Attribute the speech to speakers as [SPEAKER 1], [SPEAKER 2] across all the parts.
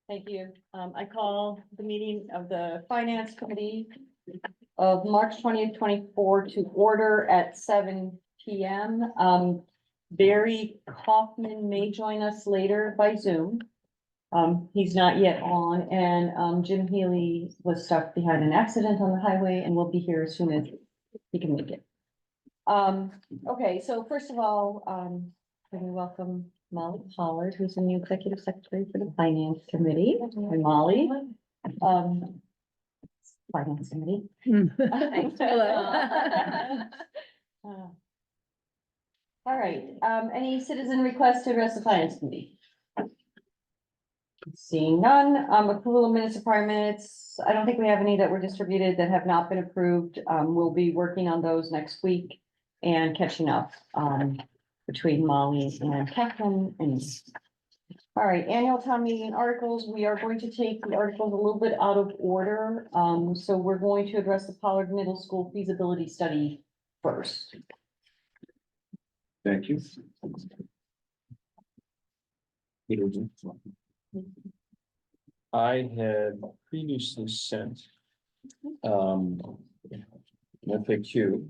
[SPEAKER 1] Thank you. I call the meeting of the Finance Committee of March 20th, 2024 to order at 7 p.m. Barry Kaufman may join us later by Zoom. He's not yet on, and Jim Healy was stuck behind an accident on the highway and will be here as soon as he can make it. Okay, so first of all, let me welcome Molly Pollard, who's the new executive secretary for the Finance Committee. Hi, Molly. Finance Committee. All right, any citizen requests to address the Finance Committee? Seeing none, approval of minutes of prior minutes. I don't think we have any that were distributed that have not been approved. We'll be working on those next week and catching up, between Molly and Catherine and. All right, annual town meeting articles. We are going to take the articles a little bit out of order. So we're going to address the Pollard Middle School feasibility study first.
[SPEAKER 2] Thank you. I had previously sent FAQ.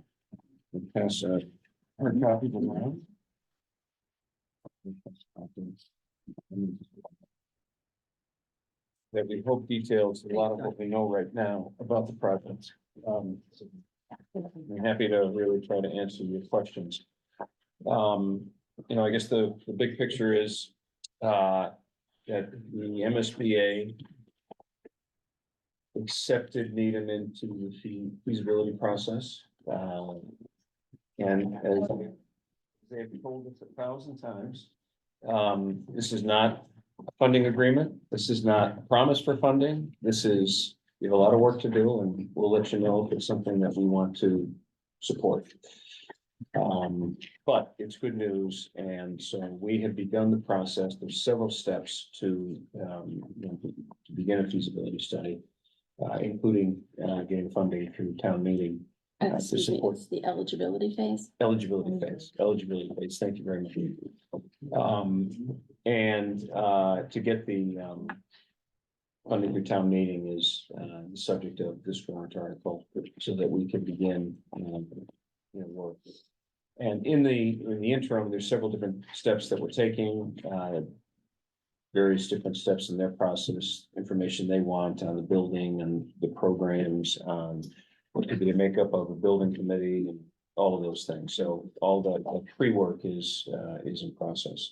[SPEAKER 2] Pass a hard copy around. That we hope details a lot of what we know right now about the project. I'm happy to really try to answer your questions. I guess the big picture is that the MSBA accepted Needham into the feasibility process. And as they have told us 1,000 times, this is not a funding agreement. This is not a promise for funding. This is, we have a lot of work to do, and we'll let you know if it's something that we want to support. But it's good news, and so we have begun the process. There's several steps to begin a feasibility study, including getting funding through town meeting. To support
[SPEAKER 3] It's the eligibility phase.
[SPEAKER 2] eligibility phase. Thank you very much. And to get the funding through town meeting is the subject of this warrant article, so that we can begin work. And in the interim, there's several different steps that we're taking, various different steps in their process, information they want on the building and the programs, what could be the makeup of a building committee and all of those things. So all the pre-work is in process.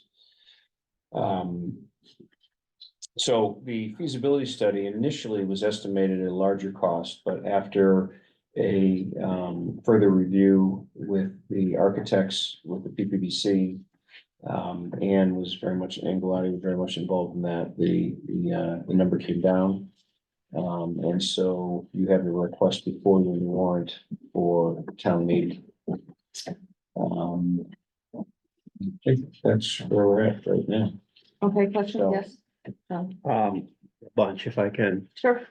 [SPEAKER 2] So the feasibility study initially was estimated at a larger cost, but after a further review with the architects, with the PPBC, and was very much, Angelotti was very much involved in that, the number came down. And so you have the request before you in the warrant for town meeting. I think that's where we're at right now.
[SPEAKER 1] Okay, question,
[SPEAKER 2] So-
[SPEAKER 1] yes? No.
[SPEAKER 4] Bunch if I can.
[SPEAKER 1] Sure.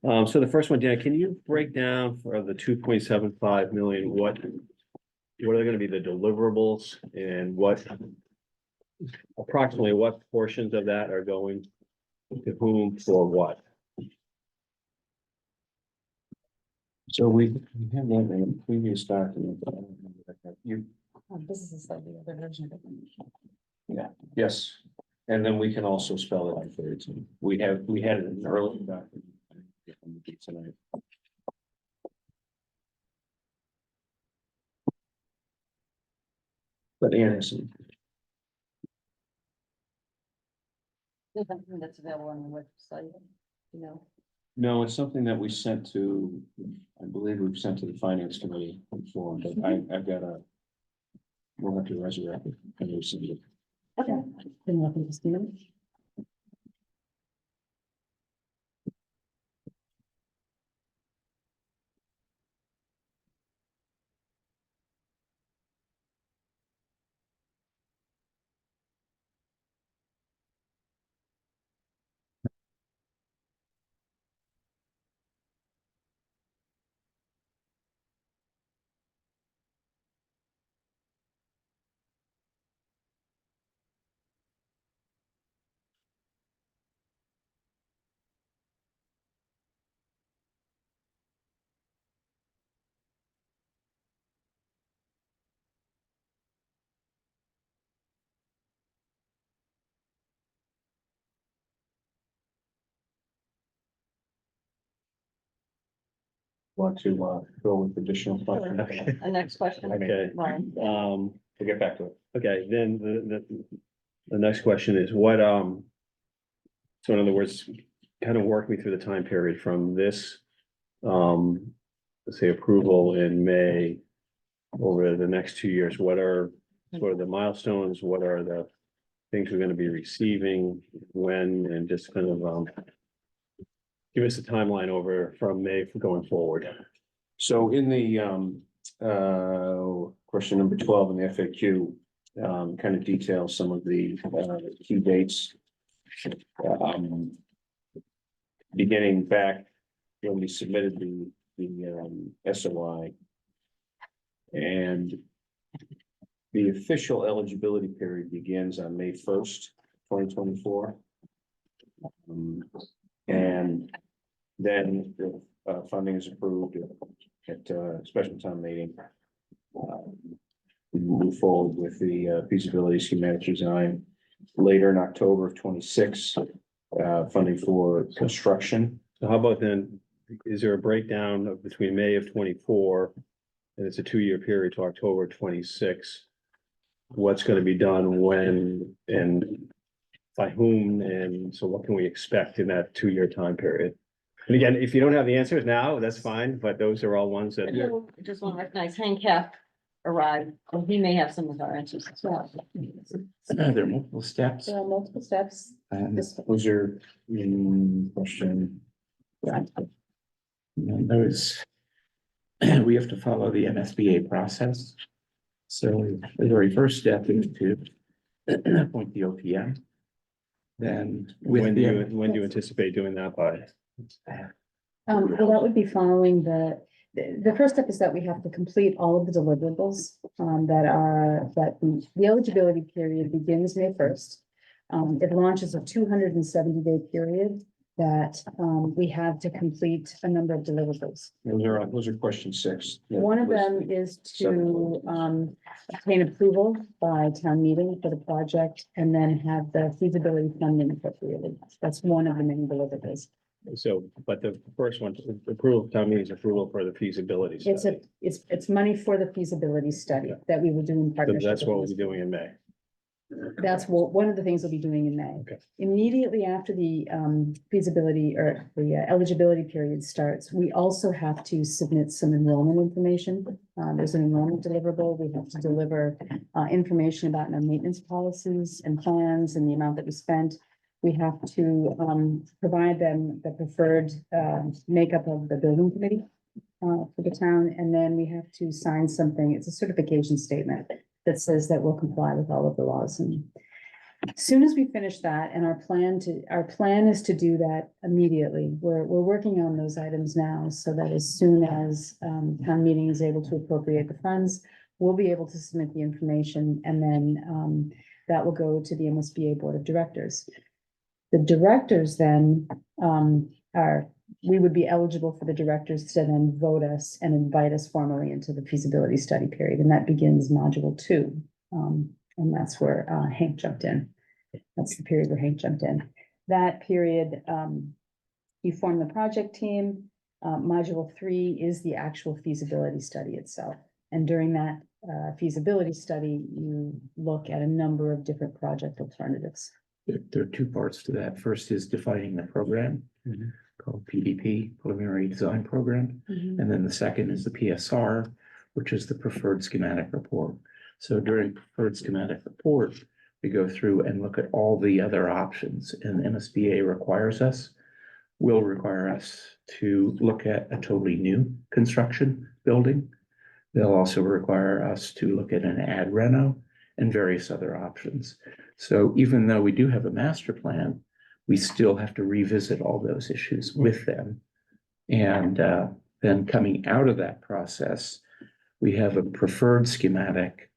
[SPEAKER 4] So the first one, Dan, can you break down for the 2.75 million, what are gonna be the deliverables and approximately what portions of that are going to whom for what?
[SPEAKER 2] So we have that in a previous document. But I don't remember that.
[SPEAKER 1] This is like the other version of it.
[SPEAKER 2] Yes, and then we can also spell it out for you too. We had it in an earlier document. Tonight. But Anderson,
[SPEAKER 1] There's something that's available on the website,
[SPEAKER 2] no, it's something that we sent to, I believe we've sent to the finance committee before, but I've got we'll have to resurrect it and resend it.
[SPEAKER 1] Okay. Then nothing to see.
[SPEAKER 2] Want to go with additional questions?
[SPEAKER 1] The next question.
[SPEAKER 4] Okay,
[SPEAKER 1] Ryan.
[SPEAKER 2] We'll get back to it.
[SPEAKER 4] okay, then the next question is what, so in other words, kind of work me through the time period from this, let's say approval in May over the next 2 years. What are sort of the milestones? What are the things we're gonna be receiving, when, and just kind of, give us a timeline over from May going forward.
[SPEAKER 2] So in the question number 12 in the FAQ, kind of details some of the key dates. Beginning back when we submitted the SOI. And the official eligibility period begins on May 1st, 2024. And then the funding is approved at special town meeting. We move forward with the feasibility schematic design later in October of 26, funding for construction.
[SPEAKER 4] So how about then, is there a breakdown of between May of 24 and it's a 2-year period to October 26? What's gonna be done, when, and by whom, and so what can we expect in that 2-year time period? And again, if you don't have the answers now, that's fine, but those are all ones that.
[SPEAKER 1] I just want to recognize Hank Cap arrived, and he may have some of our answers as well.
[SPEAKER 3] There are multiple steps.
[SPEAKER 1] There are multiple steps.
[SPEAKER 3] And
[SPEAKER 2] Was your question?
[SPEAKER 3] those, we have to follow the MSBA process. So the very first step is to appoint the OPM. Then with
[SPEAKER 4] When
[SPEAKER 3] the,
[SPEAKER 4] do you anticipate doing that by?
[SPEAKER 5] Well, that would be following the first step is that we have to complete all of the deliverables, that the eligibility period begins May 1st. It launches a 270-day period that, we have to complete a number of deliverables.
[SPEAKER 2] Those are question 6.
[SPEAKER 5] One of them is to, obtain approval by town meeting for the project and then have the feasibility funding appropriated. That's one of the main deliverables.
[SPEAKER 4] So, but the first one, approval, town meeting's approval for the feasibility
[SPEAKER 5] It's
[SPEAKER 4] study.
[SPEAKER 5] it's money for the feasibility study that we will do in
[SPEAKER 4] So
[SPEAKER 5] partnership.
[SPEAKER 4] that's
[SPEAKER 5] with
[SPEAKER 4] what we'll
[SPEAKER 5] Ms.
[SPEAKER 4] be doing in May.
[SPEAKER 5] That's one of the things we'll be doing in May.
[SPEAKER 4] Okay.
[SPEAKER 5] Immediately after the feasibility or the eligibility period starts, we also have to submit some enrollment information. There's an enrollment deliverable. We have to deliver information about our maintenance policies and plans and the amount that we spent. We have to provide them the preferred makeup of the building committee for the town, and then we have to sign something. It's a certification statement that says that we'll comply with all of the laws. And as soon as we finish that, and our plan is to do that immediately. We're working on those items now, so that as soon as town meeting is able to appropriate the funds, we'll be able to submit the information, and then that will go to the MSBA Board of Directors. The directors then we would be eligible for the directors to then vote us and invite us formally into the feasibility study period, and that begins module 2. And that's where Hank jumped in. That's the period where Hank jumped in. That period, you form the project team. Module 3 is the actual feasibility study itself. And during that feasibility study, you look at a number of different project alternatives.
[SPEAKER 3] there are two parts to that. First is defining the program called PDP, Preliminary Design Program. And then the second is the PSR, which is the Preferred Schematic Report. So during Preferred Schematic Report, we go through and look at all the other options, and MSBA will require us to look at a totally new construction building. They'll also require us to look at an ad reno and various other options. So even though we do have a master plan, we still have to revisit all those issues with them. And then coming out of that process, we have a preferred schematic,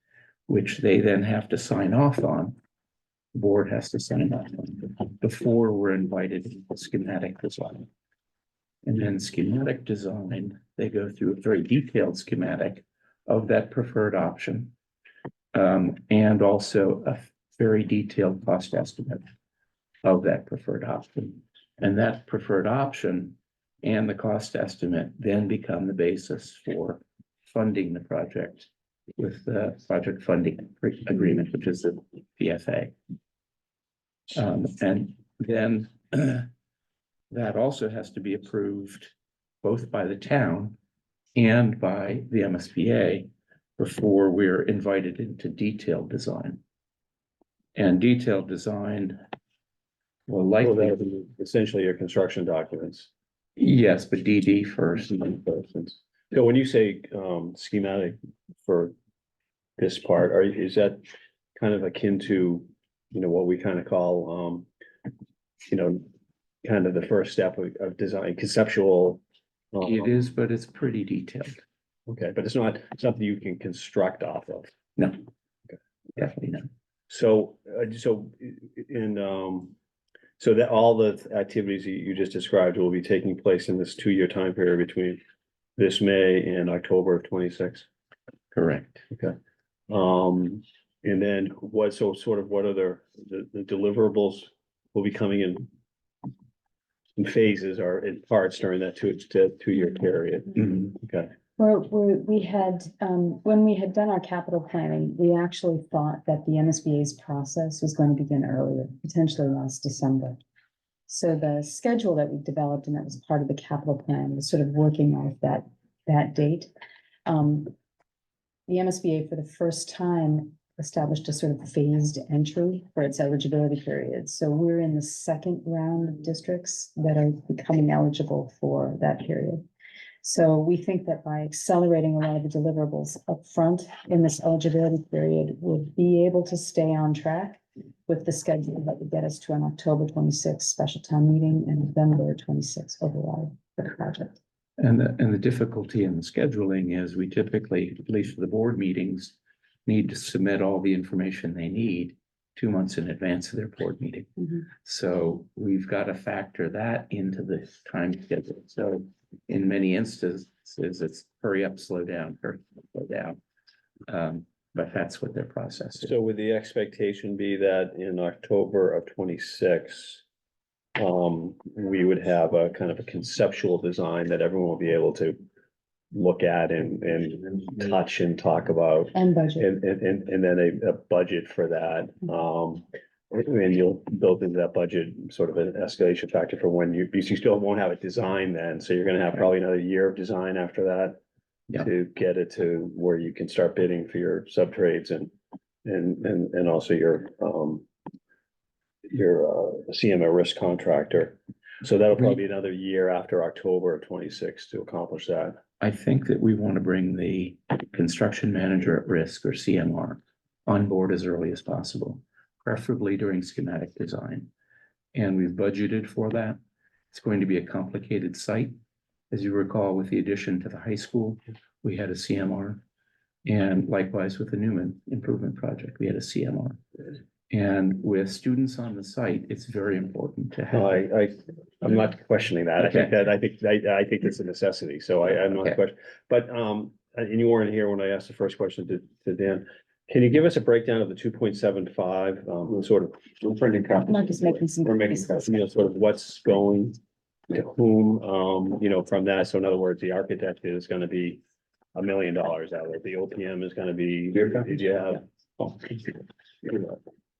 [SPEAKER 3] which they then have to sign off on. The board has to sign off on before we're invited to schematic design. And then schematic design, they go through a very detailed schematic of that preferred option. And also a very detailed cost estimate of that preferred option. And that preferred option and the cost estimate then become the basis for funding the project with the project funding agreement, which is the PFA. And then that also has to be approved both by the town and by the MSBA before we're invited into detailed design. And detailed design will
[SPEAKER 4] Well,
[SPEAKER 3] likely,
[SPEAKER 4] that would be essentially your construction documents.
[SPEAKER 3] yes, but DD first.
[SPEAKER 4] So when you say schematic for this part, is that kind of akin to, what we kind of call, kind of the first step of design, conceptual?
[SPEAKER 3] It is, but it's pretty detailed.
[SPEAKER 4] Okay, but it's not something you can construct off of.
[SPEAKER 3] No. Definitely not.
[SPEAKER 4] So, so that all the activities you just described will be taking place in this 2-year time period between this May and October of 26.
[SPEAKER 3] Correct.
[SPEAKER 4] And then what are the deliverables will be coming in phases or in parts during that 2-year period?
[SPEAKER 3] Mhm.
[SPEAKER 4] Okay,
[SPEAKER 5] Well, we had, when we had done our capital planning, we actually thought that the MSBA's process was going to begin earlier, potentially last December. So the schedule that we developed, and that was part of the capital plan, was sort of working off that date. The MSBA for the first time established a sort of phased entry for its eligibility period. So we're in the second round of districts that are becoming eligible for that period. So we think that by accelerating a lot of the deliverables upfront in this eligibility period, we'll be able to stay on track with the schedule that would get us to an October 26th special town meeting and November 26th overall for the project.
[SPEAKER 3] And the difficulty in the scheduling is we typically, at least for the board meetings, need to submit all the information they need 2 months in advance of their board meeting.
[SPEAKER 5] Mhm.
[SPEAKER 3] So we've got to factor that into the time schedule. So in many instances, it's hurry up, slow down, hurry up, slow down. But that's what their process is.
[SPEAKER 4] so would the expectation be that in October of 26, we would have a kind of a conceptual design that everyone will be able to look at and touch and talk about,
[SPEAKER 5] And budget.
[SPEAKER 4] and then a budget for that. And you'll build into that budget sort of an escalation factor for when because you still won't have a design then, so you're gonna have probably another year of design after that.
[SPEAKER 3] Yeah.
[SPEAKER 4] To get it to where you can start bidding for your sub trades and also your CMO risk contractor. So that'll probably be another year after October of 26 to accomplish that.
[SPEAKER 3] I think that we want to bring the construction manager at risk, or CMR, on board as early as possible, preferably during schematic design. And we've budgeted for that. It's going to be a complicated site. As you recall, with the addition to the high school, we had a CMR. And likewise with the Newman Improvement Project, we had a CMR. And with students on the site, it's very important to
[SPEAKER 4] No,
[SPEAKER 3] have.
[SPEAKER 4] I'm not questioning that. I think I think it's a necessity, so I'm not
[SPEAKER 3] Okay.
[SPEAKER 4] questioning. But, and you weren't here when I asked the first question to Dan. Can you give us a breakdown of the 2.75, sort of? We're printing copies.
[SPEAKER 5] Mark is making some
[SPEAKER 4] We're making,
[SPEAKER 5] copies.
[SPEAKER 4] sort of what's going to whom, from that. So in other words, the architect is gonna be $1 million out of it. The OPM is gonna be, did you have? Oh,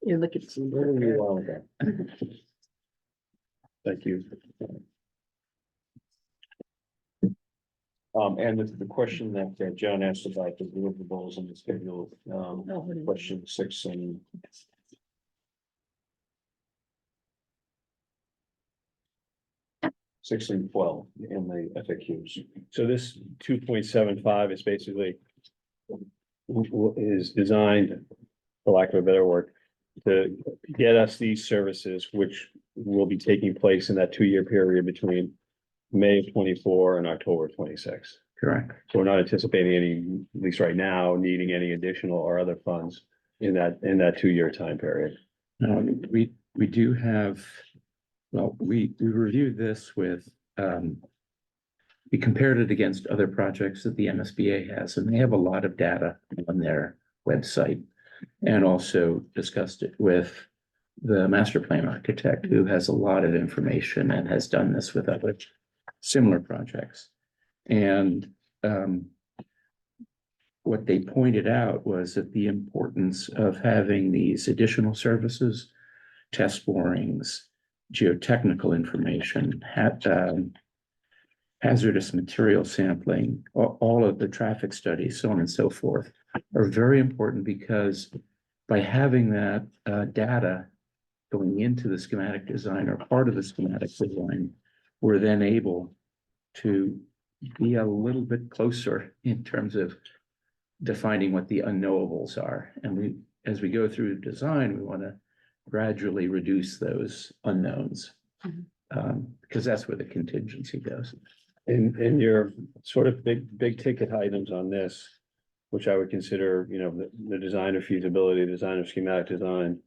[SPEAKER 1] You look at.
[SPEAKER 4] Thank you.
[SPEAKER 2] And the question that John asked about the deliverables and the schedule, question 6 and. Six and 12 in the FAQs.
[SPEAKER 4] So this 2.75 is basically is designed, for lack of a better word, to get us these services, which will be taking place in that 2-year period between May of 24 and October 26.
[SPEAKER 3] Correct.
[SPEAKER 4] So we're not anticipating any, at least right now, needing any additional or other funds in that 2-year time period.
[SPEAKER 3] Now, we do have, well, we reviewed this with, we compared it against other projects that the MSBA has, and they have a lot of data on their website. And also discussed it with the master plan architect, who has a lot of information and has done this with other similar projects. And what they pointed out was that the importance of having these additional services, test borings, geotechnical information, hazardous material sampling, all of the traffic studies, so on and so forth, are very important because by having that data going into the schematic design or part of the schematic design, we're then able to be a little bit closer in terms of defining what the unknowables are. And as we go through design, we want to gradually reduce those unknowns. Because that's where the contingency goes.
[SPEAKER 4] And your sort of big ticket items on this, which I would consider, you know, the design of feasibility, design of schematic design,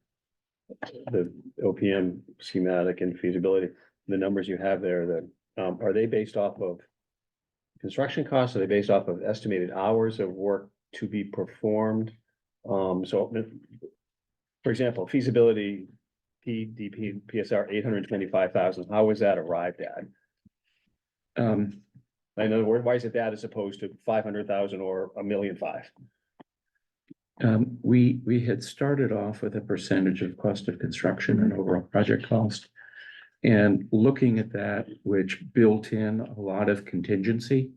[SPEAKER 4] the OPM schematic and feasibility, the numbers you have there, that are they based off of construction costs? Are they based off of estimated hours of work to be performed? So, for example, feasibility, PDP, PSR, 825,000. How was that arrived at? In other words, why is it that as opposed to 500,000 or 1,500,000?
[SPEAKER 3] We had started off with a percentage of cost of construction and overall project cost. And looking at that, which built in a lot of contingency,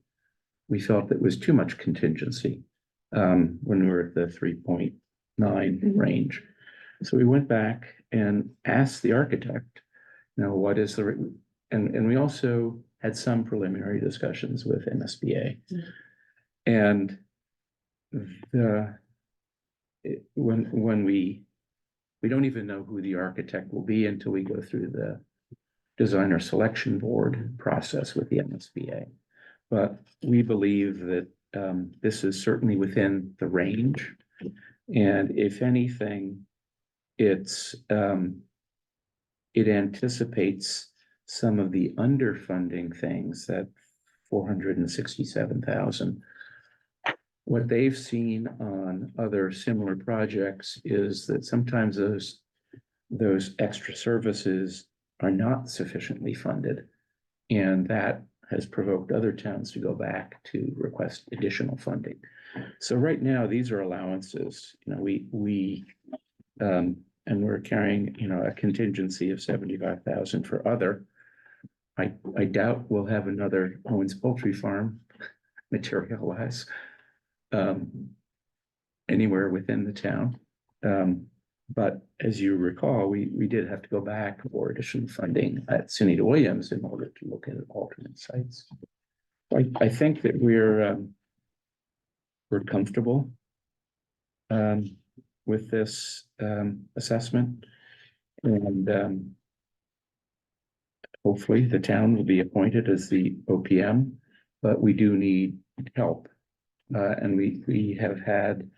[SPEAKER 3] we felt that was too much contingency when we were at the 3.9 range. So we went back and asked the architect, you know, what is the, and we also had some preliminary discussions with MSBA. And when we don't even know who the architect will be until we go through the designer selection board process with the MSBA. But we believe that this is certainly within the range. And if anything, it anticipates some of the underfunding things, that 467,000. What they've seen on other similar projects is that sometimes those extra services are not sufficiently funded. And that has provoked other towns to go back to request additional funding. So right now, these are allowances. You know, and we're carrying, you know, a contingency of 75,000 for other. I doubt we'll have another Owens Poultry Farm materialize anywhere within the town. But as you recall, we did have to go back for additional funding at Sunita Williams in order to look at alternate sites. I think that we're comfortable with this assessment, and hopefully the town will be appointed as the OPM, but we do need help. And we have had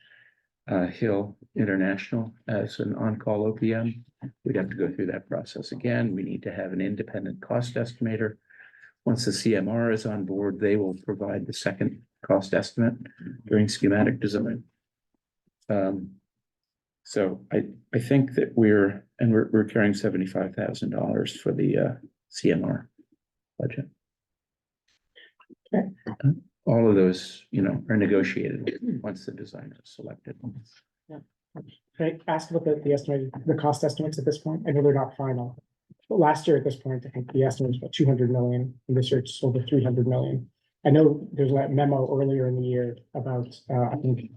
[SPEAKER 3] Hill International as an on-call OPM. We'd have to go through that process again. We need to have an independent cost estimator. Once the CMR is on board, they will provide the second cost estimate during schematic design. So I think that we're carrying $75,000 for the CMR budget.
[SPEAKER 6] Okay.
[SPEAKER 3] All of those, you know, are negotiated once the design is selected.
[SPEAKER 6] Can I ask about the cost estimates at this point? I know they're not final. But last year at this point, I think the estimate was about 200 million, and this year it's over 300 million. I know there's a memo earlier in the year about, I think,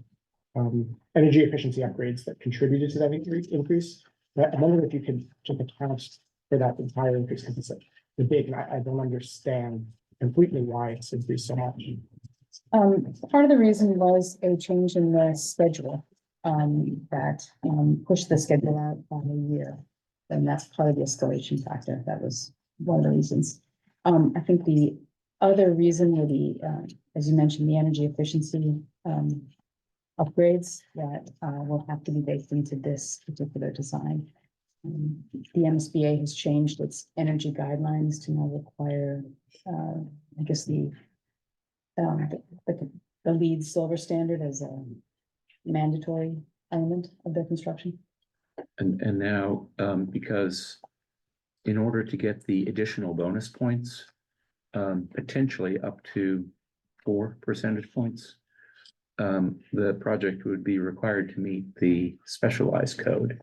[SPEAKER 6] energy efficiency upgrades that contributed to that increase. But I wonder if you could just account for that entire increase, because it's the big, and I don't understand completely why it's increased so much.
[SPEAKER 5] Part of the reason was a change in the schedule that pushed the schedule out by a year. And that's part of the escalation factor. That was one of the reasons. I think the other reason were as you mentioned, the energy efficiency upgrades that will have to be baked into this particular design. The MSBA has changed its energy guidelines to now require, I guess, the LEED silver standard as a mandatory element of their construction.
[SPEAKER 3] And now, because in order to get the additional bonus points, potentially up to 4 percentage points. The project would be required to meet the specialized code.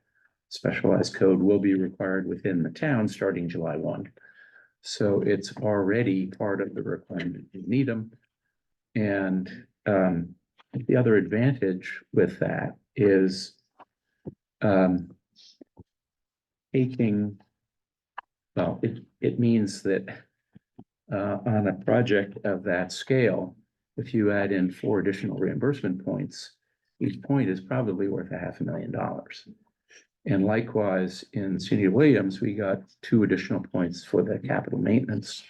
[SPEAKER 3] Specialized code will be required within the town starting July 1. So it's already part of the requirement in Needham. And the other advantage with that is it means that on a project of that scale, if you add in 4 additional reimbursement points, each point is probably worth $500,000. And likewise, in City of Williams, we got 2 additional points for the capital maintenance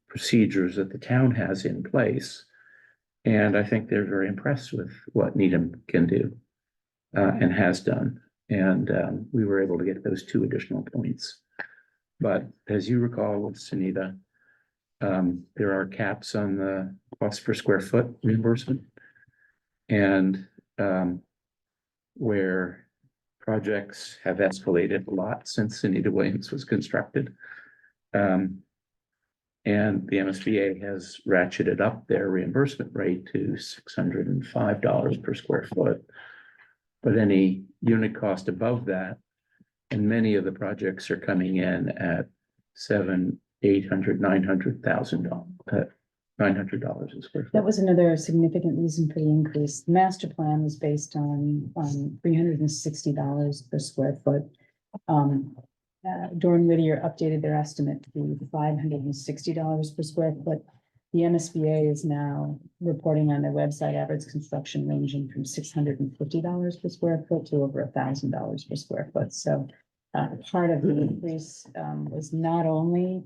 [SPEAKER 3] procedures that the town has in place. And I think they're very impressed with what Needham can do and has done. And we were able to get those 2 additional points. But as you recall with Sunita, there are caps on the cost per square foot reimbursement. And where projects have escalated a lot since Sunita Williams was constructed. And the MSBA has ratcheted up their reimbursement rate to $605 per square foot. But any unit cost above that, and many of the projects are coming in at $700,000, $800,000, $900,000, $900 a square foot.
[SPEAKER 5] That was another significant reason for the increase. The master plan was based on $360 per square foot. Dorn Whittier updated their estimate to $560 per square foot. The MSBA is now reporting on their website average construction ranging from $650 per square foot to over $1,000 per square foot. So part of the increase was not only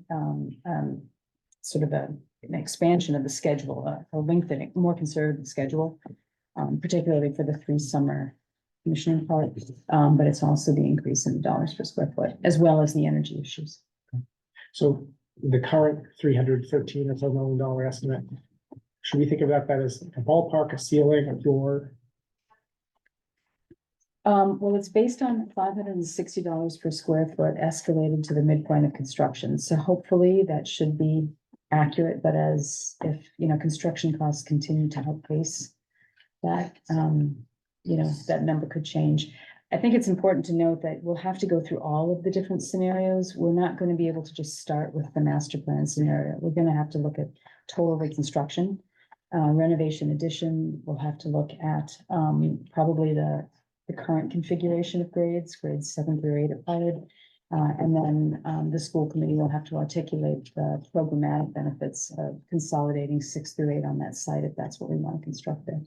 [SPEAKER 5] sort of an expansion of the schedule, a lengthening, more conservative schedule, particularly for the 3 summer commissioning part, but it's also the increase in dollars per square foot, as well as the energy issues.
[SPEAKER 6] So the current $313 or so million estimate, should we think about that as a ballpark, a ceiling, a floor?
[SPEAKER 5] Well, it's based on $560 per square foot escalated to the midpoint of construction. So hopefully that should be accurate, but as if, construction costs continue to outpace that, that number could change. I think it's important to note that we'll have to go through all of the different scenarios. We're not going to be able to just start with the master plan scenario. We're going to have to look at total reconstruction, renovation addition. We'll have to look at probably the current configuration of grades 7 through 8 applied. And then the school committee will have to articulate the programmatic benefits of consolidating 6 through 8 on that site, if that's what we want to construct there.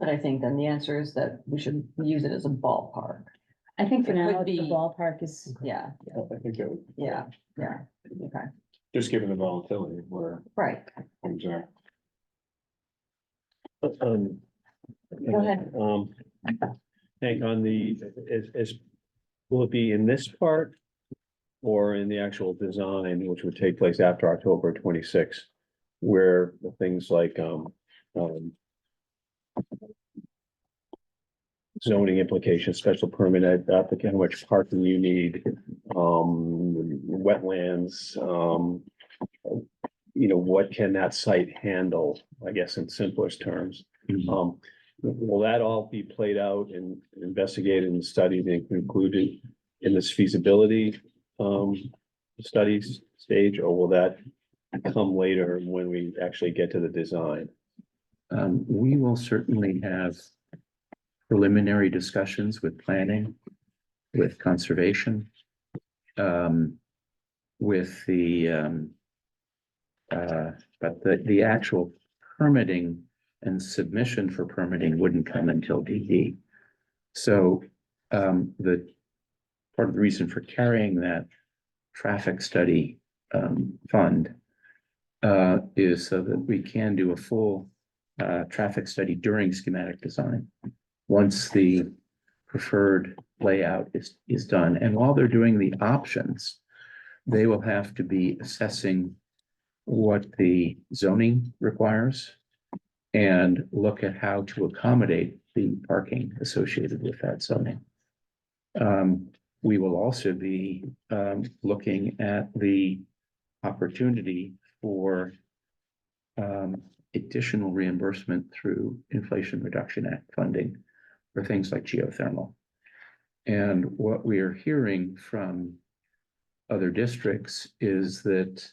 [SPEAKER 1] But I think then the answer is that we should use it as a ballpark.
[SPEAKER 5] I think for
[SPEAKER 1] It
[SPEAKER 5] now,
[SPEAKER 1] could
[SPEAKER 5] the
[SPEAKER 1] be-
[SPEAKER 5] ballpark is,
[SPEAKER 1] Yeah,
[SPEAKER 2] I think that would,
[SPEAKER 1] yeah, okay,
[SPEAKER 2] just given the volatility where
[SPEAKER 1] right.
[SPEAKER 2] things are.
[SPEAKER 1] Go ahead.
[SPEAKER 4] Hank, on the, will it be in this part? Or in the actual design, which would take place after October 26th, where the things like, zoning implications, special permit applicant, how much parking you need, wetlands, what can that site handle, I guess, in simplest terms? Will that all be played out and investigated and studied and concluded in this feasibility studies stage, or will that come later when we actually get to the design?
[SPEAKER 3] We will certainly have preliminary discussions with planning, with conservation, with but the actual permitting and submission for permitting wouldn't come until DD. So the part of the reason for carrying that traffic study fund is so that we can do a full traffic study during schematic design, once the preferred layout is done. And while they're doing the options, they will have to be assessing what the zoning requires and look at how to accommodate the parking associated with that zoning. We will also be looking at the opportunity for additional reimbursement through Inflation Reduction Act funding for things like geothermal. And what we are hearing from other districts is that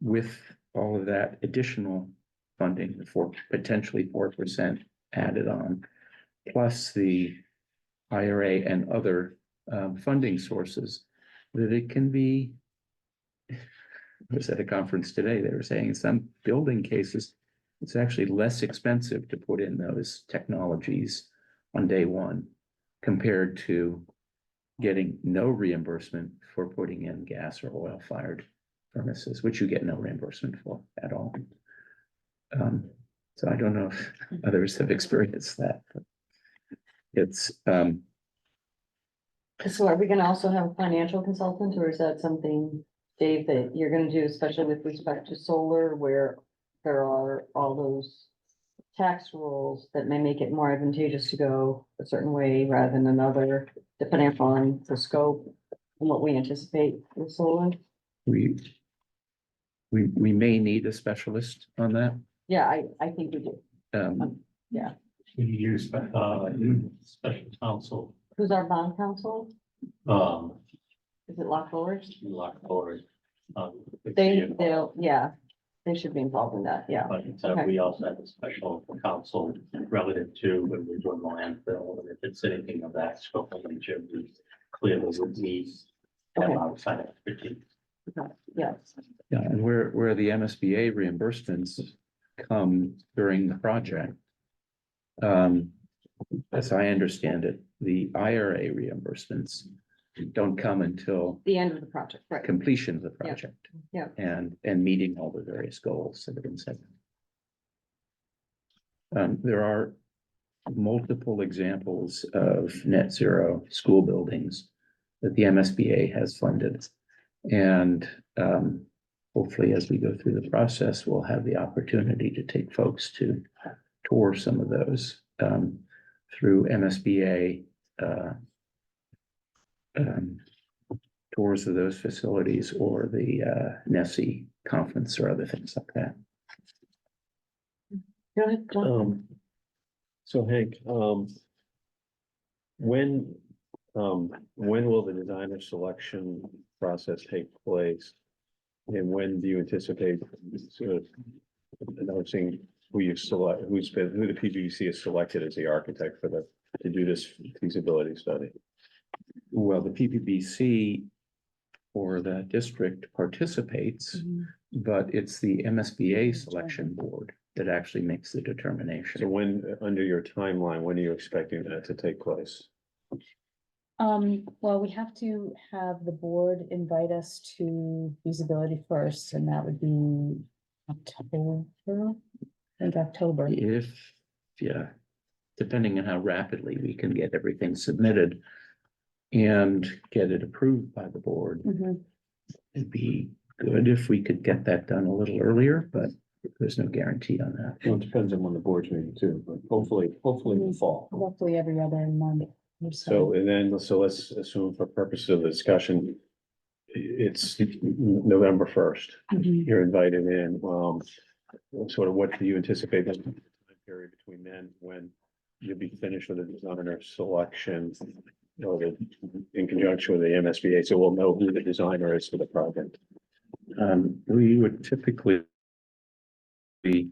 [SPEAKER 3] with all of that additional funding, for potentially 4% added on, plus the IRA and other funding sources, that it can be. I was at a conference today, they were saying in some building cases, it's actually less expensive to put in those technologies on day one compared to getting no reimbursement for putting in gas or oil fired furnaces, which you get no reimbursement for at all. So I don't know if others have experienced that, but it's
[SPEAKER 1] So are we gonna also have a financial consultant, or is that something, Dave, that you're gonna do, especially with respect to solar, where there are all those tax rules that may make it more advantageous to go a certain way rather than another, depending upon the scope and what we anticipate with solar?
[SPEAKER 3] we may need a specialist on that.
[SPEAKER 1] Yeah, I think we do.
[SPEAKER 7] We use, special counsel,
[SPEAKER 1] Who's our bond counsel? Is it Lock Lord?
[SPEAKER 7] lock forward.
[SPEAKER 1] They should be involved in that, yeah.
[SPEAKER 7] But
[SPEAKER 1] Okay.
[SPEAKER 7] we also have a special counsel relative to when we're doing the landfill, and if it's anything of that scope of nature, we clearly would need
[SPEAKER 1] Okay.
[SPEAKER 7] outside expertise.
[SPEAKER 1] Yeah,
[SPEAKER 3] Yeah, and where the MSBA reimbursements come during the project. As I understand it, the IRA reimbursements don't come until
[SPEAKER 1] the end of the project, right?
[SPEAKER 3] completion of the project.
[SPEAKER 1] Yeah.
[SPEAKER 3] And meeting all the various goals that have been set. There are multiple examples of net zero school buildings that the MSBA has funded. And hopefully, as we go through the process, we'll have the opportunity to take folks to tour some of those through MSBA tours of those facilities or the NESE conference or other things like that.
[SPEAKER 1] Go ahead, John.
[SPEAKER 4] So Hank, when will the designer selection process take place? And when do you anticipate sort of announcing who you select, who the PVC is selected as the architect for to do this feasibility study?
[SPEAKER 3] Well, the PPBC or the district participates, but it's the MSBA selection board that actually makes the
[SPEAKER 4] So
[SPEAKER 3] determination.
[SPEAKER 4] when, under your timeline, when are you expecting that to take place?
[SPEAKER 5] Well, we have to have the board invite us to feasibility first, and that would be October, I think October.
[SPEAKER 3] If, yeah, depending on how rapidly we can get everything submitted and get it approved by the board,
[SPEAKER 5] Mhm.
[SPEAKER 3] it'd be good if we could get that done a little earlier, but there's no guarantee on that.
[SPEAKER 2] Well, it depends on when the board's meeting too, but hopefully in the fall.
[SPEAKER 5] Roughly every other month or
[SPEAKER 4] So, and then, so let's assume for purposes of the discussion, it's November 1st.
[SPEAKER 5] Mhm.
[SPEAKER 4] You're invited in, sort of what do you anticipate the time period between then, when you'll be finished with the designer selection? Or in conjunction with the MSBA, so we'll know who the designer is for the project.
[SPEAKER 3] We would typically be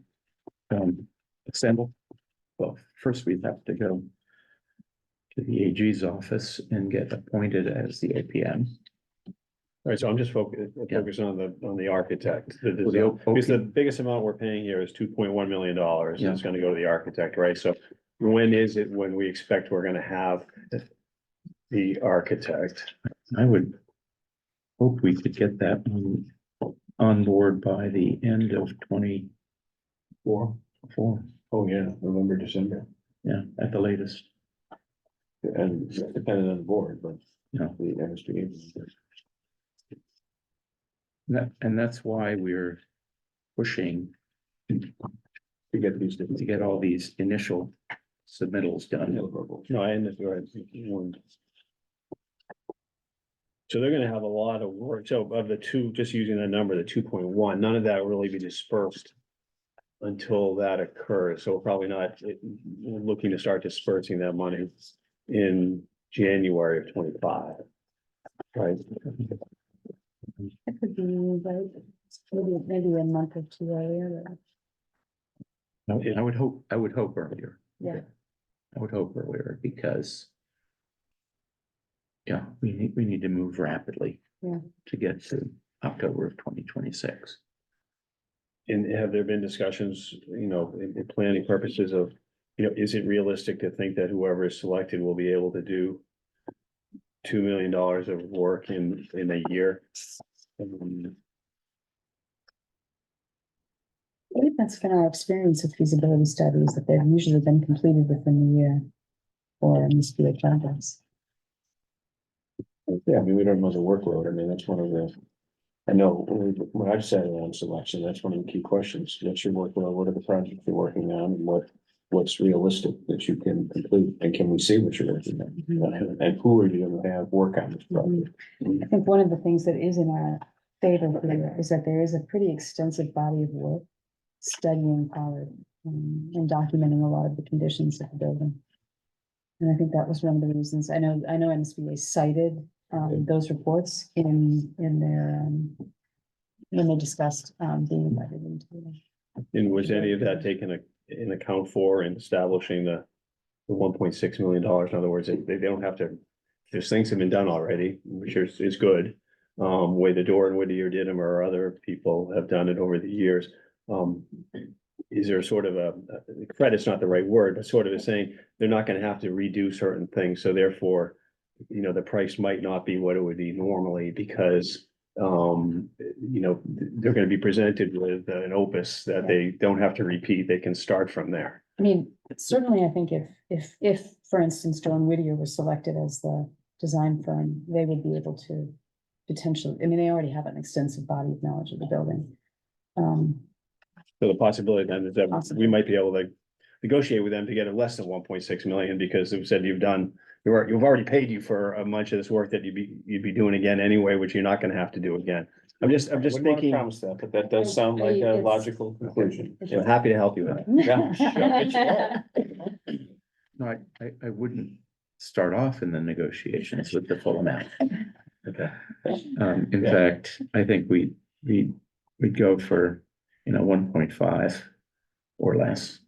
[SPEAKER 3] assemble. Well, first we'd have to go to the AG's office and get appointed as the APM.
[SPEAKER 4] All right, so I'm just focusing on the architect, the
[SPEAKER 3] Well, the
[SPEAKER 4] design, because the
[SPEAKER 3] OP
[SPEAKER 4] biggest amount we're paying here is $2.1 million. And
[SPEAKER 3] Yeah.
[SPEAKER 4] it's gonna go to the architect, right? So when is it when we expect we're gonna have the architect?
[SPEAKER 3] I would hope we could get that on board by the end of 24.
[SPEAKER 2] Oh, yeah, November, December,
[SPEAKER 3] Yeah, at the latest.
[SPEAKER 2] and depending on the board, but
[SPEAKER 3] Yeah.
[SPEAKER 2] the MSBA.
[SPEAKER 3] And that's why we're pushing
[SPEAKER 2] To get these.
[SPEAKER 3] to get all these initial submittals done.
[SPEAKER 4] No, I understand. So they're gonna have a lot of work. So of the two, just using that number, the 2.1, none of that will really be dispersed until that occurs. So we're probably not we're looking to start dispersing that money in January of 25. Right?
[SPEAKER 5] It could be, right, maybe a month or two earlier.
[SPEAKER 3] I would hope earlier.
[SPEAKER 5] Yeah.
[SPEAKER 3] I would hope earlier because. Yeah, we need to move rapidly.
[SPEAKER 5] Yeah.
[SPEAKER 3] To get to October of 2026.
[SPEAKER 4] And have there been discussions, in planning purposes of, is it realistic to think that whoever is selected will be able to do $2 million of work in a year?
[SPEAKER 5] I think that's been our experience with feasibility studies, that they've usually been completed within the year for MSBA projects.
[SPEAKER 2] Yeah, I mean, we don't know the workload. I mean, that's one of the. I know when I've sat on selection, that's one of the key questions. What's your workload? What are the projects you're working on? And what's realistic that you can complete? And can we see what you're working on? And who are you gonna have work on this project?
[SPEAKER 5] I think one of the things that is in our favor here is that there is a pretty extensive body of work studying power and documenting a lot of the conditions of the building. And I think that was one of the reasons. I know MSBA cited those reports in their when they discussed being invited into it.
[SPEAKER 4] And was any of that taken in account for in establishing the $1.6 million? In other words, they don't have to, there's things have been done already, which is good. Way the Door and Whittier did them, or other people have done it over the years. Is there sort of credit's not the right word, but sort of is saying they're not gonna have to redo certain things, so therefore, the price might not be what it would be normally because they're gonna be presented with an opus that they don't have to repeat, they can start from there.
[SPEAKER 5] I mean, certainly, I think if, for instance, Door and Whittier was selected as the design firm, they would be able to potentially, I mean, they already have an extensive body of knowledge of the building.
[SPEAKER 4] So the possibility then is that we
[SPEAKER 5] Possibly.
[SPEAKER 4] might be able to negotiate with them to get it less than 1.6 million, because they've said you've already paid you for a bunch of this work that you'd be doing again anyway, which you're not gonna have to do again. I'm just
[SPEAKER 2] Wouldn't wanna
[SPEAKER 4] thinking,
[SPEAKER 2] promise that, but that does sound like a
[SPEAKER 5] It's-
[SPEAKER 2] logical conclusion.
[SPEAKER 4] I'm happy to help you with it.
[SPEAKER 2] Yeah,
[SPEAKER 3] No, I wouldn't start off in the negotiations with the full amount.
[SPEAKER 4] Okay.
[SPEAKER 3] In
[SPEAKER 2] Yeah.
[SPEAKER 3] fact, I think we'd go for, 1.5 or less.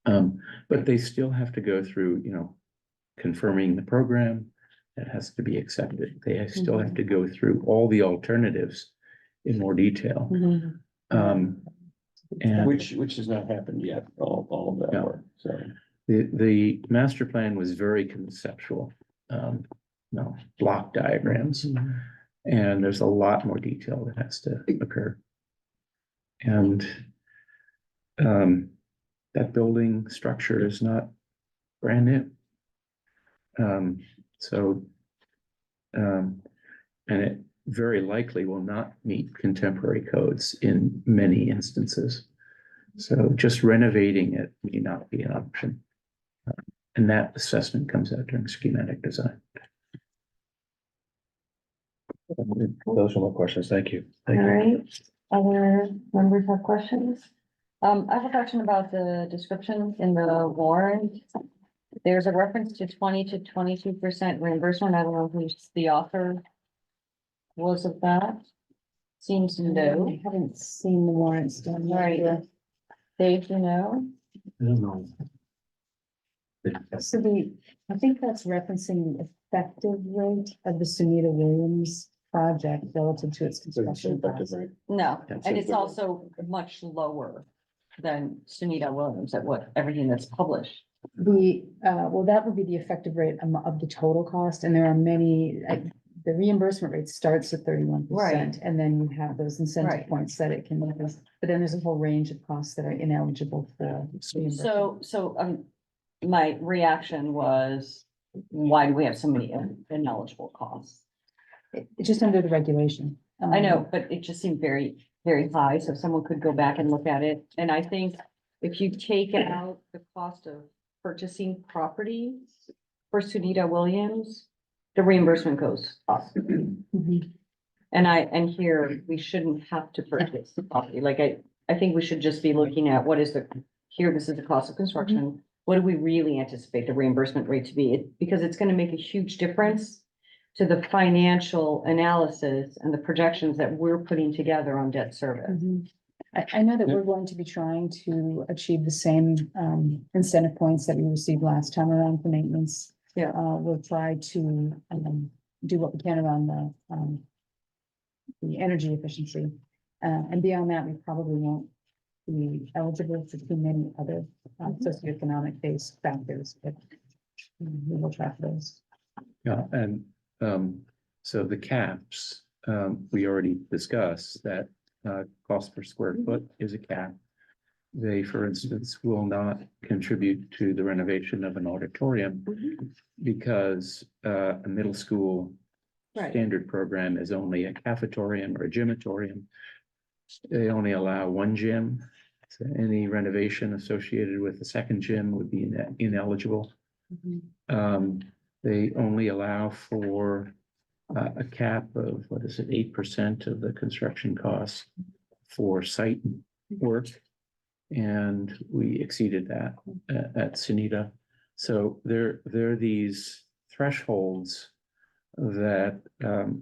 [SPEAKER 3] But they still have to go through, confirming the program that has to be accepted. They still have to go through all the alternatives in more detail. And
[SPEAKER 2] Which has not happened yet, all of that
[SPEAKER 3] No.
[SPEAKER 2] work, so.
[SPEAKER 3] the master plan was very conceptual. Block diagrams. And there's a lot more detail that has to occur. And that building structure is not brand new. And it very likely will not meet contemporary codes in many instances. So just renovating it may not be an option. And that assessment comes out during schematic design.
[SPEAKER 4] Those are my questions. Thank you.
[SPEAKER 1] All
[SPEAKER 4] Thank you.
[SPEAKER 1] right, other members have questions? I have a question about the description in the warrant. There's a reference to 20 to 22% reimbursement. I don't know who's the author was of that. Seems no.
[SPEAKER 5] I haven't seen the warrants done.
[SPEAKER 1] Right. Dave, you know?
[SPEAKER 2] I don't know.
[SPEAKER 5] So I think that's referencing the effective rate of the Sunita Williams project relative to its construction cost.
[SPEAKER 1] No,
[SPEAKER 3] That's
[SPEAKER 1] and
[SPEAKER 3] a
[SPEAKER 1] it's
[SPEAKER 3] good one.
[SPEAKER 1] also much lower than Sunita Williams at everything that's published.
[SPEAKER 5] Well, that would be the effective rate of the total cost, and there are many, the reimbursement rate starts at 31%.
[SPEAKER 1] Right.
[SPEAKER 5] And then you have those incentive
[SPEAKER 1] Right.
[SPEAKER 5] points that it can, but then there's a whole range of costs that are ineligible for reimbursement.
[SPEAKER 1] So, my reaction was, why do we have so many ineligible costs?
[SPEAKER 5] Just under the regulation.
[SPEAKER 1] I know, but it just seemed very, very high, so someone could go back and look at it, and I think if you take out the cost of purchasing property for Sunita Williams, the reimbursement goes up.
[SPEAKER 5] Mhm.
[SPEAKER 1] And here, we shouldn't have to purchase the property, like, I think we should just be looking at what is this is the cost of construction. What do we really anticipate the reimbursement rate to be? Because it's gonna make a huge difference to the financial analysis and the projections that we're putting together on debt service.
[SPEAKER 5] Mhm. I know that
[SPEAKER 2] Yeah.
[SPEAKER 5] we're going to be trying to achieve the same incentive points that we received last time around for maintenance.
[SPEAKER 1] Yeah.
[SPEAKER 5] We'll try to do what we can around the energy efficiency. And beyond that, we probably won't be eligible for too many other socioeconomic based factors, but we will track those.
[SPEAKER 3] Yeah, and so the caps, we already discussed that cost per square foot is a cap. They, for instance, will not contribute to the renovation of an auditorium because a middle school
[SPEAKER 1] Right.
[SPEAKER 3] standard program is only a cafetorium or a gymatorium. They only allow one gym. So any renovation associated with the second gym would be ineligible. They only allow for a cap of, what is it, 8% of the construction costs for site work. And we exceeded that at Sunita. So there are these thresholds that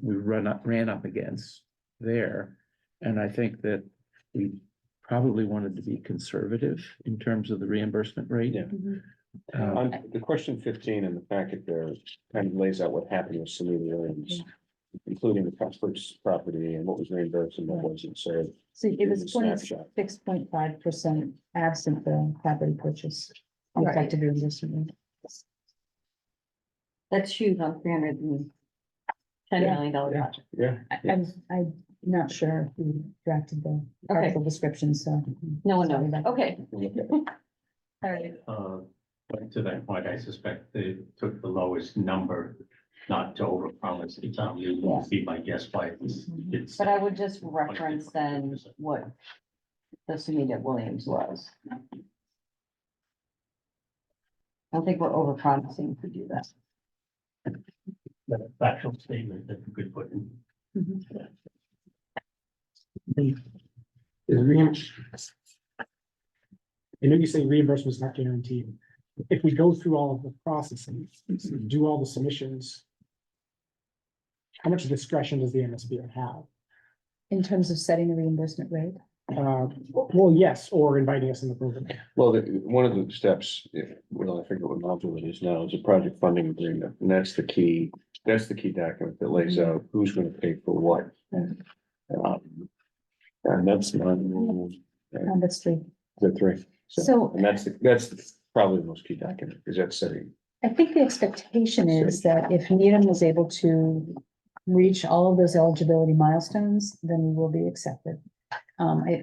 [SPEAKER 3] we ran up against there. And I think that we probably wanted to be conservative in terms of the reimbursement rate.
[SPEAKER 2] Yeah.
[SPEAKER 3] Um,
[SPEAKER 2] On the question 15 in the packet there kind of lays out what happened with Sunita Williams, including the Cuthbert's property and what was reimbursed and what wasn't. So
[SPEAKER 5] So it was
[SPEAKER 2] Here's a snapshot.
[SPEAKER 5] 26.5% absent the property purchase.
[SPEAKER 1] Right.
[SPEAKER 5] Effective reimbursement.
[SPEAKER 1] That's huge on $310 million project.
[SPEAKER 2] yeah,
[SPEAKER 5] I'm not sure who drafted the
[SPEAKER 1] Okay.
[SPEAKER 5] article description, so.
[SPEAKER 1] No one
[SPEAKER 5] Sorry
[SPEAKER 1] knows.
[SPEAKER 5] about that.
[SPEAKER 1] Okay.
[SPEAKER 2] okay.
[SPEAKER 1] All right.
[SPEAKER 7] But to that point, I suspect they took the lowest number, not to overpromise the town, you will be my guess by it's.
[SPEAKER 1] But I would just reference then what the Sunita Williams was. I don't think we're overpromising to do that.
[SPEAKER 7] The factual statement that you could put in.
[SPEAKER 6] I know you say reimbursement is not guaranteed. If we go through all of the processing, do all the submissions, how much discretion does the MSBA have?
[SPEAKER 5] In terms of setting the reimbursement rate,
[SPEAKER 6] Well, yes, or inviting us in the program.
[SPEAKER 2] Well, one of the steps, well, I forget what module it is now, is a project funding agreement, and that's the key document that lays out who's gonna pay for what. And that's one,
[SPEAKER 5] that's three.
[SPEAKER 2] the three.
[SPEAKER 5] So-
[SPEAKER 2] And that's probably the most key document, because that's setting.
[SPEAKER 5] I think the expectation is that if Needham is able to reach all of those eligibility milestones, then we will be accepted. I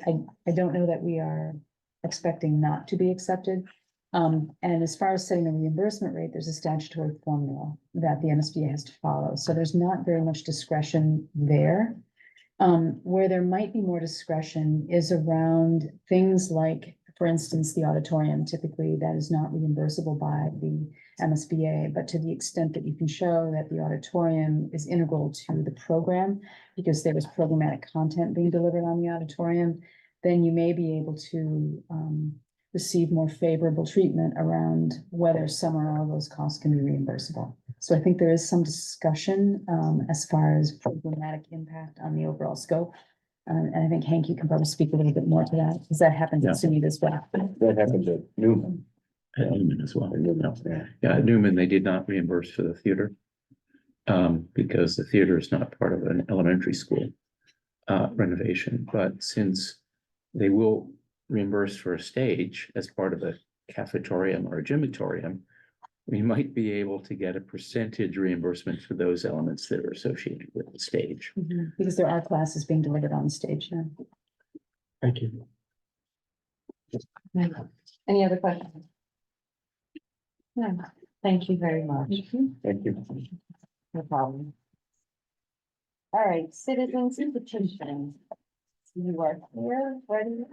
[SPEAKER 5] don't know that we are expecting not to be accepted. And as far as setting the reimbursement rate, there's a statutory formula that the MSBA has to follow. So there's not very much discretion there. Where there might be more discretion is around things like, for instance, the auditorium. Typically, that is not reimbursable by the MSBA, but to the extent that you can show that the auditorium is integral to the program, because there was programmatic content being delivered on the auditorium, then you may be able to receive more favorable treatment around whether some or all of those costs can be reimbursable. So I think there is some discussion as far as programmatic impact on the overall scope. And I think Hank, you can probably speak a little bit more to that, because that happens at Sunita as well.
[SPEAKER 2] That happened at Newman.
[SPEAKER 3] At Newman as well.
[SPEAKER 2] At Newman, yeah.
[SPEAKER 3] Yeah, at Newman, they did not reimburse for the theater. Because the theater is not part of an elementary school renovation, but since they will reimburse for a stage as part of a cafetorium or a gymatorium, we might be able to get a percentage reimbursement for those elements that are associated with the stage.
[SPEAKER 5] Because there are classes being delivered on stage now.
[SPEAKER 6] Thank you.
[SPEAKER 1] Any other questions? No, thank you very much.
[SPEAKER 2] Thank you.
[SPEAKER 1] No problem. All right, citizens petition. You are here, ready,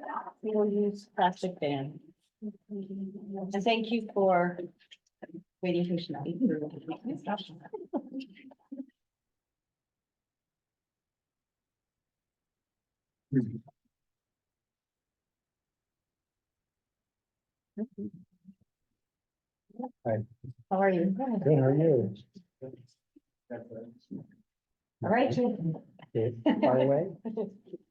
[SPEAKER 1] we will use plastic ban. And thank you for waiting patiently through the discussion. How are you?
[SPEAKER 6] Good, how are you?
[SPEAKER 1] All right,
[SPEAKER 6] Good. Far away?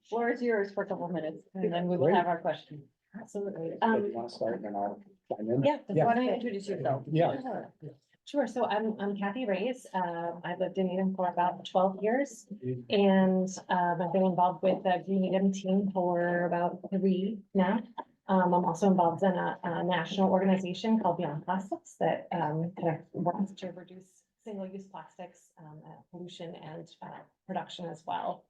[SPEAKER 1] floor is yours for a couple of minutes, and then we will have our question.
[SPEAKER 5] Absolutely.
[SPEAKER 6] You wanna start, then I'll chime in?
[SPEAKER 1] Yeah,
[SPEAKER 6] Yeah.
[SPEAKER 1] why don't you introduce yourself?
[SPEAKER 6] Yeah.
[SPEAKER 8] Sure, so I'm Kathy Reyes. I've lived in Needham for about 12 years. And I've been involved with the Green Needham team for about 3 now. I'm also involved in a national organization called Beyond Plastics that kind of works to reduce single-use plastics, pollution and production as well.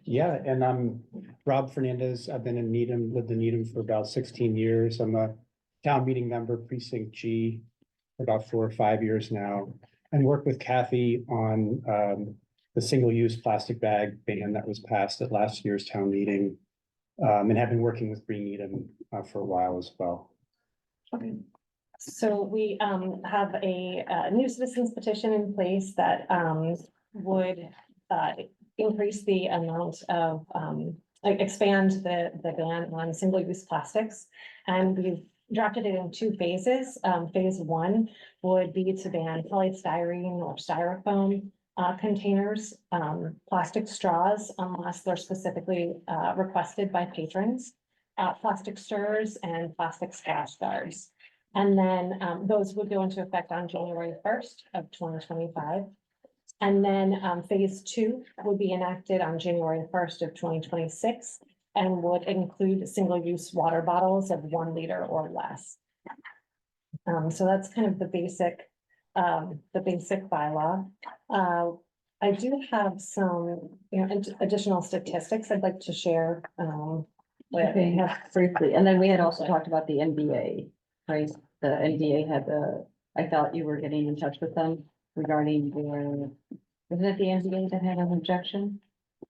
[SPEAKER 6] Yeah, and I'm Rob Fernandez. I've been in Needham, lived in Needham for about 16 years. I'm a town meeting member, precinct G, for about 4 or 5 years now. And work with Kathy on the single-use plastic bag ban that was passed at last year's town meeting. And have been working with Green Needham for a while as well.
[SPEAKER 8] Okay. So we have a new citizens petition in place that would increase the amount of expand the ban on single-use plastics. And we've drafted it in 2 phases. Phase 1 would be to ban polystyrene or styrofoam containers, plastic straws, unless they're specifically requested by patrons, plastic stirrers and plastic splash guards. And then those would go into effect on January 1st of 2025. And then phase 2 would be enacted on January 1st of 2026 and would include single-use water bottles of 1 liter or less. So that's kind of the basic bylaw. I do have some, additional statistics I'd like to share.
[SPEAKER 1] Okay, yeah, briefly, and then we had also talked about the NBA, right? The NBA had I thought you were getting in touch with them regarding their, wasn't it the NBA that had an objection?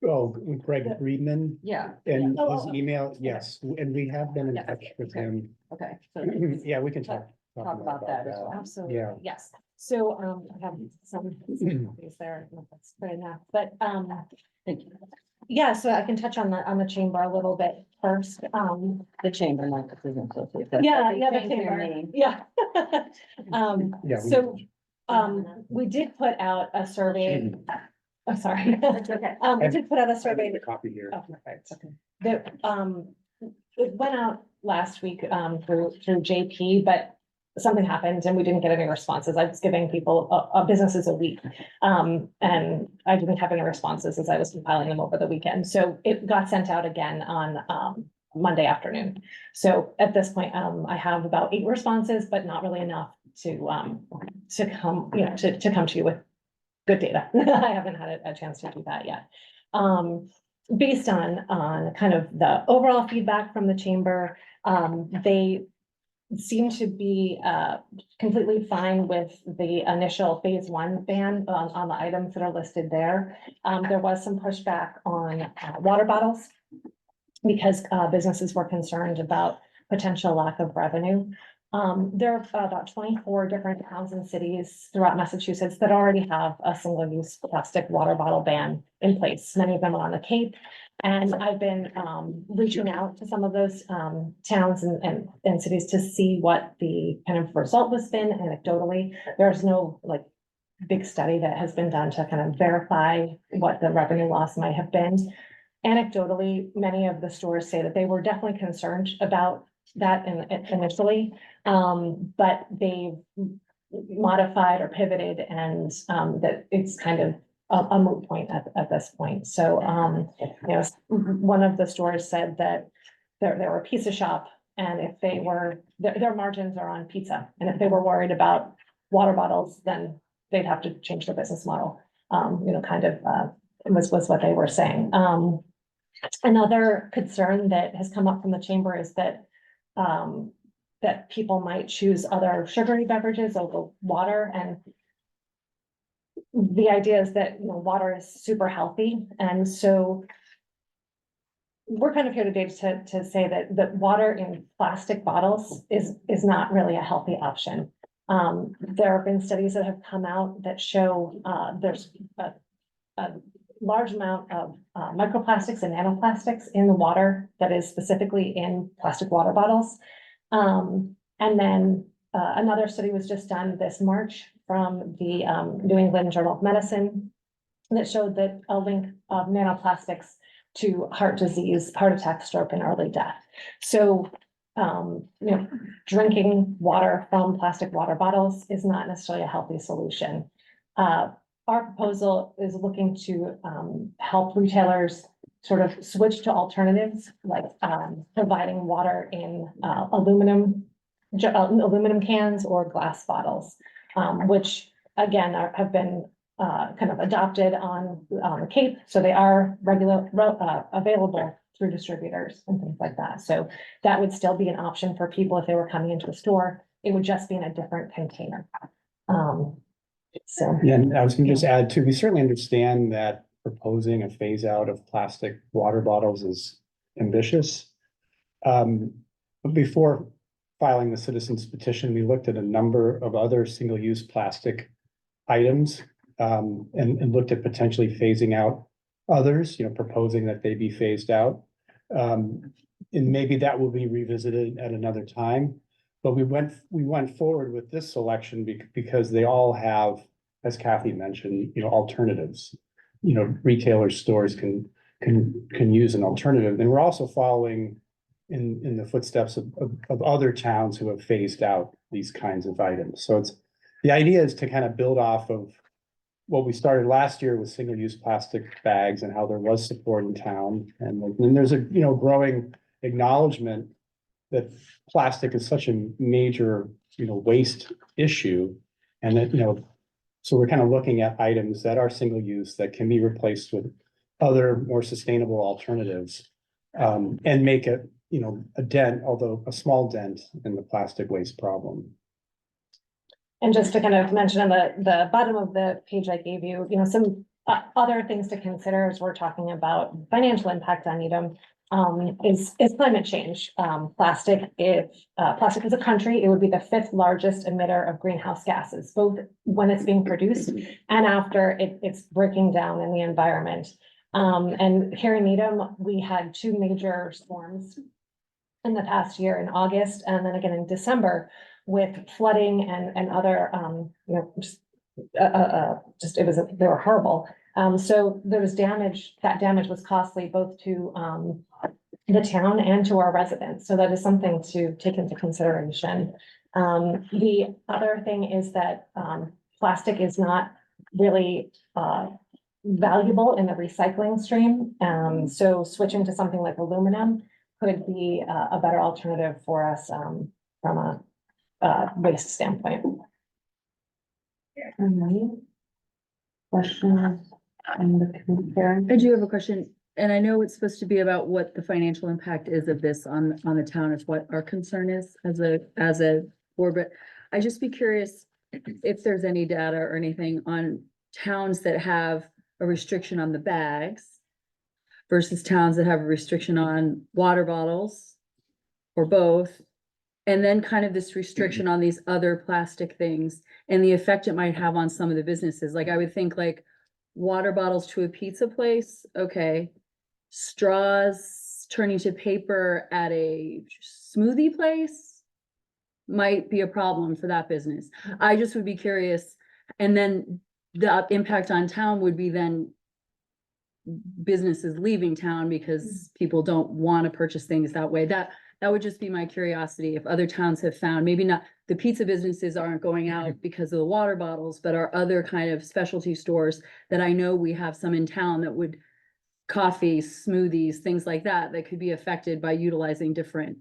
[SPEAKER 6] Oh, Greg Friedman
[SPEAKER 1] Yeah,
[SPEAKER 6] and
[SPEAKER 8] Oh,
[SPEAKER 6] his
[SPEAKER 8] oh,
[SPEAKER 6] email, yes, and we have been in
[SPEAKER 1] Yeah,
[SPEAKER 6] touch with
[SPEAKER 1] okay.
[SPEAKER 6] him.
[SPEAKER 1] okay, so
[SPEAKER 6] Yeah, we can talk.
[SPEAKER 1] talk about that as well.
[SPEAKER 8] Absolutely,
[SPEAKER 6] Yeah.
[SPEAKER 8] yes. So I have some copies there, if that's good enough, but
[SPEAKER 1] Thank you.
[SPEAKER 8] yeah, so I can touch on the chamber a little bit first.
[SPEAKER 1] The chamber, not the prison associate. That's-
[SPEAKER 8] Yeah,
[SPEAKER 1] they
[SPEAKER 8] yeah, the
[SPEAKER 1] changed their
[SPEAKER 8] chamber,
[SPEAKER 1] name.
[SPEAKER 8] yeah.
[SPEAKER 6] Yeah, we-
[SPEAKER 8] So we did put out a survey. I'm sorry. We did put out a
[SPEAKER 6] I have
[SPEAKER 8] survey.
[SPEAKER 6] the copy here.
[SPEAKER 8] Oh, perfect. That, it went out last week, through JP, but something happened and we didn't get any responses. I was giving people businesses a week. And I didn't have any responses as I was compiling them over the weekend. So it got sent out again on, Monday afternoon. So at this point, I have about 8 responses, but not really enough to come, to come to you with good data. I haven't had a chance to do that yet. Based on kind of the overall feedback from the chamber, they seem to be completely fine with the initial phase 1 ban on the items that are listed there. There was some pushback on water bottles because businesses were concerned about potential lack of revenue. There are about 24 different towns and cities throughout Massachusetts that already have a single-use plastic water bottle ban in place. Many of them are on the Cape. And I've been reaching out to some of those towns and cities to see what the kind of result has been anecdotally. There's no like big study that has been done to kind of verify what the revenue loss might have been. Anecdotally, many of the stores say that they were definitely concerned about that initially, but they've modified or pivoted and that it's kind of a moot point at this point. So, one of the stores said that they're a pizza shop and if they were, their margins are on pizza. And if they were worried about water bottles, then they'd have to change their business model. Was what they were saying. Another concern that has come up from the chamber is that that people might choose other sugary beverages over water, and the idea is that, water is super healthy, and so we're kind of here today to say that water in plastic bottles is not really a healthy option. There have been studies that have come out that show there's large amount of microplastics and nanoplastics in the water that is specifically in plastic water bottles. And then another study was just done this March from the New England Journal of Medicine that showed that a link of nanoplastics to heart disease, heart attack, stroke, and early death. So, drinking water from plastic water bottles is not necessarily a healthy solution. Our proposal is looking to help retailers sort of switch to alternatives, like providing water in aluminum cans or glass bottles, which again have been kind of adopted on the Cape, so they are available through distributors and things like that. So that would still be an option for people if they were coming into a store. It would just be in a different container. So.
[SPEAKER 6] Yeah, and I was gonna just add too, we certainly understand that proposing a phase out of plastic water bottles is ambitious. But before filing the citizens petition, we looked at a number of other single-use plastic items and looked at potentially phasing out others, proposing that they be phased out. And maybe that will be revisited at another time. But we went forward with this selection because they all have, as Kathy mentioned, alternatives. Retailers, stores can use an alternative. And we're also following in the footsteps of other towns who have phased out these kinds of items. So the idea is to kind of build off of what we started last year with single-use plastic bags and how there was support in town. And then there's a growing acknowledgement that plastic is such a major waste issue, and that so we're kind of looking at items that are single-use that can be replaced with other more sustainable alternatives, and make a dent, although a small dent, in the plastic waste problem.
[SPEAKER 8] And just to kind of mention on the bottom of the page I gave you, some other things to consider as we're talking about financial impact on Needham, is climate change. Plastic as a country, it would be the 5th largest emitter of greenhouse gases, both when it's being produced and after it's breaking down in the environment. And here in Needham, we had 2 major storms in the past year, in August and then again in December, with flooding and other, they were horrible. So there was damage, that damage was costly both to the town and to our residents. So that is something to take into consideration. The other thing is that plastic is not really valuable in the recycling stream. So switching to something like aluminum could be a better alternative for us from a waste standpoint.
[SPEAKER 1] Questions?
[SPEAKER 5] I do have a question, and I know it's supposed to be about what the financial impact is of this on the town, is what our concern is as a board, but I'd just be curious if there's any data or anything on towns that have a restriction on the bags versus towns that have a restriction on water bottles, or both. And then kind of this restriction on these other plastic things and the effect it might have on some of the businesses. Like I would think like water bottles to a pizza place, okay. Straws turning to paper at a smoothie place might be a problem for that business. I just would be curious. And then the impact on town would be then businesses leaving town because people don't want to purchase things that way. That would just be my curiosity. If other towns have found, maybe not, the pizza businesses aren't going out because of the water bottles, but are other kind of specialty stores that I know we have some in town that would, coffee, smoothies, things like that, that could be affected by utilizing different.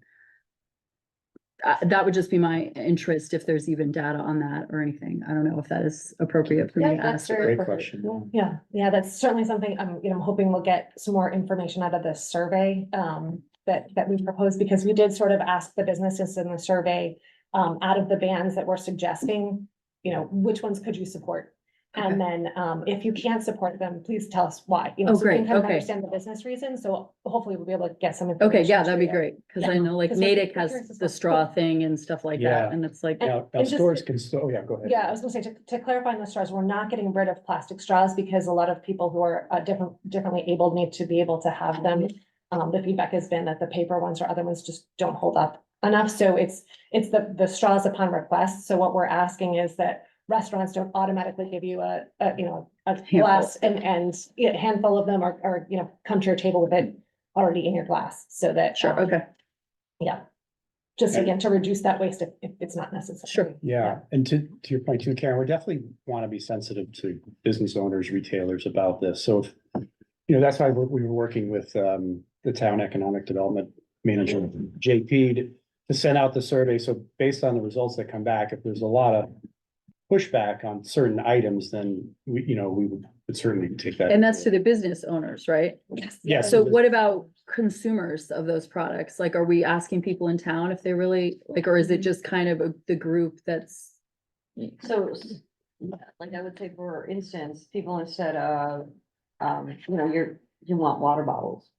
[SPEAKER 5] That would just be my interest, if there's even data on that or anything. I don't know if that is appropriate for me to ask.
[SPEAKER 6] Great question.
[SPEAKER 8] Yeah, that's certainly something I'm hoping we'll get some more information out of this survey that we proposed, because we did sort of ask the businesses in the survey, out of the bans that we're suggesting, which ones could you support? And then, if you can't support them, please tell us why. You know,
[SPEAKER 5] Oh,
[SPEAKER 8] so we can
[SPEAKER 5] great,
[SPEAKER 8] kind of
[SPEAKER 5] okay.
[SPEAKER 8] understand the business reasons, so hopefully we'll be able to get some.
[SPEAKER 5] Okay,
[SPEAKER 8] information
[SPEAKER 5] yeah,
[SPEAKER 8] to
[SPEAKER 5] that'd be
[SPEAKER 8] you.
[SPEAKER 5] great, because I
[SPEAKER 8] Yeah.
[SPEAKER 5] know like
[SPEAKER 8] 'Cause we're
[SPEAKER 5] Natick has
[SPEAKER 8] curious as
[SPEAKER 5] the
[SPEAKER 8] well.
[SPEAKER 5] straw thing and stuff like that,
[SPEAKER 3] Yeah.
[SPEAKER 5] and it's like,
[SPEAKER 6] Now,
[SPEAKER 8] and just-
[SPEAKER 6] stores can still, oh yeah, go ahead.
[SPEAKER 8] Yeah, I was gonna say, to clarify on the straws, we're not getting rid of plastic straws because a lot of people who are differently abled need to be able to have them. The feedback has been that the paper ones or other ones just don't hold up enough, so it's the straws upon request. So what we're asking is that restaurants don't automatically give you a glass and a handful of them or, you know, come to your table with it already in your glass, so that.
[SPEAKER 5] sure, okay,
[SPEAKER 8] Yeah. Just again, to reduce that waste if it's not necessary.
[SPEAKER 5] sure.
[SPEAKER 6] Yeah, and to your point too, Karen, we definitely want to be sensitive to business owners, retailers about this. So if, you know, that's why we were working with the town economic development manager, JP, to send out the survey. So based on the results that come back, if there's a lot of pushback on certain items, then we would certainly take that.
[SPEAKER 5] And that's to the business owners, right?
[SPEAKER 6] Yes.
[SPEAKER 5] So what about consumers of those products? Like, are we asking people in town if they really, like, or is it just kind of the group that's?
[SPEAKER 1] So, like I would say, for instance, people instead of, you know, you want water bottles.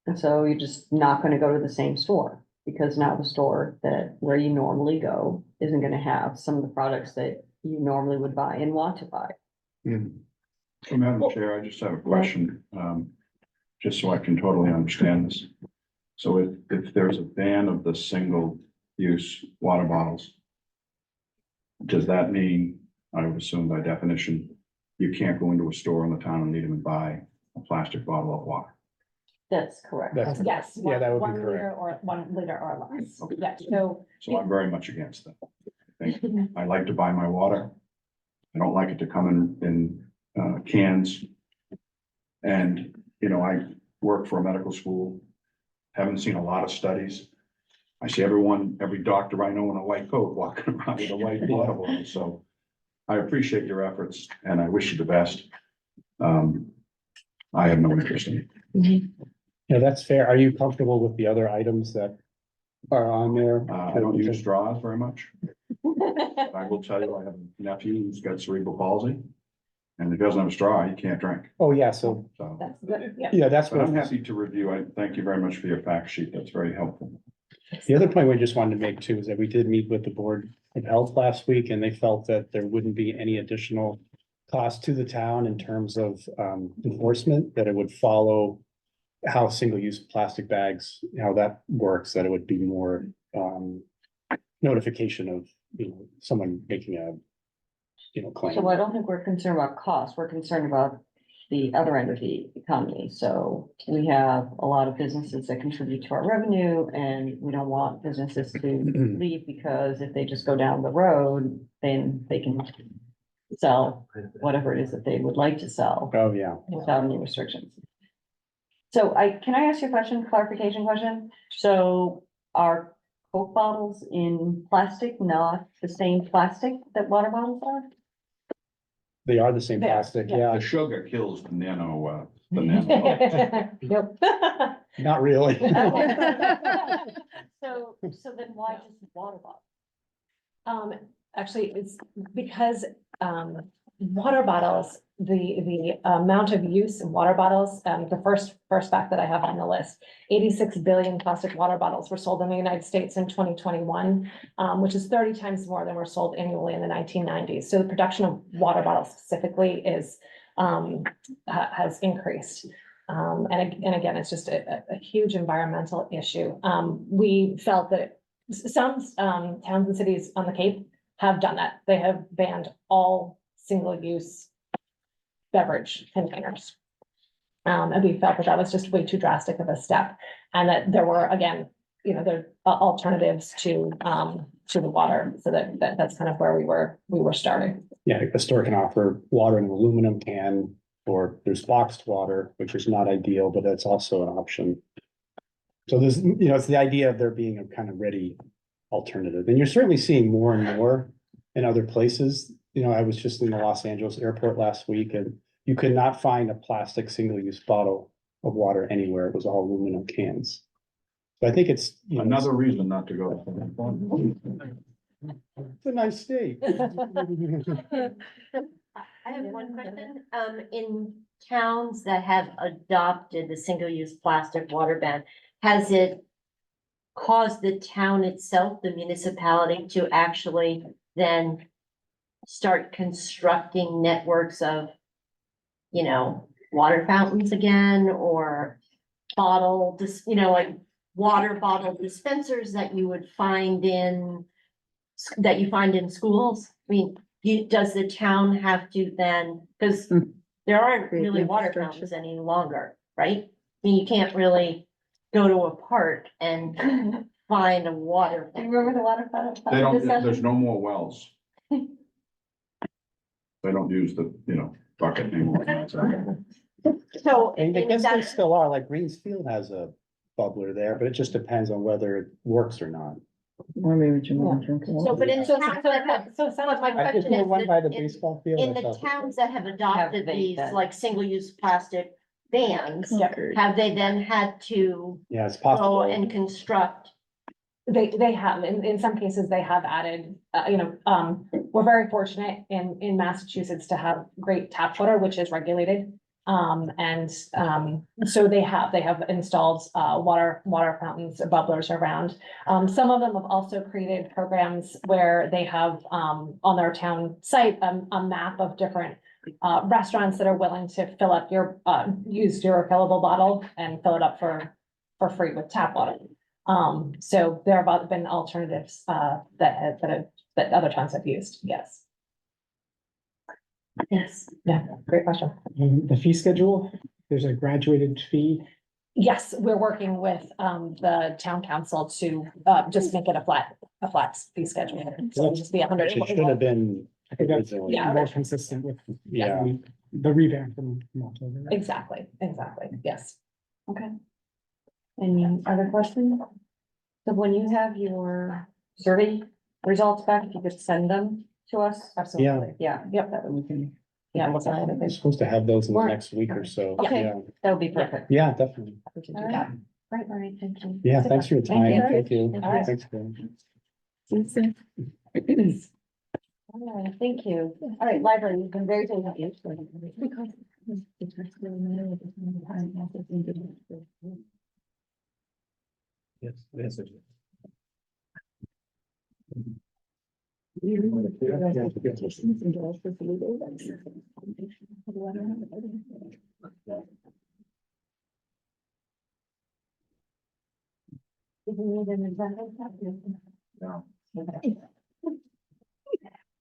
[SPEAKER 1] And so you're just not gonna go to the same store, because now the store where you normally go isn't gonna have some of the products that you normally would buy and want to buy.
[SPEAKER 9] So Madam Chair, I just have a question, just so I can totally understand this. So if there's a ban of the single-use water bottles, does that mean, I would assume by definition, you can't go into a store in the town of Needham and buy a plastic bottle of water?
[SPEAKER 1] That's correct.
[SPEAKER 6] That's-
[SPEAKER 8] Yes.
[SPEAKER 6] Yeah, that would be
[SPEAKER 8] 1 liter
[SPEAKER 6] correct.
[SPEAKER 8] or 1 liter or less.
[SPEAKER 9] Okay.
[SPEAKER 8] Yeah, so.
[SPEAKER 9] So I'm very much against that. I like to buy my water. I don't like it to come in cans. And, you know, I work for a medical school, haven't seen a lot of studies. I see every doctor I know in a white coat walking around with a white water bottle, so I appreciate your efforts and I wish you the best. I have no interest in it.
[SPEAKER 6] Yeah, that's fair. Are you comfortable with the other items that are on there?
[SPEAKER 9] I don't use straws very much. But I will tell you, I have a nephew who's got cerebral palsy. And if he doesn't have a straw, he can't drink,
[SPEAKER 6] Oh, yeah, so,
[SPEAKER 9] so.
[SPEAKER 8] That's good, yeah.
[SPEAKER 6] yeah, that's
[SPEAKER 9] But I'm
[SPEAKER 6] what,
[SPEAKER 9] happy to review. I thank you very much for your fact sheet. That's very helpful.
[SPEAKER 6] the other point we just wanted to make too is that we did meet with the Board of Health last week and they felt that there wouldn't be any additional cost to the town in terms of enforcement, that it would follow how single-use plastic bags, how that works, that it would be more notification of, you know, someone making a, you know, claim.
[SPEAKER 1] So I don't think we're concerned about cost, we're concerned about the other end of the economy. So we have a lot of businesses that contribute to our revenue, and we don't want businesses to leave because if they just go down the road, then they can sell whatever it is that they would like to sell
[SPEAKER 6] Oh, yeah.
[SPEAKER 1] without any restrictions. So can I ask you a question, clarification question? So are Coke bottles in plastic, not the same plastic that water bottles are?
[SPEAKER 6] They are the same
[SPEAKER 8] They are,
[SPEAKER 6] plastic,
[SPEAKER 8] yeah.
[SPEAKER 6] yeah,
[SPEAKER 9] The sugar kills the nano.
[SPEAKER 8] Nope.
[SPEAKER 6] not really.
[SPEAKER 1] So then why just water bottle?
[SPEAKER 8] Actually, it's because, water bottles, the amount of use in water bottles, the first fact that I have on the list, 86 billion plastic water bottles were sold in the United States in 2021, which is 30 times more than were sold annually in the 1990s. So the production of water bottles specifically is, has increased. And again, it's just a huge environmental issue. We felt that some towns and cities on the Cape have done that. They have banned all single-use beverage containers. And we felt that that was just way too drastic of a step, and that there were, again, you know, there are alternatives to the water. So that's kind of where we were starting.
[SPEAKER 6] Yeah, a store can offer water in an aluminum can, or there's boxed water, which is not ideal, but that's also an option. So there's, you know, it's the idea of there being a kind of ready alternative, and you're certainly seeing more and more in other places. You know, I was just in the Los Angeles airport last week and you could not find a plastic single-use bottle of water anywhere. It was all aluminum cans. So I think it's, you know,
[SPEAKER 9] Another reason not to go. to
[SPEAKER 6] it's a nice state.
[SPEAKER 10] I have one question. In towns that have adopted the single-use plastic water ban, has it caused the town itself, the municipality, to actually then start constructing networks of, you know, water fountains again, or like water bottle dispensers that you would find that you find in schools? I mean, does the town have to then, because there aren't
[SPEAKER 5] Create
[SPEAKER 10] really water
[SPEAKER 5] infrastructure.
[SPEAKER 10] fountains any longer, right? I mean, you can't really go to a park and find a water.
[SPEAKER 1] Do you remember the water fountain?
[SPEAKER 9] They don't,
[SPEAKER 1] discussion?
[SPEAKER 9] there's no more wells. They don't use the, bucket anymore.
[SPEAKER 10] So.
[SPEAKER 11] And I
[SPEAKER 10] and
[SPEAKER 11] guess they
[SPEAKER 10] that's-
[SPEAKER 11] still are, like Greensfield has a bubbler there, but it just depends on whether it works or not.
[SPEAKER 5] Or maybe you want to drink
[SPEAKER 10] So,
[SPEAKER 5] water.
[SPEAKER 10] but in the towns that have,
[SPEAKER 8] So it sounds
[SPEAKER 10] my
[SPEAKER 11] I just
[SPEAKER 10] question is
[SPEAKER 11] went by the
[SPEAKER 10] that in,
[SPEAKER 11] baseball field.
[SPEAKER 10] in
[SPEAKER 11] I
[SPEAKER 10] the
[SPEAKER 11] thought-
[SPEAKER 10] towns that have adopted
[SPEAKER 1] they
[SPEAKER 10] these
[SPEAKER 1] then?
[SPEAKER 10] like single-use plastic bans,
[SPEAKER 8] Yeah.
[SPEAKER 10] have they then had to
[SPEAKER 11] Yeah, it's
[SPEAKER 10] go
[SPEAKER 11] possible.
[SPEAKER 10] and construct?
[SPEAKER 8] They have, in some cases, they have added, we're very fortunate in Massachusetts to have great tap water, which is regulated. So they have installed, water fountains, bubblers around. Some of them have also created programs where they have, on their town site, a map of different restaurants that are willing to fill up use your refillable bottle and fill it up for free with tap water. So there have been alternatives, that other towns have used, yes.
[SPEAKER 10] Yes.
[SPEAKER 8] Yeah, great question.
[SPEAKER 6] The fee schedule, there's a graduated fee.
[SPEAKER 8] Yes, we're working with, the town council to, just make it a flat fee schedule. So it'll just be 100.
[SPEAKER 11] It should have been.
[SPEAKER 6] I think that's
[SPEAKER 8] Yeah.
[SPEAKER 6] more consistent with
[SPEAKER 11] Yeah.
[SPEAKER 6] the revamp from October.
[SPEAKER 8] Exactly, yes.
[SPEAKER 1] Okay. Any other questions? So when you have your survey results back, if you could send them to us?
[SPEAKER 8] Absolutely.
[SPEAKER 1] Yeah,
[SPEAKER 8] Yep.
[SPEAKER 1] that we can.
[SPEAKER 8] Yeah,
[SPEAKER 1] look at
[SPEAKER 11] We're
[SPEAKER 1] it.
[SPEAKER 11] supposed to have those in the
[SPEAKER 1] Right.
[SPEAKER 11] next week or so.
[SPEAKER 1] Okay.
[SPEAKER 11] Yeah.
[SPEAKER 1] That would be perfect.
[SPEAKER 11] Yeah, definitely.
[SPEAKER 8] We can do
[SPEAKER 1] All
[SPEAKER 8] that.
[SPEAKER 1] right, all right, thank you.
[SPEAKER 11] Yeah, thanks for your
[SPEAKER 1] Thank
[SPEAKER 11] time.
[SPEAKER 1] you.
[SPEAKER 11] Thank you.
[SPEAKER 1] All right.
[SPEAKER 11] Thanks, Bill.
[SPEAKER 1] All right, thank you. All right, library, you've been very good.
[SPEAKER 3] Yes, yes.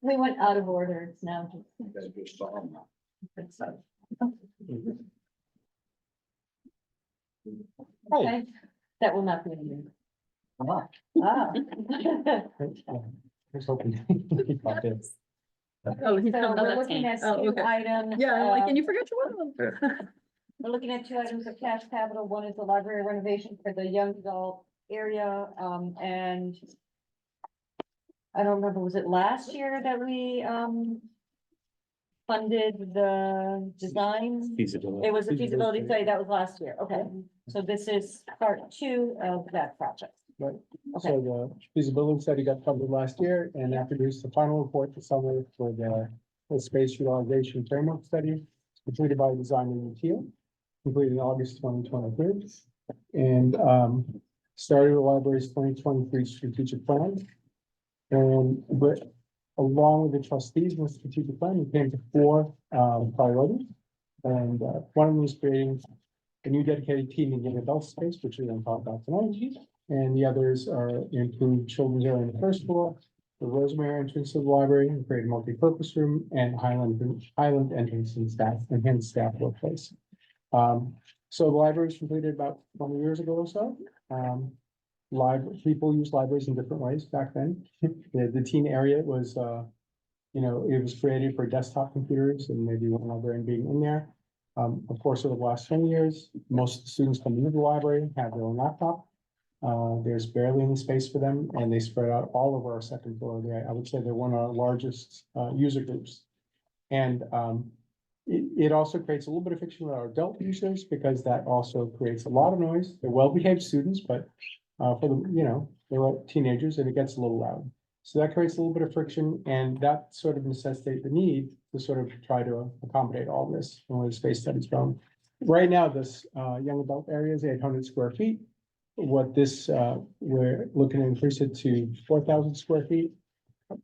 [SPEAKER 1] We went out of order, it's now. Okay, that will not be you. Ah.
[SPEAKER 6] I was hoping.
[SPEAKER 5] Oh, he's
[SPEAKER 1] So
[SPEAKER 5] from
[SPEAKER 1] we're
[SPEAKER 5] another
[SPEAKER 1] looking
[SPEAKER 5] team.
[SPEAKER 1] at
[SPEAKER 5] Oh,
[SPEAKER 1] two
[SPEAKER 5] okay.
[SPEAKER 1] items.
[SPEAKER 5] Yeah, I'm like, and you forgot your one.
[SPEAKER 1] We're looking at two items of cash capital. One is the library renovation for the young adult area, and I don't remember, was it last year that we, funded the design?
[SPEAKER 3] Feasibility.
[SPEAKER 1] It was a feasibility study, that was last year, okay. So this is part two of that project.
[SPEAKER 12] Right.
[SPEAKER 1] Okay,
[SPEAKER 12] So the feasibility study got funded last year and that produced the final report this summer for the space utilization framework study completed by Design and Teal, completed in August 2023. And started the library's 2023 strategic plan. And but along with the trustees in the strategic plan, we came to four priorities. And one of them is creating a new dedicated teen and young adult space, which we're going to talk about tonight. And the others are improved children's area on the first floor, the Rosemary entrance to the library, and create a multi-purpose room, and Highland entrance and enhanced staff workplace. So the library was completed about 20 years ago or so. People use libraries in different ways back then. The teen area was, it was created for desktop computers and maybe one librarian being in there. Of course, over the last 20 years, most students come into the library, have their own laptop. There's barely any space for them and they spread out all over our second floor. I would say they're one of our largest user groups. And it also creates a little bit of friction with our adult users because that also creates a lot of noise. They're well-behaved students, but for the, they're teenagers and it gets a little loud. So that creates a little bit of friction, and that sort of necessitates the need to sort of try to accommodate all this from where the space studies from. Right now, this young adult area is 800 square feet. What this, we're looking to increase it to 4,000 square feet.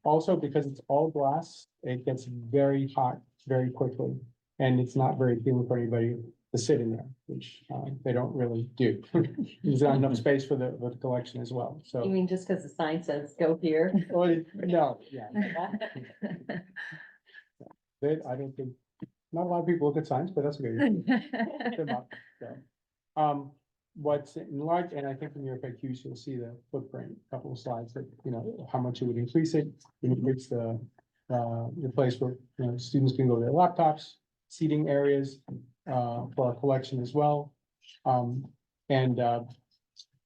[SPEAKER 12] Also, because it's all glass, it gets very hot very quickly, and it's not very appealing for anybody to sit in there, which they don't really do. There's not enough space for the collection as well,
[SPEAKER 1] You
[SPEAKER 12] so.
[SPEAKER 1] mean just because the sign says go here?
[SPEAKER 12] Well, no, yeah. I don't think, not a lot of people look at signs, but that's okay. Them up, so. What's enlarged, and I think in your FAQs, you'll see the footprint, a couple of slides that, you know, how much it would increase it. It increase the place where, you know, students can go to their laptops, seating areas, for our collection as well.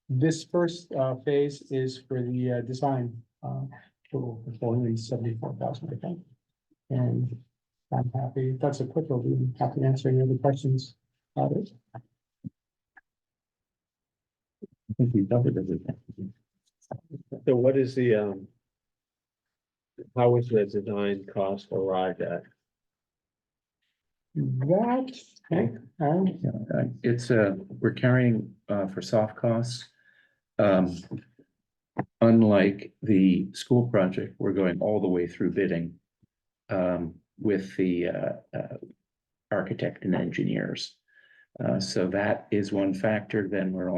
[SPEAKER 12] This first, phase is for the, design, total for 474,000, I think. And I'm happy, that's a quick overview, happy to answer any other questions about it.
[SPEAKER 3] I think we covered everything.
[SPEAKER 4] So what is the, how was the design cost arrived at?
[SPEAKER 12] That, okay,
[SPEAKER 3] Yeah, it's we're carrying for soft costs. Unlike the school project, we're going all the way through bidding with the architect and engineers. So that is one factor. Then there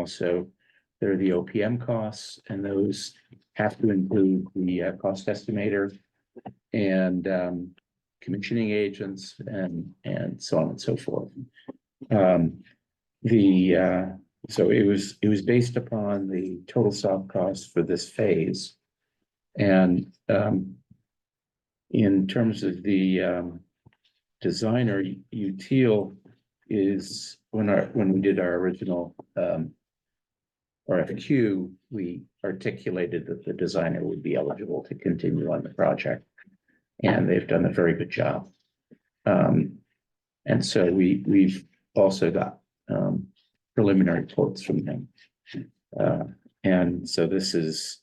[SPEAKER 3] are the OPM costs, and those have to include the cost estimator and commissioning agents and so on and so forth. So it was based upon the total soft cost for this phase. And in terms of the designer, Util is when we did our original RFQ, we articulated that the designer would be eligible to continue on the project. And they've done a very good job. And so we've also got preliminary quotes from them. And so this is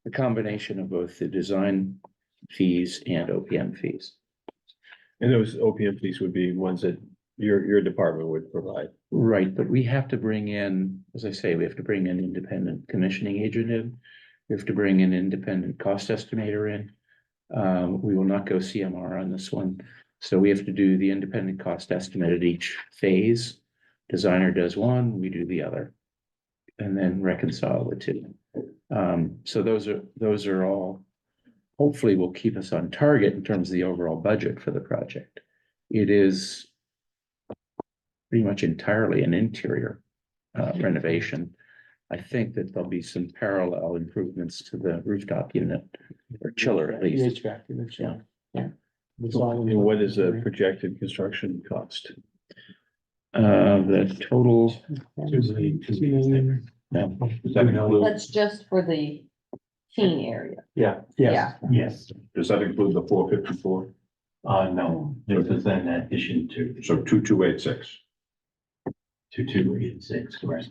[SPEAKER 3] a combination of both the design fees and OPM fees.
[SPEAKER 4] And those OPM fees would be ones that your department would provide.
[SPEAKER 3] Right, but we have to bring in, as I say, we have to bring an independent commissioning agent in. We have to bring an independent cost estimator in. We will not go CMR on this one. So we have to do the independent cost estimate at each phase. Designer does one, we do the other. And then reconcile the two. So those are all, hopefully will keep us on target in terms of the overall budget for the project. It is pretty much entirely an interior renovation. I think that there'll be some parallel improvements to the rooftop unit or chiller at
[SPEAKER 12] the
[SPEAKER 3] least.
[SPEAKER 12] HVAC, unit,
[SPEAKER 3] Yeah.
[SPEAKER 12] yeah. It's all-
[SPEAKER 4] And what is the projected construction cost?
[SPEAKER 3] The total,
[SPEAKER 12] Yeah.
[SPEAKER 3] no,
[SPEAKER 1] That's just for the teen area.
[SPEAKER 7] Yeah,
[SPEAKER 12] Yes,
[SPEAKER 7] yes.
[SPEAKER 9] Does that include the 454?
[SPEAKER 7] No, this is in addition to
[SPEAKER 9] So 2286.
[SPEAKER 7] 2286, correct?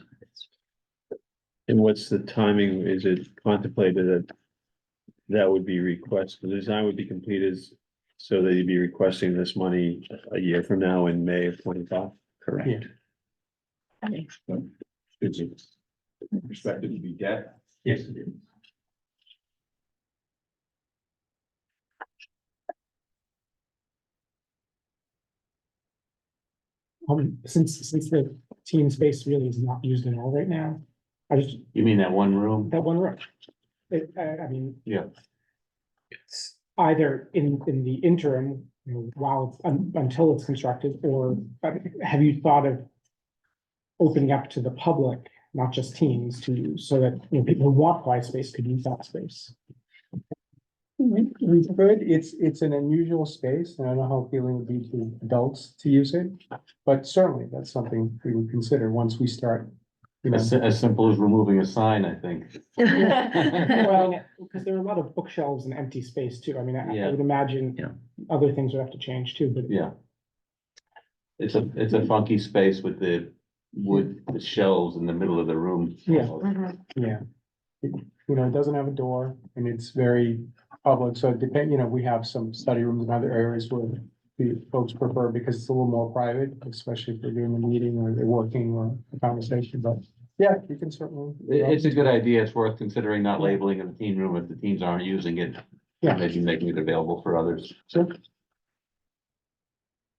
[SPEAKER 4] And what's the timing? Is it contemplated that that would be the design would be completed so that you'd be requesting this money a year from now in May of 25?
[SPEAKER 3] correct.
[SPEAKER 9] Is it expected to be debt?
[SPEAKER 7] Yes, it is.
[SPEAKER 6] Since the teen space really is not used at all right now, I just,
[SPEAKER 7] You mean that one room?
[SPEAKER 6] that one room. I mean,
[SPEAKER 3] It's,
[SPEAKER 6] either in the interim, you know, while it's until it's constructed, or have you thought of opening up to the public, not just teens, to use, so that, you know, people who want quiet space could use that space?
[SPEAKER 12] we could, it's an unusual space, and I don't know how appealing it would be to adults to use it. But certainly, that's something we would consider once we start, you know.
[SPEAKER 7] As simple as removing a sign, I think.
[SPEAKER 6] Well, because there are a lot of bookshelves and empty space too. I mean, I
[SPEAKER 7] Yeah.
[SPEAKER 6] would imagine
[SPEAKER 3] Yeah.
[SPEAKER 6] other things would have to change too, but.
[SPEAKER 7] Yeah. It's a funky space with the wood, the shelves in the middle of the room.
[SPEAKER 6] Yeah. Yeah. You know, it doesn't have a door, and it's very
[SPEAKER 12] public, so it depend, we have some study rooms in other areas where the folks prefer because it's a little more private, especially if they're doing a meeting or they're working or a conversation, but yeah, you can certainly.
[SPEAKER 13] It's a good idea. It's worth considering not labeling in the teen room if the teens aren't using it.
[SPEAKER 12] Yeah.
[SPEAKER 13] Maybe making it available for others.
[SPEAKER 12] Sure.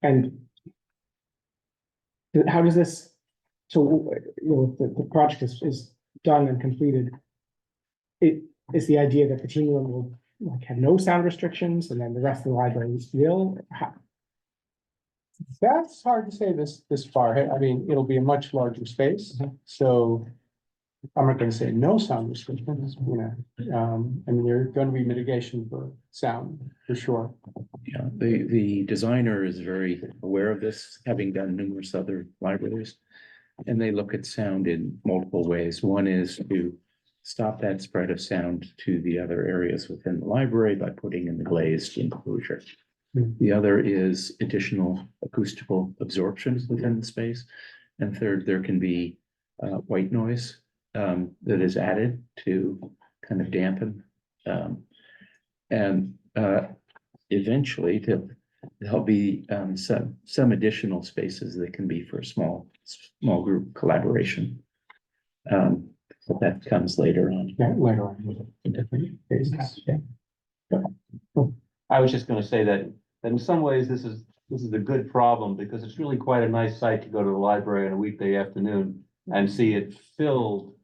[SPEAKER 12] And how does this, so, the project is done and completed. It is the idea that the teen room will like have no sound restrictions and then the rest of the libraries will. That's hard to say this far. I mean, it'll be a much larger space, so I'm not gonna say no sound restrictions, I mean, there's gonna be mitigation for sound, for sure.
[SPEAKER 3] Yeah, the designer is very aware of this, having done numerous other libraries. And they look at sound in multiple ways. One is to stop that spread of sound to the other areas within the library by putting in the glazed enclosure. The other is additional acoustical absorption within the space. And third, there can be white noise that is added to kind of dampen. And eventually there'll be some additional spaces that can be for small group collaboration. But that comes later on.
[SPEAKER 12] Yeah, later on, in different phases, yeah.
[SPEAKER 13] I was just gonna say that in some ways, this is a good problem because it's really quite a nice sight to go to the library on a weekday afternoon and see it filled,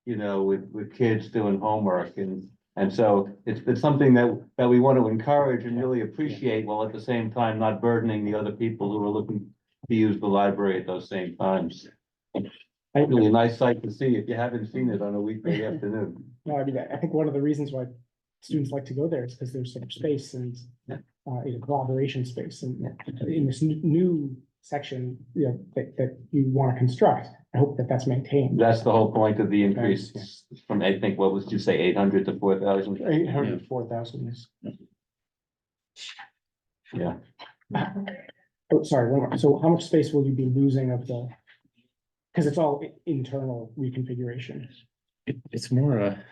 [SPEAKER 13] with kids doing homework and so it's something that we want to encourage and really appreciate while at the same time not burdening the other people who are looking to use the library at those same times. Really a nice sight to see if you haven't seen it on a weekday afternoon.
[SPEAKER 6] No, I mean, I think one of the reasons why students like to go there is because there's so much space and collaboration space and in this new section, that you want to construct. I hope that that's maintained.
[SPEAKER 13] That's the whole point of the increase from, I think, what was you say, 800 to 4,000?
[SPEAKER 12] 800, 4,000 is.
[SPEAKER 13] Yeah.
[SPEAKER 6] Oh, sorry, one more. So how much space will you be losing of the? Because it's all internal reconfiguration.
[SPEAKER 3] It's more a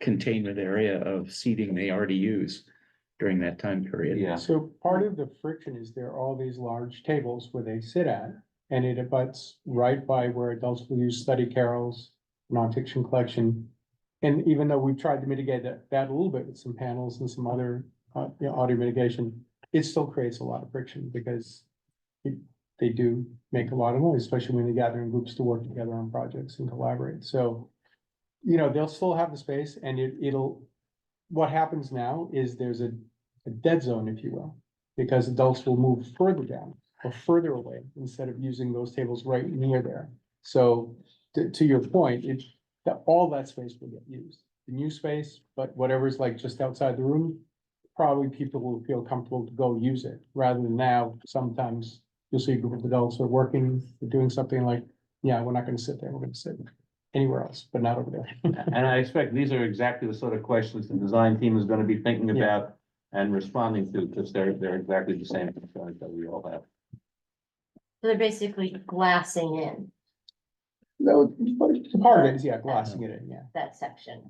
[SPEAKER 3] containment area of seating they already use during that time period.
[SPEAKER 13] Yeah.
[SPEAKER 12] So part of the friction is there are all these large tables where they sit at, and it abuts right by where adults will use study carrels, nonfiction collection. And even though we've tried to mitigate that a little bit with some panels and some other, audio mitigation, it still creates a lot of friction because they do make a lot of noise, especially when they gather in groups to work together on projects and collaborate. So, they'll still have the space and what happens now is there's a dead zone, if you will, because adults will move further down or further away instead of using those tables right near there. So to your point, all that space will get used. The new space, but whatever's like just outside the room, probably people will feel comfortable to go use it, rather than now, sometimes you'll see a group of adults who are working, doing something like, yeah, we're not gonna sit there, we're gonna sit anywhere else, but not over there.
[SPEAKER 13] And I expect these are exactly the sort of questions the design team is gonna be thinking about and responding to, because they're exactly the same concerns that we all have.
[SPEAKER 10] So they're basically glassing in
[SPEAKER 12] No, part of it is, glassing it in,
[SPEAKER 10] that section.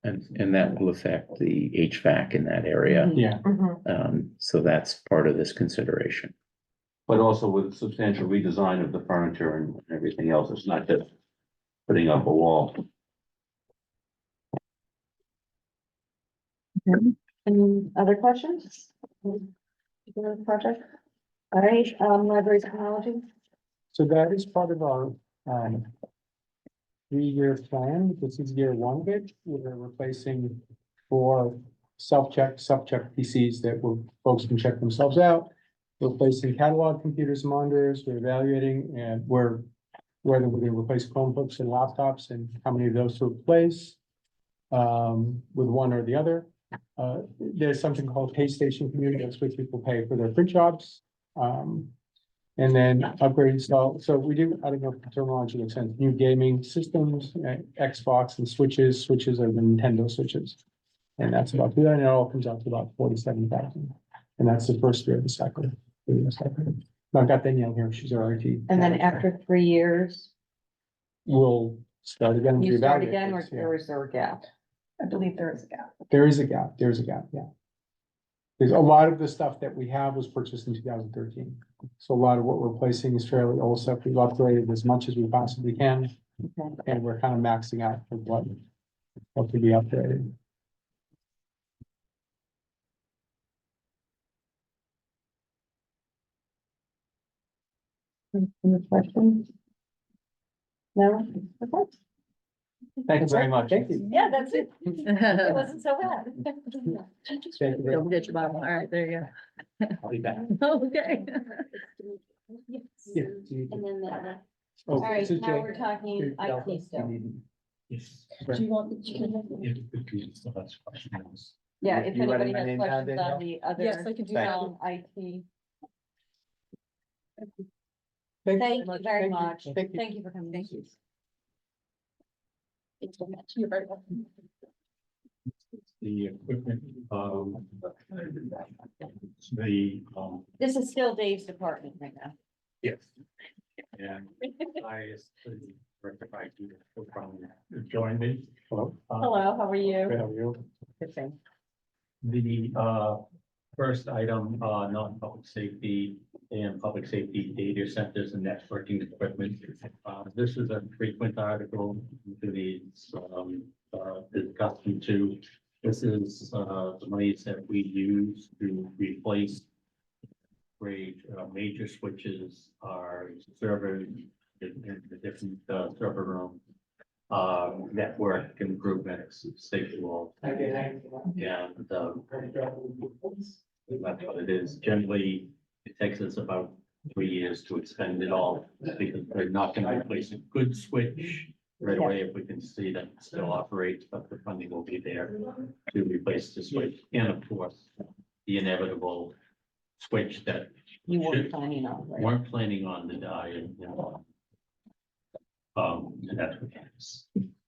[SPEAKER 3] And that will affect the HVAC in that area.
[SPEAKER 12] yeah.
[SPEAKER 3] So that's part of this consideration.
[SPEAKER 13] But also with substantial redesign of the furniture and everything else, it's not just putting up a wall.
[SPEAKER 1] Any other questions? Project? All right, library technology.
[SPEAKER 12] So that is part of our, 3-year plan. This is year one of it. We're replacing 4 self-check PCs that folks can check themselves out. We're replacing catalog computers and monitors. We're evaluating and whether we're gonna replace Chromebooks and laptops and how many of those to replace. With one or the other. There's something called pay station community, that's what people pay for their print jobs. And then upgrades, so we do, I don't know if the terminology makes sense, new gaming systems, Xbox and switches are the Nintendo switches. And that's about, and it all comes out to about 47,000. And that's the first year of the cycle. I've got Danielle here, she's our IT.
[SPEAKER 1] And then after 3 years,
[SPEAKER 12] We'll start again. and
[SPEAKER 1] you start
[SPEAKER 12] reevaluate
[SPEAKER 1] again,
[SPEAKER 12] this, yeah.
[SPEAKER 1] or is there a gap?
[SPEAKER 8] I believe there is a gap.
[SPEAKER 12] There is a gap, yeah. There's a lot of the stuff that we have was purchased in 2013. So a lot of what we're replacing is fairly old stuff. We've upgraded as much as we possibly can.
[SPEAKER 1] Okay.
[SPEAKER 12] And we're kind of maxing out for what could be upgraded.
[SPEAKER 1] Any questions? No? Okay.
[SPEAKER 13] Thank you very much.
[SPEAKER 12] Thank you.
[SPEAKER 8] Yeah, that's it. It wasn't so bad.
[SPEAKER 12] Thank you very
[SPEAKER 5] Don't
[SPEAKER 12] much.
[SPEAKER 5] forget your bottle. All right, there you
[SPEAKER 13] I'll be back.
[SPEAKER 5] go. Okay.
[SPEAKER 10] Yes.
[SPEAKER 12] Yeah.
[SPEAKER 10] And then the.
[SPEAKER 12] Oh,
[SPEAKER 1] All right,
[SPEAKER 12] this is
[SPEAKER 1] now
[SPEAKER 12] Jay.
[SPEAKER 1] we're talking IT still.
[SPEAKER 7] Yes.
[SPEAKER 1] Do you want? Yeah, if
[SPEAKER 11] You writing
[SPEAKER 1] anybody
[SPEAKER 11] my
[SPEAKER 1] has
[SPEAKER 11] name down,
[SPEAKER 1] questions on
[SPEAKER 11] Danielle?
[SPEAKER 1] the other.
[SPEAKER 8] Yes, I can do
[SPEAKER 11] Thank
[SPEAKER 8] that.
[SPEAKER 1] IT.
[SPEAKER 12] Thank
[SPEAKER 1] Thank you very
[SPEAKER 12] Thank you.
[SPEAKER 1] much.
[SPEAKER 12] Thank you.
[SPEAKER 1] Thank you for coming. Thank you.
[SPEAKER 8] You're very welcome.
[SPEAKER 7] The equipment, the,
[SPEAKER 1] This is still Dave's department right now.
[SPEAKER 7] yes. And I, rectified you from join me.
[SPEAKER 12] Hello.
[SPEAKER 1] Hello, how are you?
[SPEAKER 12] Good, how are you?
[SPEAKER 1] Good, thanks.
[SPEAKER 7] The first item, non-public safety and public safety data centers and networking equipment. This is a frequent article to the discussion too. This is the monies that we use to replace major switches, our servers in the different server room, network improvements, safety wall. And that's what it is. Generally, it takes us about 3 years to expend it all because we're not going to replace a good switch right away if we can see that it still operates, but the funding will be there to replace the switch. And of course, the inevitable switch that
[SPEAKER 1] You weren't planning on, right?
[SPEAKER 7] weren't planning on to die and, you know. And that's what happens.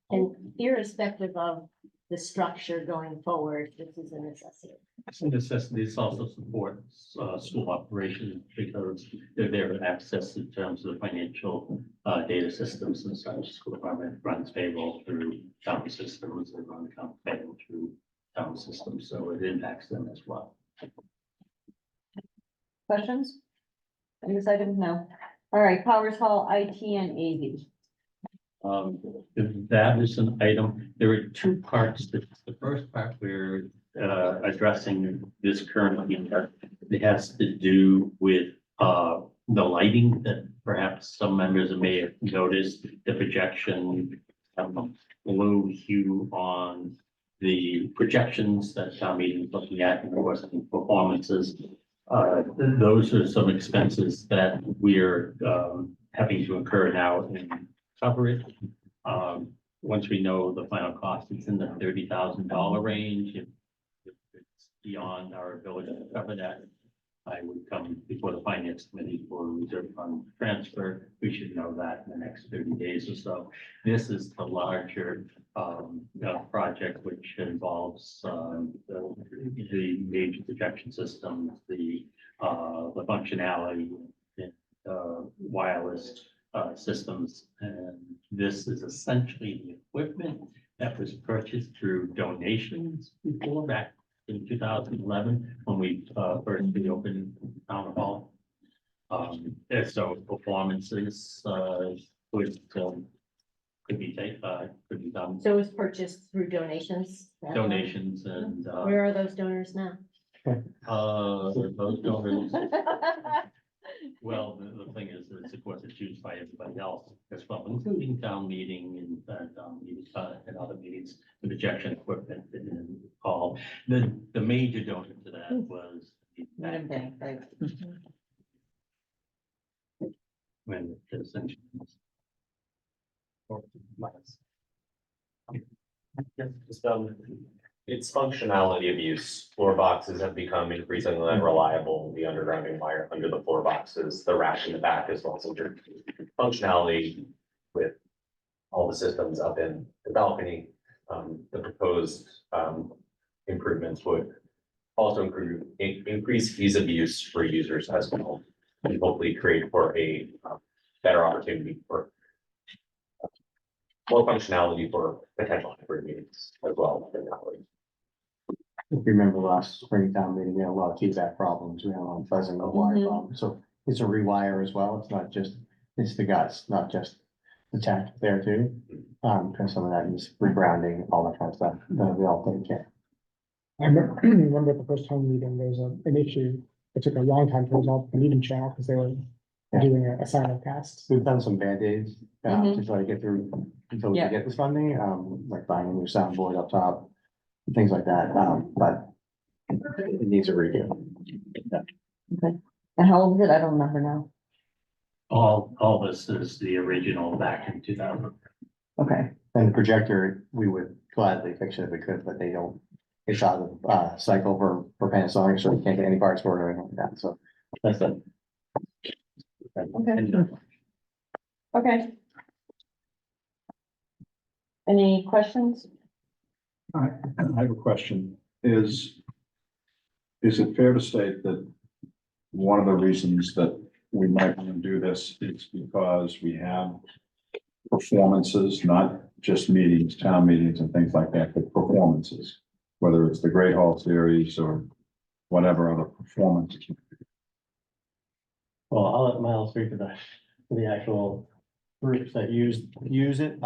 [SPEAKER 10] And irrespective of the structure going forward, this is a necessity.
[SPEAKER 7] It's a necessity. This also supports school operations because they're there to access in terms of the financial data systems and such. School department runs payroll through town systems and run account payroll through town systems, so it impacts them as well.
[SPEAKER 1] Questions? On this item? No. All right, Powers Hall, IT and AV.
[SPEAKER 7] That is an item. There are two parts. The first part we're addressing this current year. It has to do with the lighting that perhaps some members may have noticed, the projection blue hue on the projections that town meeting is looking at, and of course, the performances. Those are some expenses that we're having to incur now and cover it. Once we know the final cost, it's in the $30,000 range. If it's beyond our ability to cover that, I would come before the finance committee for a reserve fund transfer. We should know that in the next 30 days or so. This is the larger project, which involves the major projection systems, the functionality, and wireless systems. And this is essentially the equipment that was purchased through donations before, back in 2011, when we first reopened town hall. And so performances could be done,
[SPEAKER 10] So it was purchased through donations?
[SPEAKER 7] donations and
[SPEAKER 10] Where are those donors now?
[SPEAKER 7] those donors. Well, the thing is, of course, it's used by everybody else as well, including town meeting and other meetings, the projection equipment and all. The major donor to that was
[SPEAKER 1] Madam Bank, right?
[SPEAKER 7] when the essential.
[SPEAKER 14] Its functionality of use, floor boxes have become increasingly unreliable, the undergrounding wire under the floor boxes, the rack in the back as well, so your functionality with all the systems up in the balcony, the proposed improvements would also increase ease of use for users as well, and hopefully create for a better opportunity for more functionality for potential hybrid meetings as well.
[SPEAKER 11] If you remember last Springtown meeting, we had a lot of feedback problems, we had a lot of buzzing, no wire
[SPEAKER 1] Mhm.
[SPEAKER 11] problems, so it's a rewire as well, it's not just, it's the guts, not just the tech there too. Because some of that is regrounding, all that kind of stuff, that we all take care.
[SPEAKER 6] I remember at the first home meeting, there was an issue. It took a long time to resolve the meeting channel because they were doing a silent cast.
[SPEAKER 11] We've done some Band-Aids, to
[SPEAKER 1] Mhm.
[SPEAKER 11] try to get through until we
[SPEAKER 1] Yeah.
[SPEAKER 11] can get this funding, like buying a new soundboard up top, things like that, but it needs a redo.
[SPEAKER 1] And how old is it? I don't remember now.
[SPEAKER 7] All this is the original back in 2000.
[SPEAKER 1] Okay.
[SPEAKER 11] And the projector, we would gladly fix it if we could, but they don't, it's out of, cycle for Panasonic, so we can't get any parts for it or anything like that, so that's it.
[SPEAKER 1] Okay. Okay. Any questions?
[SPEAKER 9] I have a question. Is it fair to state that one of the reasons that we might want to do this is because we have performances, not just meetings, town meetings and things like that, but performances, whether it's the Great Hall Series or whatever other performance.
[SPEAKER 11] Well, I'll let Miles speak to the actual groups that use it,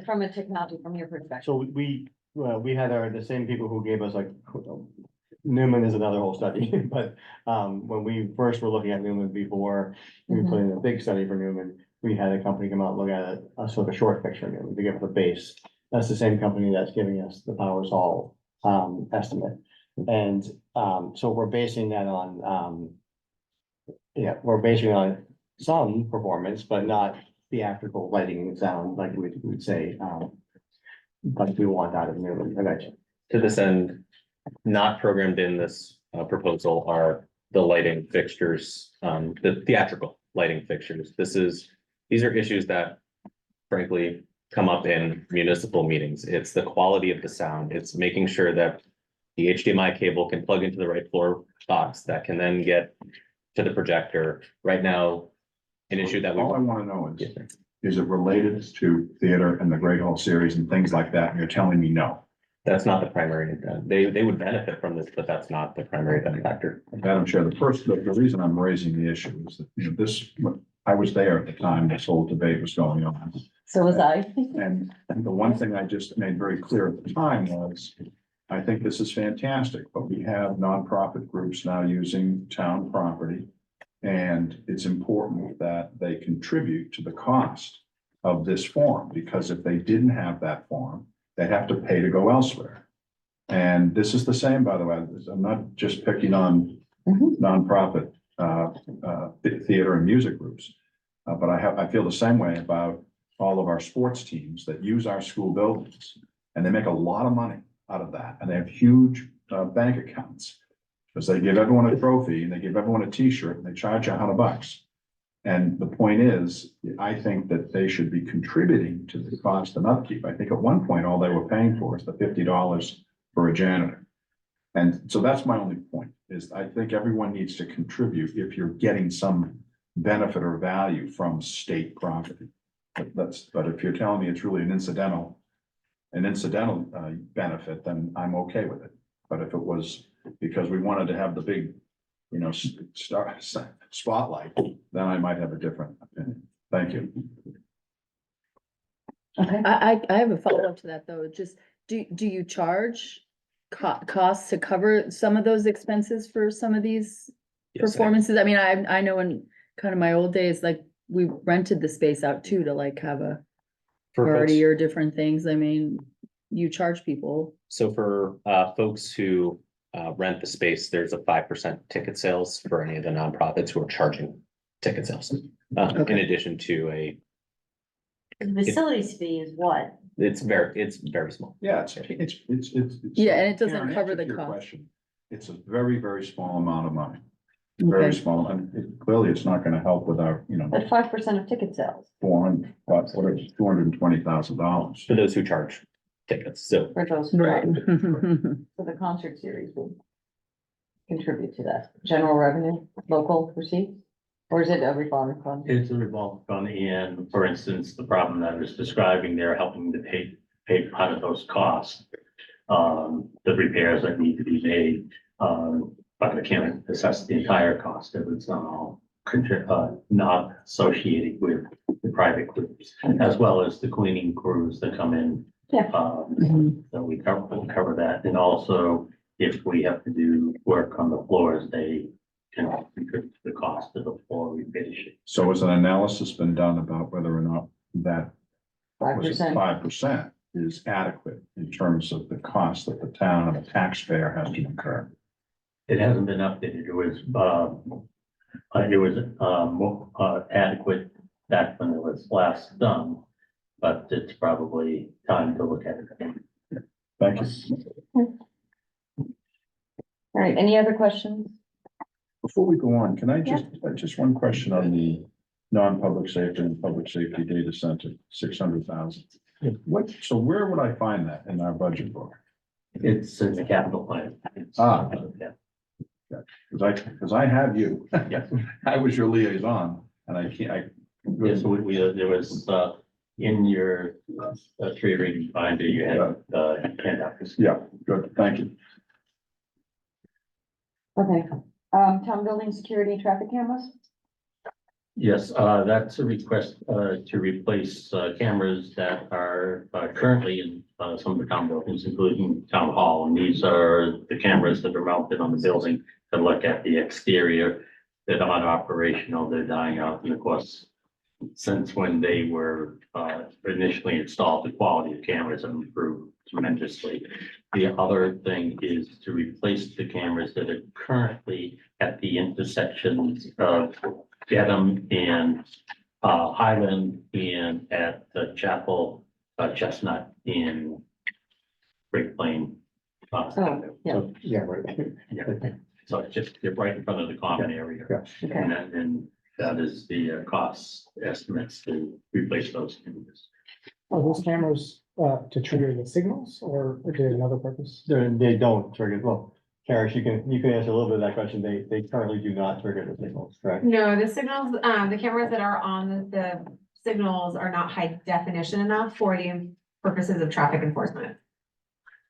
[SPEAKER 1] From a technology, from your perspective.
[SPEAKER 11] so we had the same people who gave us like, Newman is another whole study, but, when we first were looking at Newman before, we put in a big study for Newman, we had a company come out and look at it, sort of a short picture of Newman to give us a base. That's the same company that's giving us the Powers Hall, estimate. And, so we're basing that on, we're basing it on some performance, but not theatrical lighting and sound, like we would say, but we want out of Newman eventually.
[SPEAKER 14] To this end, not programmed in this proposal are the lighting fixtures, the theatrical lighting fixtures. These are issues that frankly come up in municipal meetings. It's the quality of the sound. It's making sure that the HDMI cable can plug into the right floor box that can then get to the projector. Right now, an issue that we.
[SPEAKER 9] All I want to know is it related to theater and the Great Hall Series and things like that? And you're telling me no.
[SPEAKER 14] That's not the primary, they would benefit from this, but that's not the primary benefactor.
[SPEAKER 9] Madam Chair, the reason I'm raising the issue is that, I was there at the time this whole debate was going on.
[SPEAKER 1] So was I.
[SPEAKER 9] And the one thing I just made very clear at the time was, I think this is fantastic, but we have nonprofit groups now using town property. And it's important that they contribute to the cost of this forum, because if they didn't have that forum, they'd have to pay to go elsewhere. And this is the same, by the way, I'm not just picking on nonprofit theater and music groups. But I feel the same way about all of our sports teams that use our school buildings. And they make a lot of money out of that, and they have huge bank accounts. Because they give everyone a trophy and they give everyone a t-shirt and they charge $100. And the point is, I think that they should be contributing to the cost and upkeep. I think at one point, all they were paying for is the $50 for a janitor. And so that's my only point, is I think everyone needs to contribute if you're getting some benefit or value from state property. But if you're telling me it's really an incidental benefit, then I'm okay with it. But if it was because we wanted to have the big, spotlight, then I might have a different opinion. Thank you.
[SPEAKER 1] Okay.
[SPEAKER 5] I have a follow-up to that, though, just, do you charge costs to cover some of those expenses for some of these
[SPEAKER 14] Yes,
[SPEAKER 5] performances? I mean, I know in kind of my old days, like, we rented the space out too, to like have a
[SPEAKER 14] For
[SPEAKER 5] party
[SPEAKER 14] folks-
[SPEAKER 5] or different things, I mean, you charge people.
[SPEAKER 14] So for folks who rent the space, there's a 5% ticket sales for any of the nonprofits who are charging ticket sales. In addition to
[SPEAKER 10] The facilities fee is what?
[SPEAKER 14] it's very small.
[SPEAKER 9] Yeah, it's.
[SPEAKER 5] Yeah, and it doesn't
[SPEAKER 9] Karen,
[SPEAKER 5] cover
[SPEAKER 9] answer
[SPEAKER 5] the
[SPEAKER 9] to your
[SPEAKER 5] cost.
[SPEAKER 9] question. It's a very, very small amount of money. Very
[SPEAKER 5] Okay.
[SPEAKER 9] small, and clearly it's not gonna help with our,
[SPEAKER 1] At 5% of ticket sales
[SPEAKER 9] 400, what is $220,000.
[SPEAKER 14] For those who charge tickets, so
[SPEAKER 1] for those.
[SPEAKER 5] Right.
[SPEAKER 1] So the concert series will contribute to that. General revenue, local receipts? Or is it a revolving fund?
[SPEAKER 7] It's a revolving fund, and for instance, the problem that I was describing, they're helping to pay part of those costs. The repairs that need to be made, but I can't assess the entire cost if it's not all not associated with the private groups, as well as the cleaning crews that come in.
[SPEAKER 1] Yeah.
[SPEAKER 7] So we'll cover that, and also if we have to do work on the floors, they can contribute to the cost of the floor refinishing.
[SPEAKER 9] So has an analysis been done about whether or not that
[SPEAKER 1] 5%.
[SPEAKER 9] 5% is adequate in terms of the cost that the town and the taxpayer has to incur?
[SPEAKER 7] It hasn't been updated. It was more adequate back when it was last done, but it's probably time to look at it again.
[SPEAKER 9] Thank you.
[SPEAKER 1] All right, any other questions?
[SPEAKER 9] Before we go on, can I just one question on the non-public safety and public safety data center, 600,000. What, so where would I find that in our budget book?
[SPEAKER 7] It's in the capital plan.
[SPEAKER 9] Yeah. Because I have you.
[SPEAKER 7] Yeah.
[SPEAKER 9] I was your liaison and I can't,
[SPEAKER 7] Yes, there was, in your, tree reading binder, you had, handout.
[SPEAKER 9] yeah, good, thank you.
[SPEAKER 1] Okay, town building security traffic cameras?
[SPEAKER 7] Yes, that's a request, to replace, cameras that are, currently in, some of the town buildings, including town hall. And these are the cameras that are mounted on the building to look at the exterior. They're not operational, they're dying out, and of course, since when they were, initially installed, the quality of cameras have improved tremendously. The other thing is to replace the cameras that are currently at the intersections of Dedham and Highland, and at the Chapel, Chestnut in Great Plain.
[SPEAKER 1] Oh, yeah.
[SPEAKER 11] Yeah, right.
[SPEAKER 7] Yeah. So it's just, you're right in front of the common area.
[SPEAKER 1] Okay.
[SPEAKER 7] And that is the cost estimates to replace those cameras.
[SPEAKER 6] Are those cameras, to trigger the signals or is it another purpose?
[SPEAKER 11] They don't trigger, well, Karish, you can answer a little bit of that question. They currently do not trigger the signals, correct?
[SPEAKER 8] No, the signals, the cameras that are on the signals are not high definition enough for the purposes of traffic enforcement.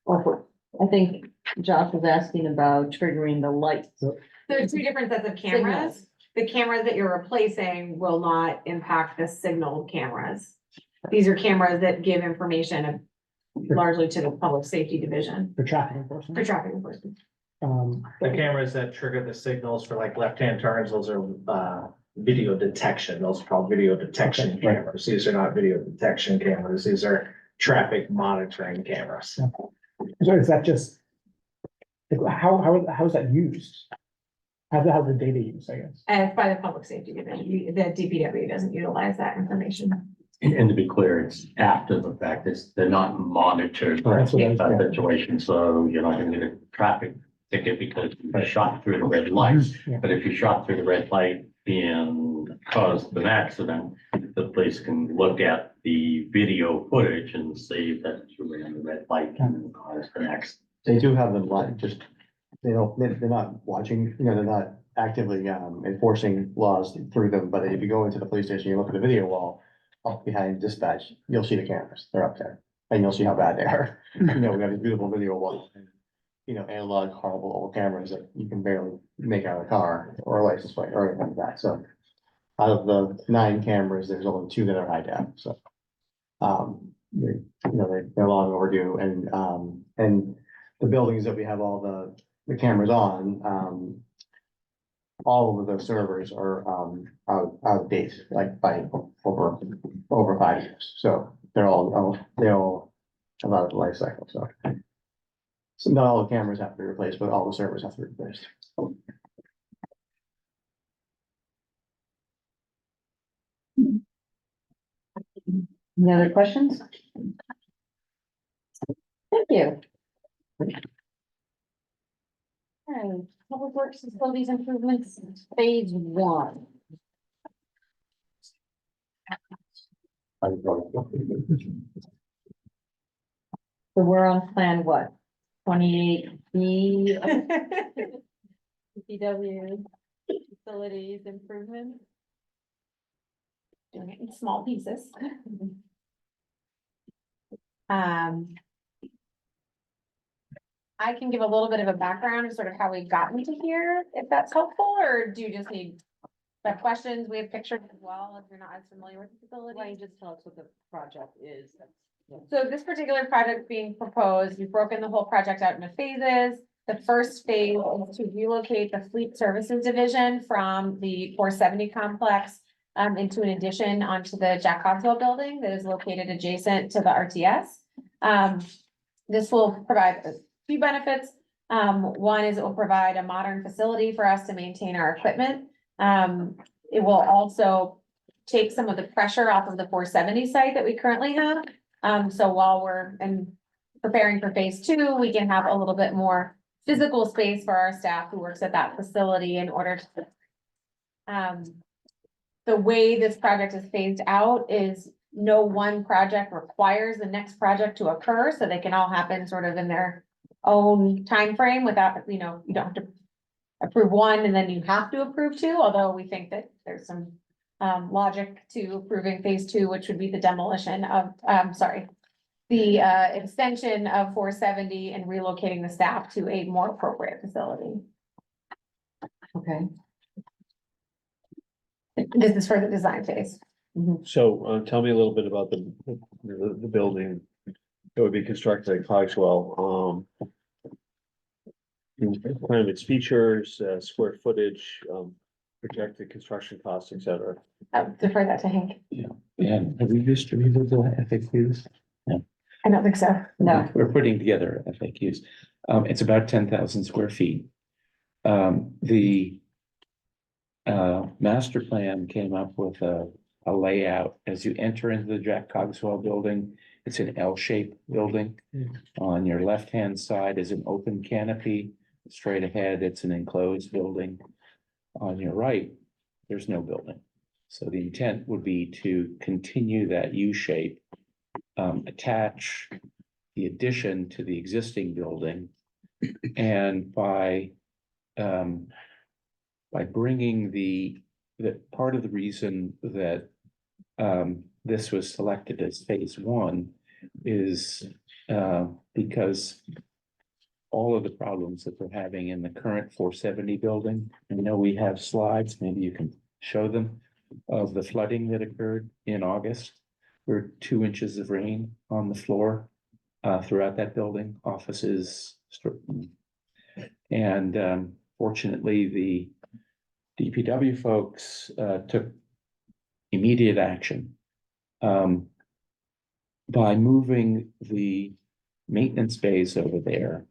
[SPEAKER 1] I think Josh was asking about triggering the lights.
[SPEAKER 8] There's two different sets of cameras. The cameras that you're replacing will not impact the signal cameras. These are cameras that give information largely to the public safety division
[SPEAKER 6] For traffic
[SPEAKER 8] for
[SPEAKER 6] enforcement?
[SPEAKER 8] traffic enforcement.
[SPEAKER 15] The cameras that trigger the signals for like left-hand turns, those are video detection. Those are called video detection
[SPEAKER 6] Okay, right.
[SPEAKER 15] cameras. These are not video detection cameras. These are traffic monitoring cameras.
[SPEAKER 6] So is that just, like, how is that used? How's the data used, I guess?
[SPEAKER 8] And by the public safety division, the DPW doesn't utilize that information.
[SPEAKER 7] And to be clear, it's after the fact, they're not monitored.
[SPEAKER 6] That's what I was-
[SPEAKER 7] That situation, so you're not gonna get a traffic ticket because you shot through the red light.
[SPEAKER 6] Yeah.
[SPEAKER 7] But if you shot through the red light and caused an accident, the police can look at the video footage and see that you ran the red light and caused an accident.
[SPEAKER 11] They do have them like, just, they're not watching, they're not actively enforcing laws through them, but if you go into the police station, you look at the video wall up behind dispatch, you'll see the cameras, they're up there, and you'll see how bad they are. We have these beautiful video walls, analog horrible old cameras that you can barely make out of a car or a license plate or anything like that, so. Out of the 9 cameras, there's only 2 that are high def, so. They're long overdue, and the buildings that we have all the cameras on, all of the servers are, out of date, like by over 5 years, so they all have out of the life cycle, so. So not all the cameras have to be replaced, but all the servers have to be replaced.
[SPEAKER 1] Any other questions? Thank you. Okay, Public Works Facilities Improvements, phase 1. So we're on plan what? 28B? DPW. Facilities improvements.
[SPEAKER 8] Doing it in small pieces. Um. I can give a little bit of a background of sort of how we've gotten to here, if that's helpful, or do you just need the questions? We have pictures as well, if you're not as familiar with the
[SPEAKER 1] Why don't
[SPEAKER 8] facility.
[SPEAKER 1] you just tell us what the project is?
[SPEAKER 8] So this particular project being proposed, we've broken the whole project out into phases. The first phase is to relocate the Fleet Services Division from the 470 complex into an addition onto the Jack Cogswell building that is located adjacent to the RTS. This will provide a few benefits. One is it will provide a modern facility for us to maintain our equipment. It will also take some of the pressure off of the 470 site that we currently have. So while we're preparing for phase two, we can have a little bit more physical space for our staff who works at that facility in order to. The way this project is phased out is no one project requires the next project to occur, so they can all happen sort of in their own time frame without, you know, you don't have to approve one and then you have to approve two, although we think that there's some logic to approving phase two, which would be the demolition of, the extension of 470 and relocating the staff to a more appropriate facility.
[SPEAKER 1] Okay.
[SPEAKER 8] This is for the design phase.
[SPEAKER 4] So, tell me a little bit about the building that would be constructed at Cogswell. Kind of its features, square footage, projected construction costs, et cetera.
[SPEAKER 8] I'll defer that to Hank.
[SPEAKER 3] And have we distributed the FAQs?
[SPEAKER 8] I don't think so.
[SPEAKER 1] No.
[SPEAKER 3] We're putting together FAQs. It's about 10,000 square feet. The master plan came up with a layout. As you enter into the Jack Cogswell building, it's an L-shaped building. On your left-hand side is an open canopy. Straight ahead, it's an enclosed building. On your right, there's no building. So the intent would be to continue that U shape, attach the addition to the existing building. And by bringing the part of the reason that this was selected as phase one is because all of the problems that we're having in the current 470 building. I know we have slides, maybe you can show them, of the flooding that occurred in August. There were 2 inches of rain on the floor throughout that building, offices. And fortunately, the DPW folks took immediate action by moving the maintenance bays over there.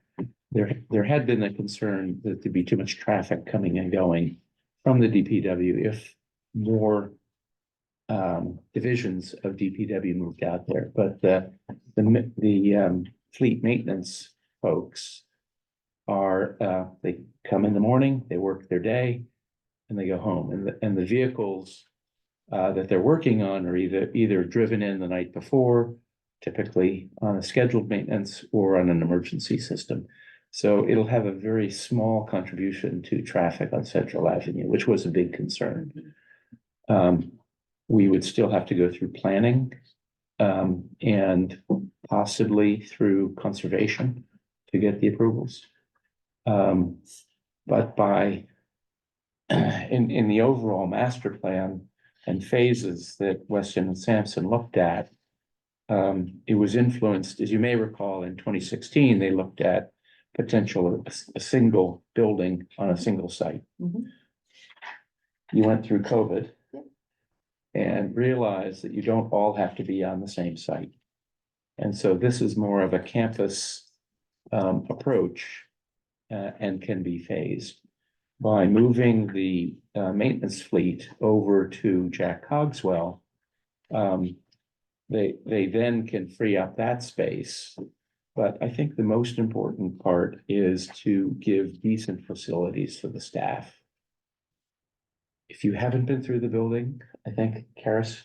[SPEAKER 3] There had been a concern that there'd be too much traffic coming and going from the DPW if more divisions of DPW moved out there. But the fleet maintenance folks are they come in the morning, they work their day, and they go home. And the vehicles that they're working on are either driven in the night before, typically on a scheduled maintenance, or on an emergency system. So it'll have a very small contribution to traffic on Central Avenue, which was a big concern. We would still have to go through planning and possibly through conservation to get the approvals. But by in the overall master plan and phases that Weston and Sampson looked at, it was influenced, as you may recall, in 2016, they looked at potential of a single building on a single site. You went through COVID and realized that you don't all have to be on the same site. And so this is more of a campus approach and can be phased. By moving the maintenance fleet over to Jack Cogswell, they then can free up that space. But I think the most important part is to give decent facilities for the staff. If you haven't been through the building, I think Karis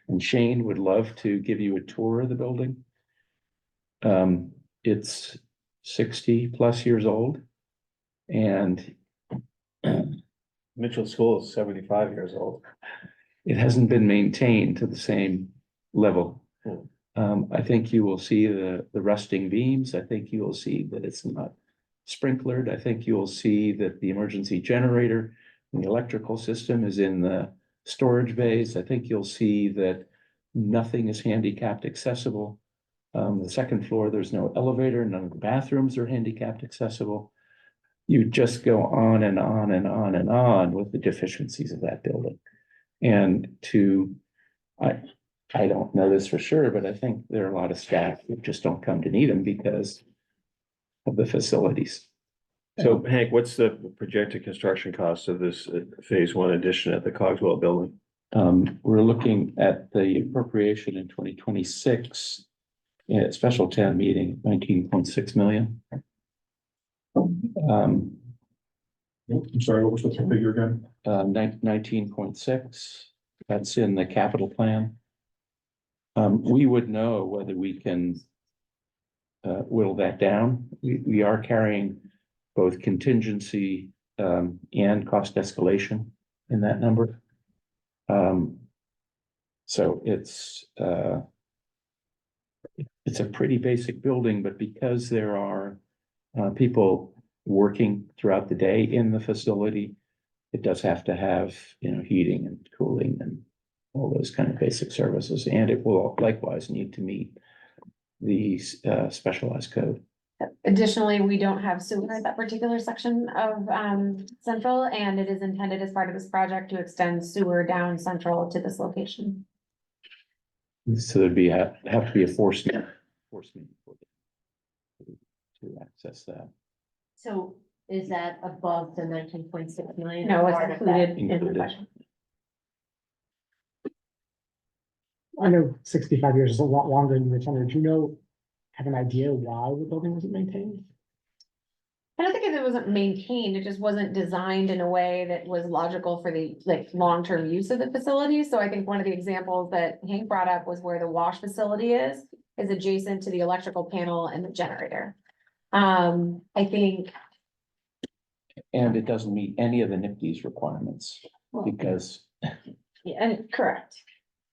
[SPEAKER 3] and Shane would love to give you a tour of the building. It's 60+ years old, and
[SPEAKER 4] Mitchell School is 75 years old.
[SPEAKER 3] It hasn't been maintained to the same level. I think you will see the rusting beams. I think you will see that it's not sprinklered. I think you will see that the emergency generator and the electrical system is in the storage bays. I think you'll see that nothing is handicapped accessible. The second floor, there's no elevator, none of the bathrooms are handicapped accessible. You just go on and on and on and on with the deficiencies of that building. And I don't know this for sure, but I think there are a lot of staff who just don't come to need them because of the facilities.
[SPEAKER 4] So Hank, what's the projected construction cost of this phase one addition at the Cogswell building?
[SPEAKER 3] We're looking at the appropriation in 2026, special town meeting, 19.6 million.
[SPEAKER 9] I'm sorry, what was the figure again?
[SPEAKER 3] 19.6, that's in the capital plan. We would know whether we can whittle that down. We are carrying both contingency and cost escalation in that number. So it's a pretty basic building, but because there are people working throughout the day in the facility, it does have to have, heating and cooling and all those kind of basic services, and it will likewise need to meet the specialized code.
[SPEAKER 8] Additionally, we don't have sewer at that particular section of Central, and it is intended as part of this project to extend sewer down Central to this location.
[SPEAKER 3] So there'd be, have to be a force main to access that.
[SPEAKER 10] So is that above the 19.6 million?
[SPEAKER 8] No, it's
[SPEAKER 10] Part of that?
[SPEAKER 8] included in the
[SPEAKER 3] Included.
[SPEAKER 8] budget.
[SPEAKER 6] I know 65 years is a lot longer than your tenure. Do you have an idea why the building wasn't maintained?
[SPEAKER 8] I don't think it wasn't maintained, it just wasn't designed in a way that was logical for the long-term use of the facility. So I think one of the examples that Hank brought up was where the wash facility is adjacent to the electrical panel and the generator. I think.
[SPEAKER 3] And it doesn't meet any of the NIPD's requirements because.
[SPEAKER 1] Yeah, and correct.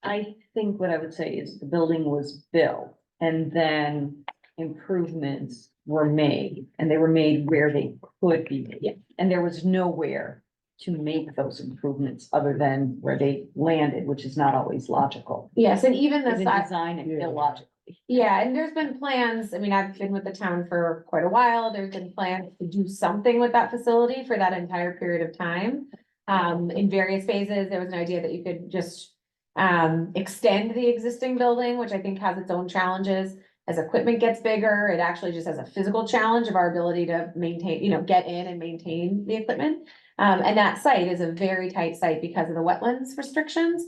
[SPEAKER 1] I think what I would say is the building was built and then improvements were made, and they were made where they could be made. And there was nowhere to make those improvements other than where they landed, which is not always logical.
[SPEAKER 8] Yes, and even the
[SPEAKER 1] Even
[SPEAKER 8] size.
[SPEAKER 1] design and
[SPEAKER 6] Yeah.
[SPEAKER 1] illogical.
[SPEAKER 8] Yeah, and there's been plans, I mean, I've been with the town for quite a while, there's been plans to do something with that facility for that entire period of time. In various phases, there was an idea that you could just extend the existing building, which I think has its own challenges. As equipment gets bigger, it actually just has a physical challenge of our ability to maintain, get in and maintain the equipment. And that site is a very tight site because of the wetlands restrictions.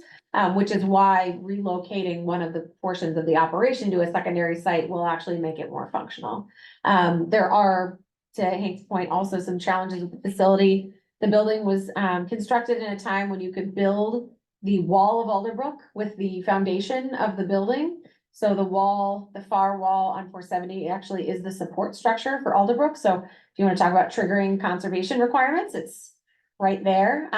[SPEAKER 8] Which is why relocating one of the portions of the operation to a secondary site will actually make it more functional. There are, to Hank's point, also some challenges with the facility. The building was constructed in a time when you could build the wall of Alderbrook with the foundation of the building. So the wall, the far wall on 470 actually is the support structure for Alderbrook. So if you want to talk about triggering conservation requirements, it's right there.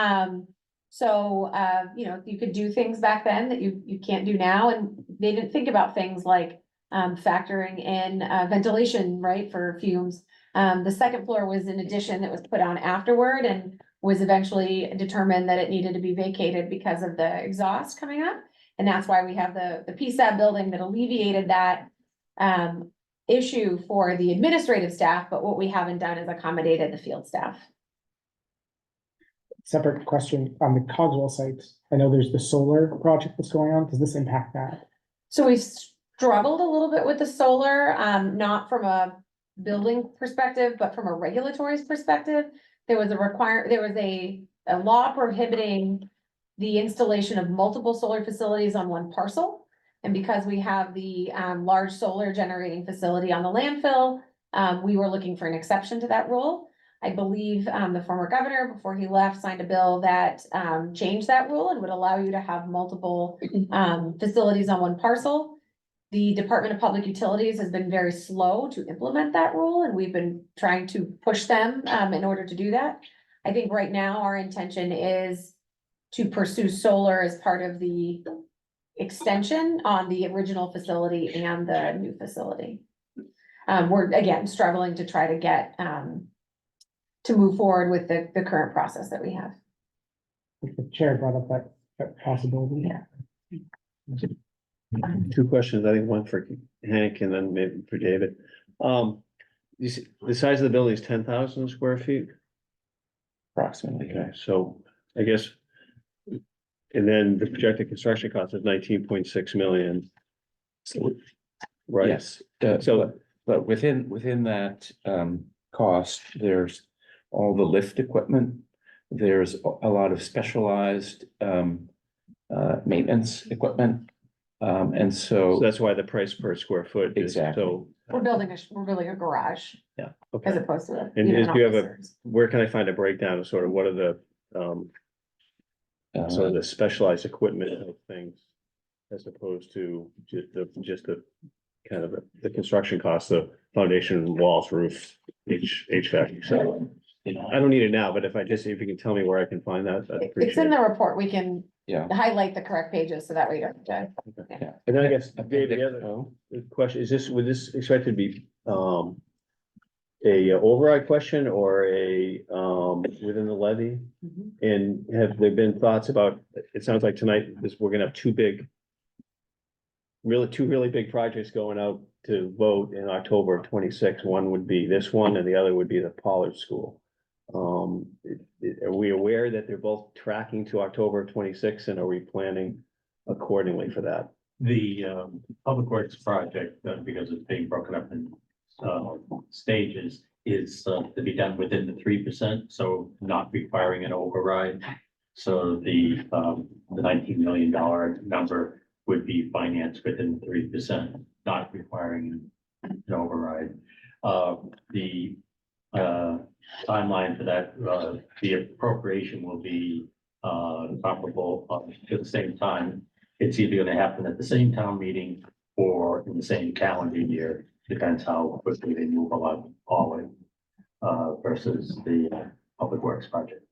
[SPEAKER 8] So, you could do things back then that you can't do now, and they didn't think about things like factoring in ventilation, right, for fumes. The second floor was an addition that was put on afterward and was eventually determined that it needed to be vacated because of the exhaust coming up. And that's why we have the PSAB building that alleviated that issue for the administrative staff, but what we haven't done is accommodated the field staff.
[SPEAKER 6] Separate question on the Cogswell site. I know there's the solar project that's going on. Does this impact that?
[SPEAKER 8] So we've struggled a little bit with the solar, not from a building perspective, but from a regulatory perspective. There was a law prohibiting the installation of multiple solar facilities on one parcel. And because we have the large solar generating facility on the landfill, we were looking for an exception to that rule. I believe the former governor, before he left, signed a bill that changed that rule and would allow you to have multiple facilities on one parcel. The Department of Public Utilities has been very slow to implement that rule, and we've been trying to push them in order to do that.
[SPEAKER 1] I think right now our intention is to pursue solar as part of the extension on the original facility and the new facility. We're again struggling to try to get, to move forward with the current process that we have.
[SPEAKER 6] The chair brought up that possibility.
[SPEAKER 1] Yeah.
[SPEAKER 4] Two questions, I think one for Hank and then maybe for David. The size of the building is 10,000 square feet?
[SPEAKER 3] Approximately.
[SPEAKER 4] Okay, so I guess. And then the projected construction cost is 19.6 million. Right?
[SPEAKER 3] Yes,
[SPEAKER 4] So-
[SPEAKER 3] so, but within that, cost, there's all the lift equipment. There's a lot of specialized, maintenance equipment. And
[SPEAKER 4] So
[SPEAKER 3] so,
[SPEAKER 4] that's why the price per square foot is
[SPEAKER 3] Exactly.
[SPEAKER 4] so,
[SPEAKER 1] We're building a garage
[SPEAKER 4] yeah,
[SPEAKER 1] as
[SPEAKER 4] okay.
[SPEAKER 1] opposed to.
[SPEAKER 4] And
[SPEAKER 1] even
[SPEAKER 4] do you have
[SPEAKER 1] officers.
[SPEAKER 4] where can I find a breakdown of sort of what are the, sort of the specialized equipment type things? As opposed to just the kind of the construction costs, the foundation, walls, roof, HVAC, so. I don't need it now, but if you can tell me where I can find that, I'd
[SPEAKER 1] It's in
[SPEAKER 4] appreciate
[SPEAKER 1] the
[SPEAKER 4] it.
[SPEAKER 1] report. We can
[SPEAKER 3] yeah.
[SPEAKER 1] highlight the correct pages so that way you don't have to.
[SPEAKER 3] Yeah.
[SPEAKER 4] And then I guess, David, the other
[SPEAKER 3] Oh,
[SPEAKER 4] question, would this expected to be, a override question or a, within the levy?
[SPEAKER 1] Mhm.
[SPEAKER 4] And have there been thoughts about, it sounds like tonight, we're gonna have two really big projects going out to vote in October of 26. One would be this one and the other would be the Pollard School. Are we aware that they're both tracking to October of 26 and are we planning accordingly for that?
[SPEAKER 7] The Public Works project, because it's being broken up in stages, is to be done within the 3%, so not requiring an override. So the $19 million number would be financed within 3%, not requiring an override. The timeline for that, the appropriation will be comparable at the same time. It's either gonna happen at the same town meeting or in the same calendar year, depends how quickly they move along forward versus the Public Works project.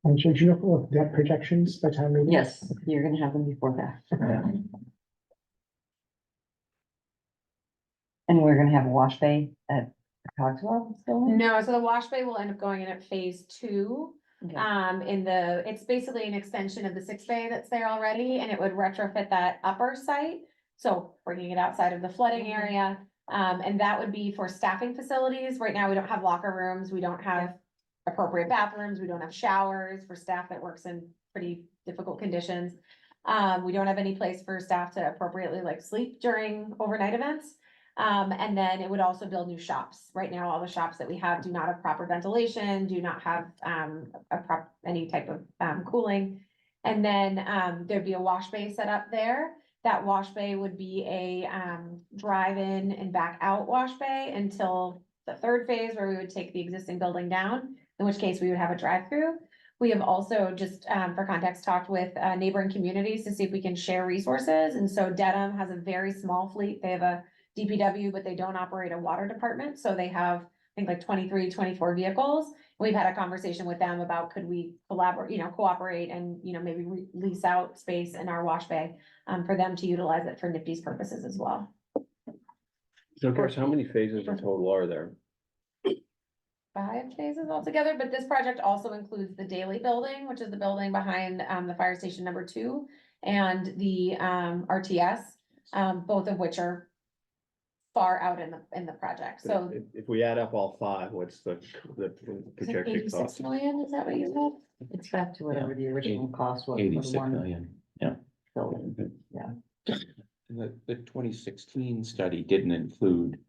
[SPEAKER 6] And should you know what debt projections by time meeting?
[SPEAKER 1] Yes, you're gonna have them before that.
[SPEAKER 16] And we're gonna have a wash bay at Cogswell still?
[SPEAKER 1] No, so the wash bay will end up going in at phase 2.
[SPEAKER 16] Okay.
[SPEAKER 1] It's basically an extension of the 6 bay that's there already, and it would retrofit that upper site. So bringing it outside of the flooding area, and that would be for staffing facilities. Right now, we don't have locker rooms, we don't have appropriate bathrooms, we don't have showers for staff that works in pretty difficult conditions. We don't have any place for staff to appropriately like sleep during overnight events. And then it would also build new shops. Right now, all the shops that we have do not have proper ventilation, do not have any type of cooling. And then there'd be a wash bay set up there. That wash bay would be a drive-in and back out wash bay until the 3rd phase where we would take the existing building down, in which case we would have a drive-through. We have also just for context talked with neighboring communities to see if we can share resources. And so Dedham has a very small fleet. They have a DPW, but they don't operate a water department. So they have, I think like 23, 24 vehicles. We've had a conversation with them about could we collaborate, cooperate and, maybe lease out space in our wash bay for them to utilize it for NIPD's purposes as well.
[SPEAKER 4] So of course, how many phases in total are there?
[SPEAKER 1] 5 phases altogether, but this project also includes the Daily Building, which is the building behind the fire station number 2 and the RTS, both of which are far out in the project. So
[SPEAKER 4] If we add up all 5, what's the projected
[SPEAKER 1] 86
[SPEAKER 4] cost?
[SPEAKER 1] million, is that what you said?
[SPEAKER 16] It's back to whatever the original cost was. for the
[SPEAKER 3] 86
[SPEAKER 16] one
[SPEAKER 3] million, yeah.
[SPEAKER 16] building.
[SPEAKER 3] The 2016 study didn't include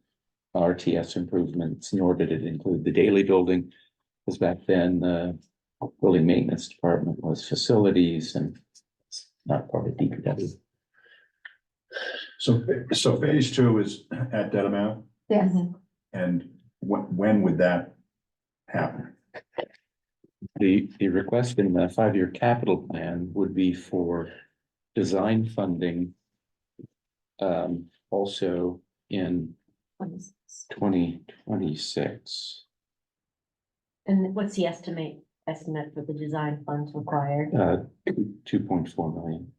[SPEAKER 3] RTS improvements, nor did it include the Daily Building. Because back then, the building maintenance department was facilities and it's not part of DPW.
[SPEAKER 9] So phase 2 is at Dedham Ave,
[SPEAKER 1] Yes.
[SPEAKER 9] and when would that happen?
[SPEAKER 3] The request in the 5-year capital plan would be for design funding. Also in 2026.
[SPEAKER 10] And what's the estimate for the design funds required?
[SPEAKER 3] 2.4 million.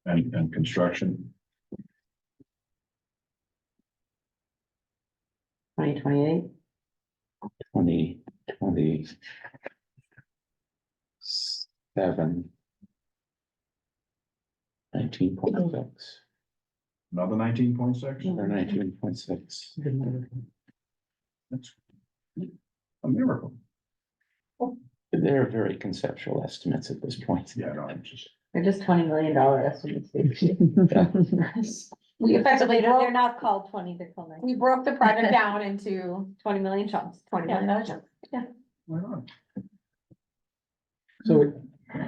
[SPEAKER 9] And construction,
[SPEAKER 16] 2028.
[SPEAKER 3] 2027. 19.6
[SPEAKER 9] another 19.6?
[SPEAKER 3] or 19.6.
[SPEAKER 9] That's a miracle.
[SPEAKER 3] They're very conceptual estimates at this point.
[SPEAKER 9] Yeah, no, I'm just.
[SPEAKER 16] They're just $20 million estimates.
[SPEAKER 8] We effectively
[SPEAKER 1] They're
[SPEAKER 8] broke,
[SPEAKER 1] not called 20, they're called 19.
[SPEAKER 8] we broke the project down into
[SPEAKER 1] 20 million chunks.
[SPEAKER 8] 20 million dollar chunks.
[SPEAKER 9] Why not?
[SPEAKER 6] So,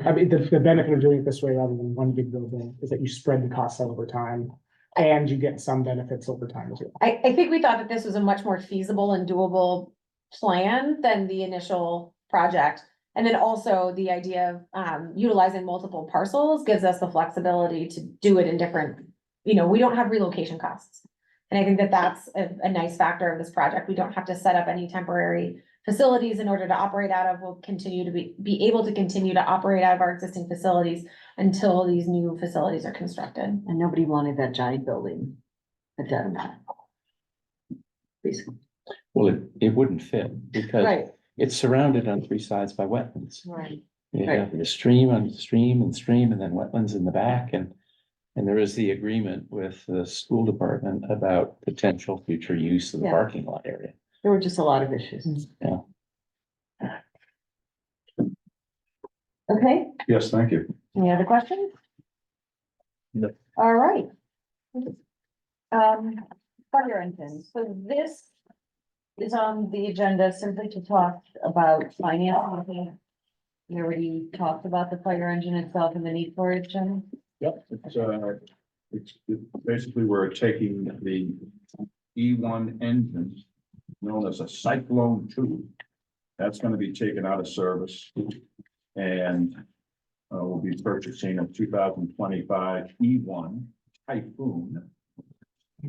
[SPEAKER 6] I mean, the benefit of doing it this way rather than one big building is that you spread the costs out over time. And you get some benefits over time as well.
[SPEAKER 8] I think we thought that this was a much more feasible and doable plan than the initial project. And then also the idea of utilizing multiple parcels gives us the flexibility to do it in different, we don't have relocation costs. And I think that that's a nice factor of this project. We don't have to set up any temporary facilities in order to operate out of. We'll continue to be able to continue to operate out of our existing facilities until these new facilities are constructed.
[SPEAKER 16] And nobody wanted that giant building at Dedham. Basically.
[SPEAKER 3] Well, it wouldn't fit because it's surrounded on three sides by wetlands.
[SPEAKER 16] Right.
[SPEAKER 3] You have the stream on stream and stream and then wetlands in the back and there is the agreement with the school department about potential future use of the
[SPEAKER 16] Yeah.
[SPEAKER 3] parking lot area.
[SPEAKER 16] There were just a lot of issues.
[SPEAKER 3] Yeah.
[SPEAKER 16] Okay,
[SPEAKER 9] Yes, thank you.
[SPEAKER 16] any other questions?
[SPEAKER 2] No.
[SPEAKER 16] All right. Fire engines, so this is on the agenda simply to talk about financing. We already talked about the fire engine itself and the need for it, Jim.
[SPEAKER 9] Yep, it's basically, we're taking the E1 engine known as a Cyclone 2. That's gonna be taken out of service. And we'll be purchasing a 2025 E1 Typhoon.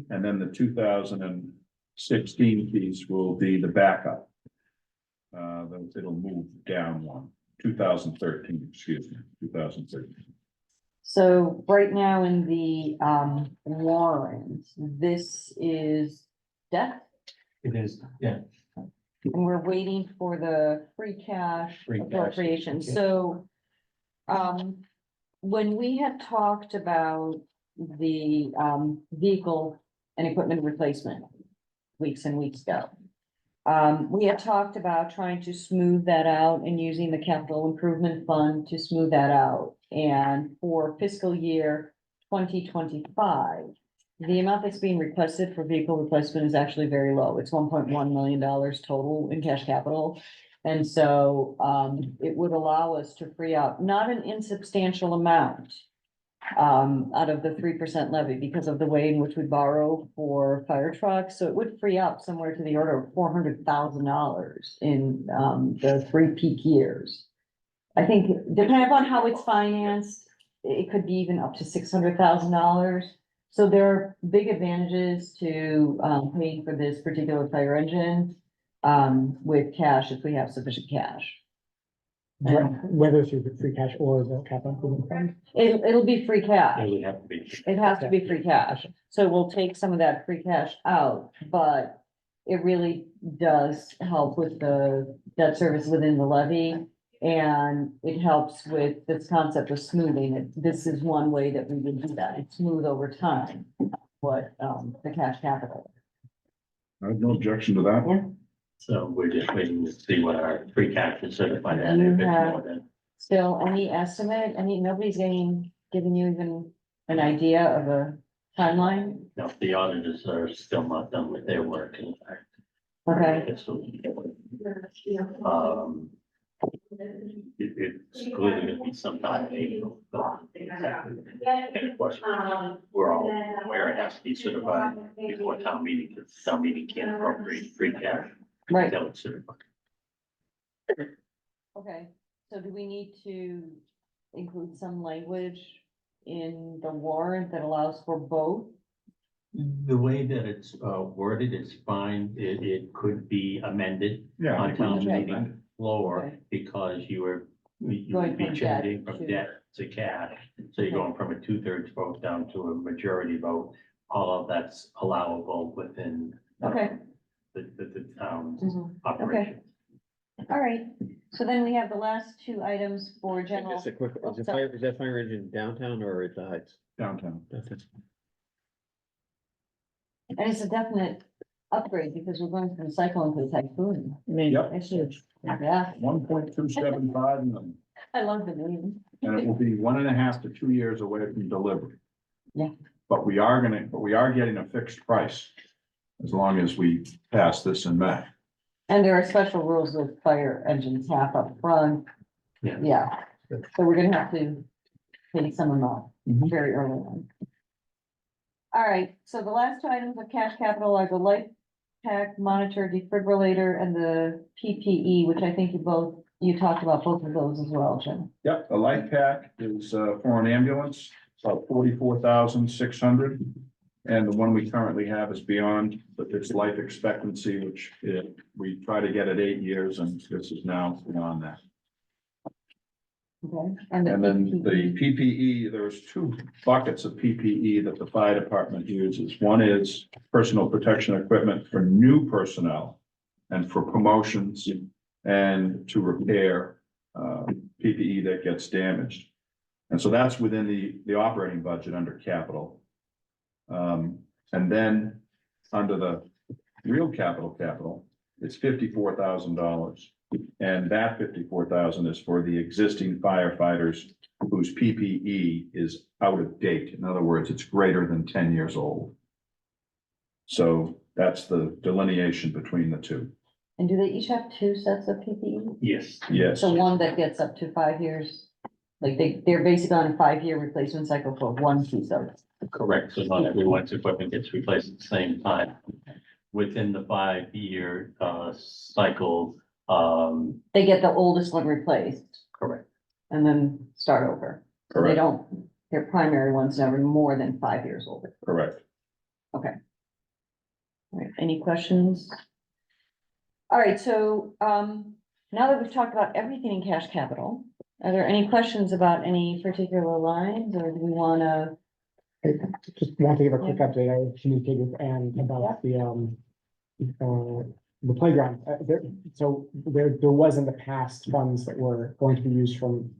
[SPEAKER 9] And then the 2016 piece will be the backup. It'll move down one, 2013, excuse me, 2013.
[SPEAKER 16] So right now in the warrant, this is debt,
[SPEAKER 7] It is, yeah.
[SPEAKER 16] and we're waiting for the free cash
[SPEAKER 7] Free cash.
[SPEAKER 16] appropriation, so. When we had talked about the vehicle and equipment replacement weeks and weeks ago. We had talked about trying to smooth that out and using the capital improvement fund to smooth that out. And for fiscal year 2025, the amount that's being requested for vehicle replacement is actually very low. It's $1.1 million total in cash capital. And so it would allow us to free up not an insubstantial amount out of the 3% levy because of the way in which we borrow for fire trucks. So it would free up somewhere to the order of $400,000 in the 3 peak years. I think depending upon how it's financed, it could be even up to $600,000. So there are big advantages to paying for this particular fire engine with cash if we have sufficient cash.
[SPEAKER 6] Whether through the free cash or the capital improvement fund.
[SPEAKER 16] It'll be free cash.
[SPEAKER 7] It would have to be.
[SPEAKER 16] It has to be free cash. So we'll take some of that free cash out, but it really does help with the debt service within the levy. And it helps with this concept of smoothing it. This is one way that we would do that. It's smooth over time, what the cash capital.
[SPEAKER 9] I have no objection to that.
[SPEAKER 16] Yeah.
[SPEAKER 7] So we're just waiting to see what our free cash is certified at.
[SPEAKER 16] You
[SPEAKER 7] If it's
[SPEAKER 16] have-
[SPEAKER 7] more than,
[SPEAKER 16] Still, any estimate? I mean, nobody's giving you even an idea of a timeline?
[SPEAKER 7] no, the auditors are still not done with their work, in fact.
[SPEAKER 16] Okay.
[SPEAKER 7] It's clearly gonna be sometime in April. But and of course, we're all aware it has to be certified before town meeting, because town meeting can't appropriate free cash.
[SPEAKER 16] Right.
[SPEAKER 7] Until it's certified.
[SPEAKER 16] Okay, so do we need to include some language in the warrant that allows for both
[SPEAKER 7] The way that it's worded is fine. It could be amended
[SPEAKER 9] Yeah. I
[SPEAKER 7] on
[SPEAKER 9] think we
[SPEAKER 7] town
[SPEAKER 9] can
[SPEAKER 7] meeting
[SPEAKER 9] amend it.
[SPEAKER 7] floor
[SPEAKER 16] Okay.
[SPEAKER 7] because you
[SPEAKER 16] Going
[SPEAKER 7] would be
[SPEAKER 16] from debt
[SPEAKER 7] changing from
[SPEAKER 16] to-
[SPEAKER 7] debt to cash. So you're going from a 2/3 vote down to a majority vote. All of that's allowable within
[SPEAKER 16] Okay.
[SPEAKER 7] the town's
[SPEAKER 16] Mhm.
[SPEAKER 7] operation.
[SPEAKER 16] All right, so then we have the last two items for general.
[SPEAKER 4] Just a quick,
[SPEAKER 16] Oh,
[SPEAKER 4] is it
[SPEAKER 16] sorry.
[SPEAKER 4] fire, is that fire engine downtown or at the Heights?
[SPEAKER 9] Downtown.
[SPEAKER 16] And it's a definite upgrade because we're going from cyclone to typhoon.
[SPEAKER 9] Yep.
[SPEAKER 16] That's huge. Yeah,
[SPEAKER 9] 1.275 million.
[SPEAKER 16] I love the name.
[SPEAKER 9] And it will be 1.5 to 2 years away from delivery.
[SPEAKER 16] Yeah.
[SPEAKER 9] But we are getting a fixed price as long as we pass this in May.
[SPEAKER 16] And there are special rules with fire engines half up front.
[SPEAKER 7] Yeah.
[SPEAKER 16] Yeah, so we're gonna have to pay some amount
[SPEAKER 9] Mhm.
[SPEAKER 16] very early on. All right, so the last two items of cash capital are the life pack monitor defibrillator and the PPE, which I think you talked about both of those as well, Jim.
[SPEAKER 9] Yep, the life pack is for an ambulance, about 44,600. And the one we currently have is beyond its life expectancy, which we try to get at 8 years, and this is now beyond that.
[SPEAKER 16] Okay.
[SPEAKER 9] And then the
[SPEAKER 16] PPE.
[SPEAKER 9] PPE, there's two buckets of PPE that the fire department uses. One is personal protection equipment for new personnel and for promotions and to repair PPE that gets damaged. And so that's within the operating budget under capital. And then under the real capital, it's $54,000. And that 54,000 is for the existing firefighters whose PPE is out of date. In other words, it's greater than 10 years old. So that's the delineation between the two.
[SPEAKER 16] And do they each have two sets of PPE?
[SPEAKER 7] Yes.
[SPEAKER 9] Yes,
[SPEAKER 16] So one that gets up to 5 years? Like they're basically on a 5-year replacement cycle for one piece of it.
[SPEAKER 7] Correct. So not everyone's equipment gets replaced at the same time. Within the 5-year cycle,
[SPEAKER 16] They get the oldest one replaced
[SPEAKER 7] correct.
[SPEAKER 16] and then start over. So they
[SPEAKER 9] correct,
[SPEAKER 16] don't, their primary one's never more than 5 years old.
[SPEAKER 9] correct.
[SPEAKER 16] All right, any questions? All right, so, now that we've talked about everything in cash capital, are there any questions about any particular lines, or do we wanna?
[SPEAKER 6] I just want to give a quick update. I communicated with Ann about the playground. So there was in the past funds that were going to be used from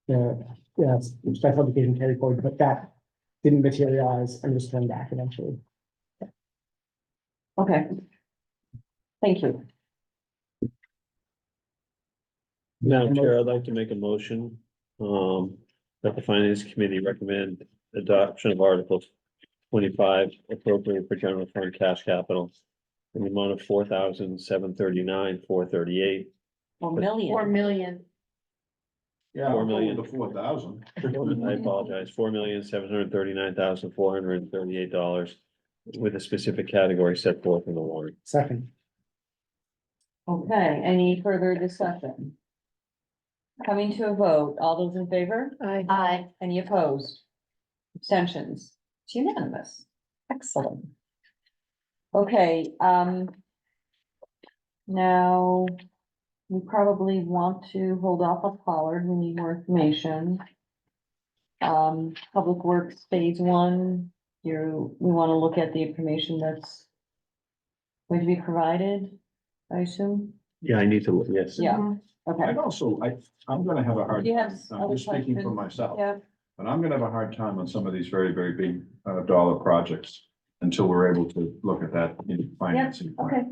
[SPEAKER 6] the special education carry forward, but that didn't materialize and was turned back eventually.
[SPEAKER 16] Okay. Thank you.
[SPEAKER 4] Madam Chair, I'd like to make a motion, that the Finance Committee recommend adoption of Article 25 appropriate for general fund cash capital in the amount of 4,739,438.
[SPEAKER 16] 4 million.
[SPEAKER 8] 4 million.
[SPEAKER 9] Yeah,
[SPEAKER 4] $4 million.
[SPEAKER 9] The 4,000.
[SPEAKER 4] I apologize, $4,739,438 with a specific category set forth in the warrant.
[SPEAKER 6] Second,
[SPEAKER 16] Okay, any further discussion? Coming to a vote, all those in favor?
[SPEAKER 10] Aye.
[SPEAKER 16] Any opposed? Abstentions? It's unanimous. Excellent. Okay, now we probably want to hold off on Pollard. We need more information. Public Works Phase 1, we want to look at the information that's going to be provided, I assume?
[SPEAKER 4] Yeah, I need to look, yes.
[SPEAKER 16] Yeah, okay.
[SPEAKER 9] I'd also, I'm gonna have a hard
[SPEAKER 16] Do you
[SPEAKER 9] time,
[SPEAKER 16] have
[SPEAKER 9] I'm
[SPEAKER 16] other
[SPEAKER 9] just speaking for
[SPEAKER 16] questions?
[SPEAKER 9] myself,
[SPEAKER 16] Yeah,
[SPEAKER 9] but I'm gonna have a hard time on some of these very, very big dollar projects until we're able to look at that in financing. plan.
[SPEAKER 16] okay.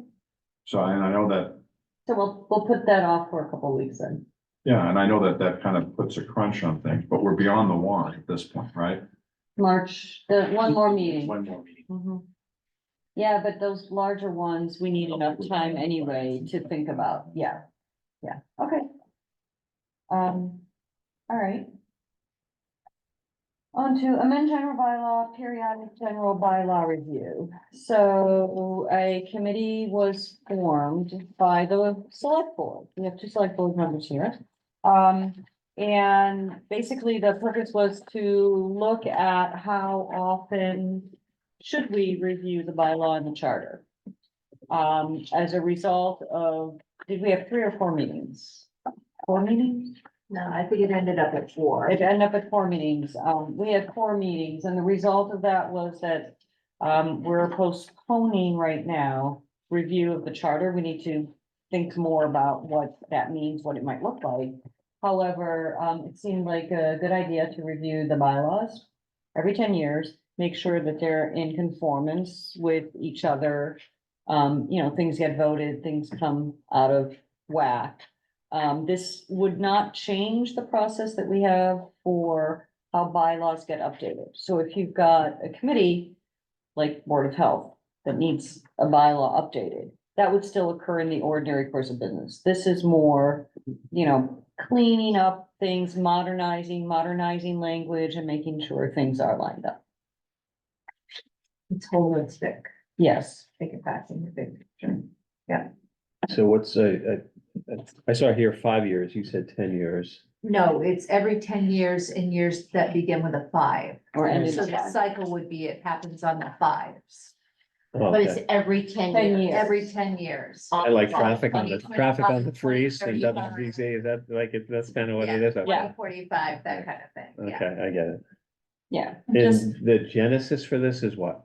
[SPEAKER 9] So, and I know that,
[SPEAKER 16] So we'll put that off for a couple of weeks then.
[SPEAKER 9] yeah, and I know that that kind of puts a crunch on things, but we're beyond the warrant at this point, right?
[SPEAKER 16] March, one more meeting.
[SPEAKER 9] One more meeting.
[SPEAKER 16] Mhm. Yeah, but those larger ones, we need enough time anyway to think about. Yeah. Yeah, okay. All right. On to amend general bylaw, periodic general bylaw review. So a committee was formed by the select board. We have two select board members here. And basically the purpose was to look at how often should we review the bylaw and the charter? As a result of, did we have 3 or 4 meetings? 4 meetings?
[SPEAKER 10] No, I think it ended up at 4.
[SPEAKER 16] It ended up at 4 meetings. We had 4 meetings and the result of that was that we're postponing right now review of the charter. We need to think more about what that means, what it might look like. However, it seemed like a good idea to review the bylaws every 10 years, make sure that they're in conformance with each other. Things get voted, things come out of whack. This would not change the process that we have for how bylaws get updated. So if you've got a committee like Board of Health that needs a bylaw updated, that would still occur in the ordinary course of business. This is more, cleaning up things, modernizing language and making sure things are lined up.
[SPEAKER 10] It's holistic.
[SPEAKER 16] Yes.
[SPEAKER 10] Take it back in the big picture.
[SPEAKER 4] So what's I saw here 5 years, you said 10 years.
[SPEAKER 10] No, it's every 10 years in years that begin with a 5.
[SPEAKER 16] Or ended
[SPEAKER 10] So
[SPEAKER 16] with
[SPEAKER 10] the
[SPEAKER 16] 5.
[SPEAKER 10] cycle would be, it happens on the 5s.
[SPEAKER 4] Oh,
[SPEAKER 10] But it's
[SPEAKER 4] okay.
[SPEAKER 10] every 10
[SPEAKER 16] 10
[SPEAKER 10] years.
[SPEAKER 16] years.
[SPEAKER 10] Every 10 years.
[SPEAKER 4] I like traffic on the
[SPEAKER 10] 20,
[SPEAKER 4] freeze and
[SPEAKER 10] 35.
[SPEAKER 4] WBZ, is that like, that's kind of what it is? Okay.
[SPEAKER 16] Yeah.
[SPEAKER 10] 45, that kind of thing, yeah.
[SPEAKER 4] Okay, I get it.
[SPEAKER 16] Yeah.
[SPEAKER 10] Just-
[SPEAKER 4] And the genesis for this is what?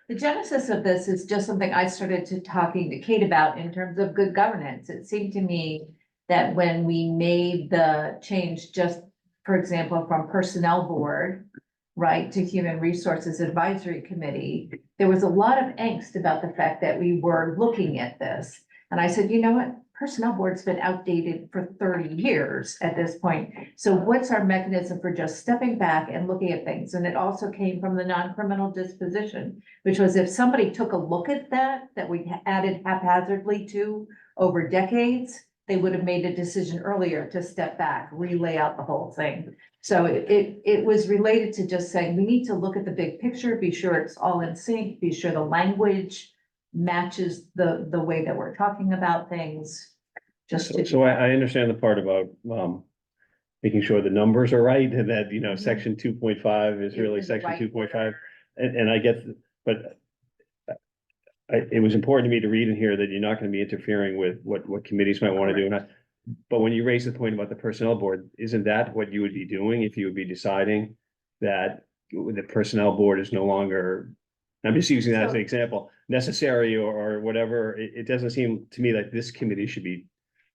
[SPEAKER 10] The genesis of this is just something I started talking to Kate about in terms of good governance. It seemed to me that when we made the change, just for example, from Personnel Board, right, to Human Resources Advisory Committee, there was a lot of angst about the fact that we were looking at this. And I said, you know what? Personnel Board's been outdated for 30 years at this point. So what's our mechanism for just stepping back and looking at things? And it also came from the non-criminal disposition, which was if somebody took a look at that we added haphazardly to over decades, they would have made a decision earlier to step back, relay out the whole thing. So it was related to just saying, we need to look at the big picture, be sure it's all in sync, be sure the language matches the way that we're talking about things. Just to.
[SPEAKER 4] So I understand the part about, making sure the numbers are right and that, section 2.5 is really
[SPEAKER 10] Is the
[SPEAKER 4] section
[SPEAKER 10] right
[SPEAKER 4] 2.5. And I get, but it was important to me to read in here that you're not gonna be interfering with what committees might wanna do. But when you raise the point about the personnel board, isn't that what you would be doing if you would be deciding that the personnel board is no longer, I'm just using that as an example, necessary or whatever, it doesn't seem to me like this committee should be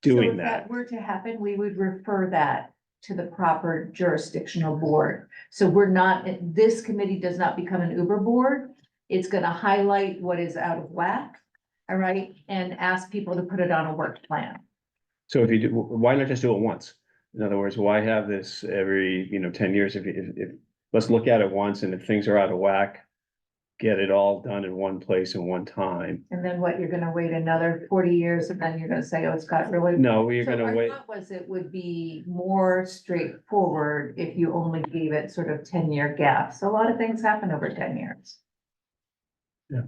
[SPEAKER 10] So
[SPEAKER 4] doing
[SPEAKER 10] if
[SPEAKER 4] that.
[SPEAKER 10] that were to happen, we would refer that to the proper jurisdictional board. So we're not, this committee does not become an Uber board. It's gonna highlight what is out of whack, all right, and ask people to put it on a work plan.
[SPEAKER 4] So if you do, why not just do it once? In other words, why have this every, 10 years? If, let's look at it once and if things are out of whack, get it all done in one place in one time.
[SPEAKER 10] And then what, you're gonna wait another 40 years and then you're gonna say, oh, it's got really.
[SPEAKER 4] No, you're
[SPEAKER 10] So
[SPEAKER 4] gonna
[SPEAKER 10] our
[SPEAKER 4] wait.
[SPEAKER 10] thought was it would be more straightforward if you only gave it sort of 10-year gaps. A lot of things happen over 10 years.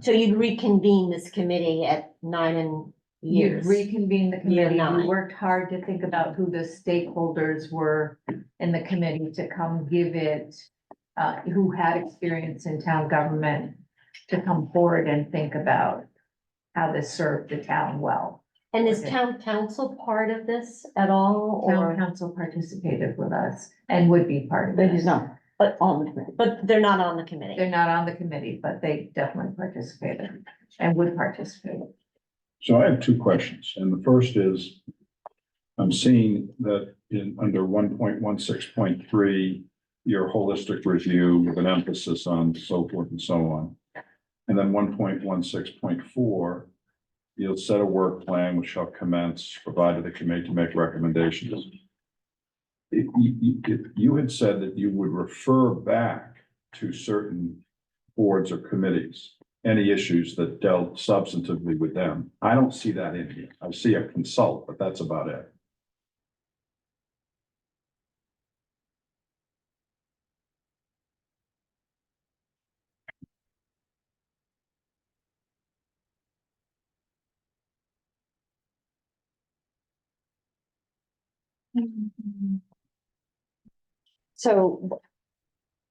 [SPEAKER 17] So you'd reconvene this committee at 9
[SPEAKER 10] You
[SPEAKER 17] years.
[SPEAKER 10] reconvene the
[SPEAKER 17] Year
[SPEAKER 10] committee, you
[SPEAKER 17] 9.
[SPEAKER 10] worked hard to think about who the stakeholders were in the committee to come give it, who had experience in town government, to come forward and think about how this served the town well.
[SPEAKER 17] And is town council part of this at all,
[SPEAKER 10] Town
[SPEAKER 17] or?
[SPEAKER 10] council participated with us and would be part of
[SPEAKER 16] They
[SPEAKER 10] it.
[SPEAKER 16] did not, but on the committee.
[SPEAKER 17] But they're not on the committee.
[SPEAKER 10] They're not on the committee, but they definitely participated and would participate.
[SPEAKER 9] So I have 2 questions, and the first is, I'm seeing that under 1.16.3, your holistic review with an emphasis on so forth and so on. And then 1.16.4, you'll set a work plan which shall commence, provided the committee to make recommendations. You had said that you would refer back to certain boards or committees, any issues that dealt substantively with them. I don't see that in here. I see a consult, but that's about it.
[SPEAKER 16] So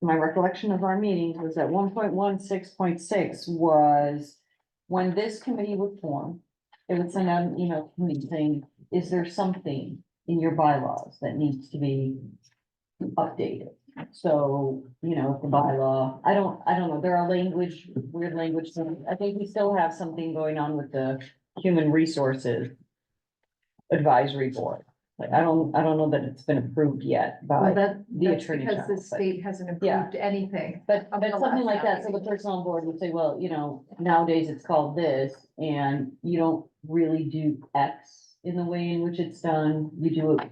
[SPEAKER 16] my recollection of our meetings was that 1.16.6 was when this committee would form, it would send out an email to me saying, is there something in your bylaws that needs to be updated? So, you know, if the bylaw, I don't know, there are weird language things. I think we still have something going on with the Human Resources Advisory Board. Like, I don't know that it's been approved yet by the Attorney General.
[SPEAKER 18] Because the state hasn't
[SPEAKER 16] Yeah.
[SPEAKER 18] approved anything.
[SPEAKER 16] But something like that, so the person on board would say, well, you know, nowadays it's called this, and you don't really do X in the way in which it's done, you do it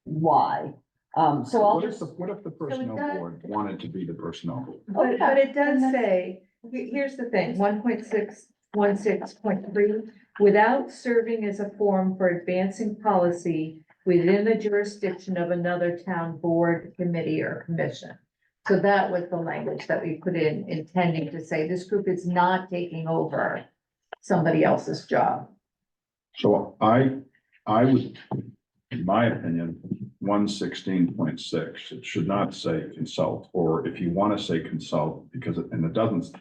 [SPEAKER 16] Y. So I'll just.
[SPEAKER 9] What if the personnel board wanted to be the personnel board?
[SPEAKER 18] But it does say, here's the thing, 1.616.3, without serving as a forum for advancing policy within the jurisdiction of another town board, committee, or commission. So that was the language that we put in, intending to say this group is not taking over somebody else's job.
[SPEAKER 9] So I would, in my opinion, 116.6, it should not say consult, or if you want to say consult, because it doesn't,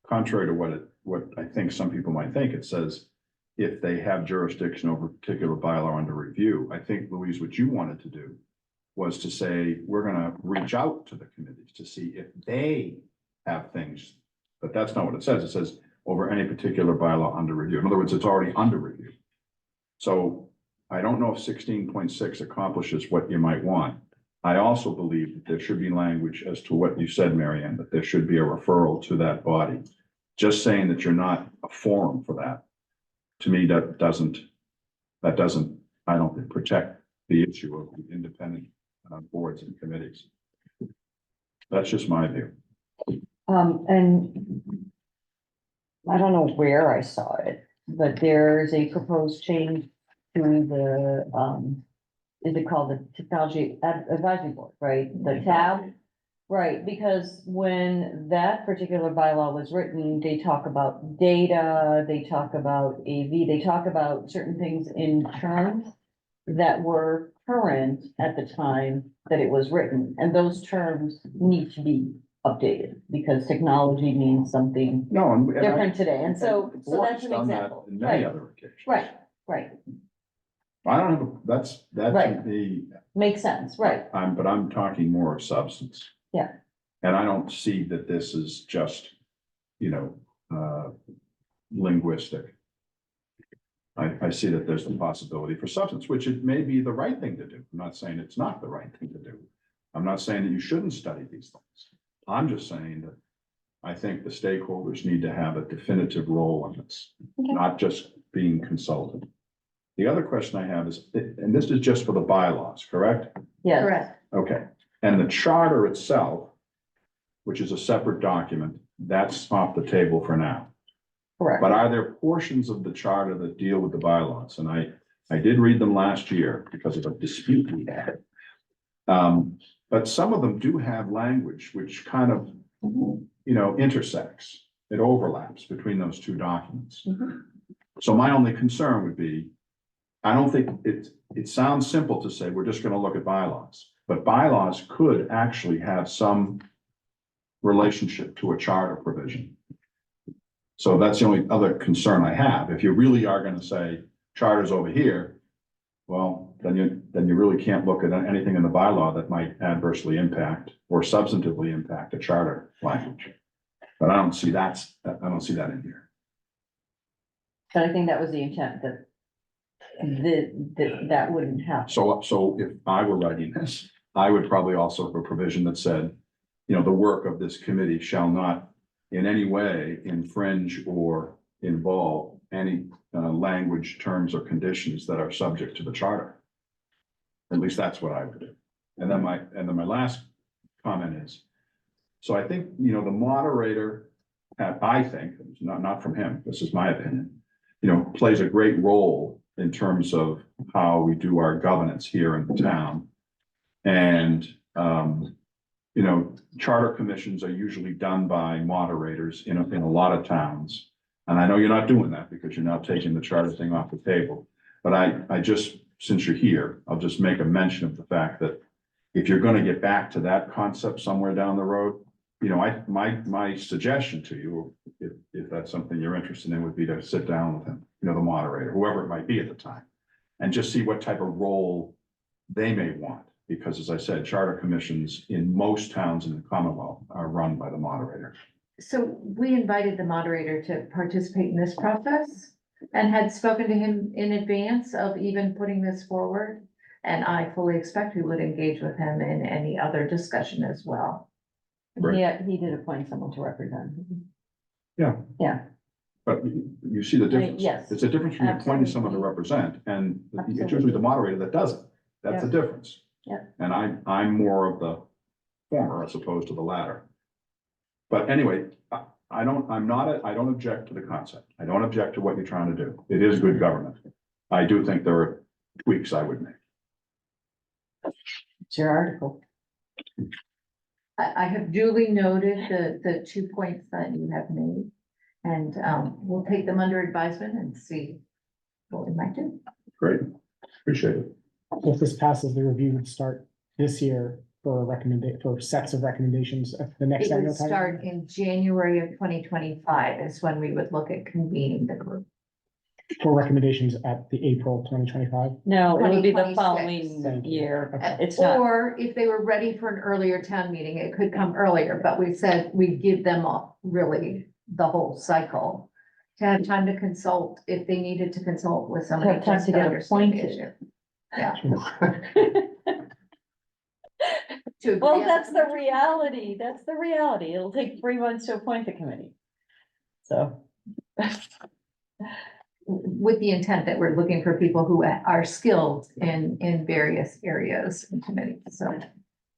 [SPEAKER 9] contrary to what I think some people might think, it says if they have jurisdiction over a particular bylaw under review. I think, Louise, what you wanted to do was to say, we're gonna reach out to the committees to see if they have things, but that's not what it says. It says over any particular bylaw under review. In other words, it's already under review. So I don't know if 16.6 accomplishes what you might want. I also believe that there should be language as to what you said, Mary Ann, that there should be a referral to that body. Just saying that you're not a forum for that, to me, that doesn't, I don't think, protect the issue of the independent boards and committees. That's just my view.
[SPEAKER 16] And I don't know where I saw it, but there's a proposed change to the, is it called the Technology Advisory Board, right? The tab, right? Because when that particular bylaw was written, they talk about data, they talk about AV, they talk about certain things in terms that were current at the time that it was written, and those terms need to be updated because technology means something different today, and so that's an example.
[SPEAKER 9] In many other occasions.
[SPEAKER 16] Right.
[SPEAKER 9] I don't have, that
[SPEAKER 16] Right.
[SPEAKER 9] to me,
[SPEAKER 16] Makes sense, right?
[SPEAKER 9] but I'm talking more of substance.
[SPEAKER 16] Yeah.
[SPEAKER 9] And I don't see that this is just, linguistic. I see that there's the possibility for substance, which it may be the right thing to do. I'm not saying it's not the right thing to do. I'm not saying that you shouldn't study these things. I'm just saying that I think the stakeholders need to have a definitive role in this, not just being consulted. The other question I have is, and this is just for the bylaws, correct?
[SPEAKER 16] Yes.
[SPEAKER 18] Correct.
[SPEAKER 9] Okay, and the charter itself, which is a separate document, that's off the table for now.
[SPEAKER 16] Correct.
[SPEAKER 9] But are there portions of the charter that deal with the bylaws? And I did read them last year because of a dispute we had. But some of them do have language which kind of, intersects. It overlaps between those two documents. So my only concern would be, I don't think it sounds simple to say, we're just gonna look at bylaws, but bylaws could actually have some relationship to a charter provision. So that's the only other concern I have. If you really are gonna say charter's over here, well, then you really can't look at anything in the bylaw that might adversely impact or substantively impact a charter language. But I don't see that in here.
[SPEAKER 16] But I think that was the intent, that wouldn't happen.
[SPEAKER 9] So if I were writing this, I would probably also have a provision that said, the work of this committee shall not in any way infringe or involve any language, terms, or conditions that are subject to the charter. At least that's what I would do. And then my last comment is, so I think, the moderator, I think, not from him, this is my opinion, plays a great role in terms of how we do our governance here in the town. And, charter commissions are usually done by moderators in a lot of towns. And I know you're not doing that because you're now taking the charter thing off the table. But I just, since you're here, I'll just make a mention of the fact that if you're gonna get back to that concept somewhere down the road, you know, my suggestion to you, if that's something you're interested in, would be to sit down with him, you know, the moderator, whoever it might be at the time, and just see what type of role they may want. Because as I said, charter commissions in most towns in the Commonwealth are run by the moderator.
[SPEAKER 18] So we invited the moderator to participate in this process and had spoken to him in advance of even putting this forward. And I fully expect we would engage with him in any other discussion as well.
[SPEAKER 1] Yeah, he did appoint someone to represent.
[SPEAKER 9] Yeah.
[SPEAKER 1] Yeah.
[SPEAKER 9] But you see the difference.
[SPEAKER 1] yes.
[SPEAKER 9] It's a difference between appointing someone to represent and it's usually the moderator that does it. That's the difference.
[SPEAKER 1] Yeah.
[SPEAKER 9] And I'm more of the former as opposed to the latter. But anyway, I don't object to the concept. I don't object to what you're trying to do. It is good government. I do think there are tweaks I would make.
[SPEAKER 1] It's your article.
[SPEAKER 18] I have duly noted the 2 points that you have made. And we'll take them under advisement and see what we might do.
[SPEAKER 9] Great, appreciate it.
[SPEAKER 6] If this passes, the review would start this year for for sets of recommendations at the next
[SPEAKER 18] It would
[SPEAKER 6] annual time.
[SPEAKER 18] start in January of 2025 is when we would look at convening the group.
[SPEAKER 6] For recommendations at the April 2025.
[SPEAKER 1] No, it would be the
[SPEAKER 18] 2026.
[SPEAKER 1] following
[SPEAKER 6] Thank you.
[SPEAKER 1] year.
[SPEAKER 6] Okay.
[SPEAKER 1] It's not,
[SPEAKER 18] Or if they were ready for an earlier town meeting, it could come earlier, but we said we'd give them all really the whole cycle. To have time to consult if they needed to consult with somebody.
[SPEAKER 1] Have time
[SPEAKER 18] just
[SPEAKER 1] to get
[SPEAKER 18] understand the
[SPEAKER 1] appointed.
[SPEAKER 18] issue. Yeah.
[SPEAKER 1] well, that's the reality. That's the reality. It'll take 3 months to appoint the committee. So.
[SPEAKER 18] With the intent that we're looking for people who are skilled in various areas and committees, so.
[SPEAKER 1] All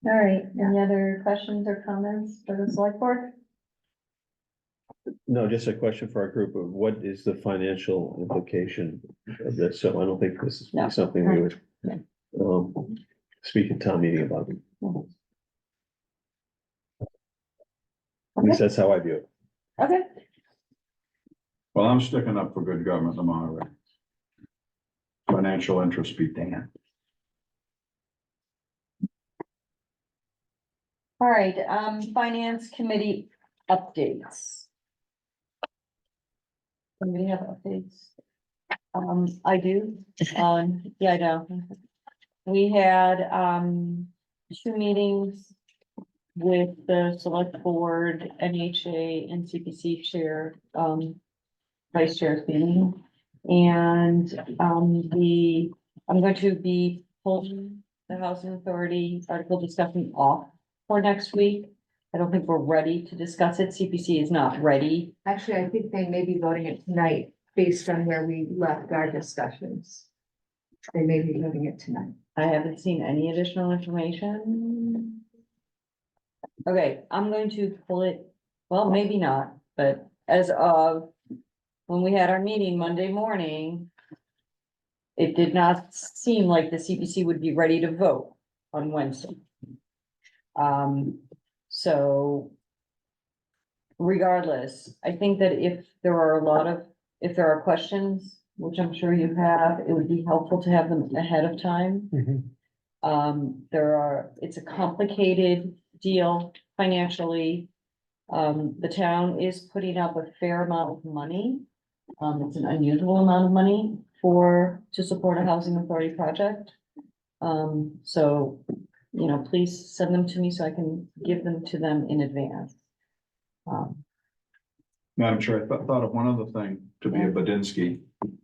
[SPEAKER 1] right, any other questions or comments for the select board?
[SPEAKER 4] No, just a question for our group of what is the financial implication of this? So I don't think this is
[SPEAKER 1] No.
[SPEAKER 4] something we would
[SPEAKER 1] No.
[SPEAKER 4] speak at town meeting about.
[SPEAKER 1] No.
[SPEAKER 4] At least that's how I view it.
[SPEAKER 1] Okay,
[SPEAKER 9] Well, I'm sticking up for good government, the moderator. Financial interest be damned.
[SPEAKER 1] all right, finance committee updates. Anybody have updates? I do, yeah, I know. We had, 2 meetings with the select board, NHA and CPC chair, vice chair meeting. And, I'm going to be pulling the housing authority article discussion off for next week. I don't think we're ready to discuss it. CPC is not ready.
[SPEAKER 18] Actually, I think they may be voting it tonight based on where we left our discussions. They may be voting it tonight.
[SPEAKER 1] I haven't seen any additional information. Okay, I'm going to pull it, well, maybe not, but as of when we had our meeting Monday morning, it did not seem like the CPC would be ready to vote on Wednesday. So regardless, I think that if there are questions, which I'm sure you have, it would be helpful to have them ahead of time. It's a complicated deal financially. The town is putting up a fair amount of money. It's an unusual amount of money to support a housing authority project. So, you know, please send them to me so I can give them to them in advance.
[SPEAKER 9] Madam Chair, I thought of one other thing to be a Badinsky,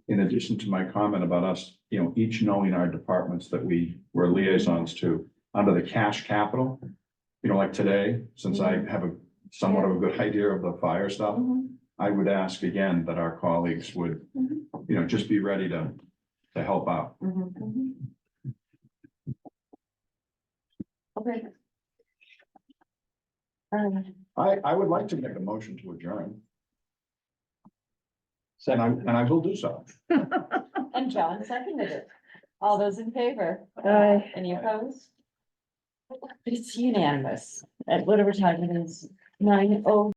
[SPEAKER 9] in addition to my comment about us, you know, each knowing our departments that we were liaisons to under the cash capital. You know, like today, since I have a somewhat of a good idea of the fire stuff, I would ask again that our colleagues would, you know, just be ready to help out.
[SPEAKER 1] Okay.
[SPEAKER 9] I would like to make a motion to adjourn. And I will do so.
[SPEAKER 1] And John seconded it. All those in favor?
[SPEAKER 16] Aye.
[SPEAKER 1] Any opposed? It's unanimous at whatever time it is, 9:00.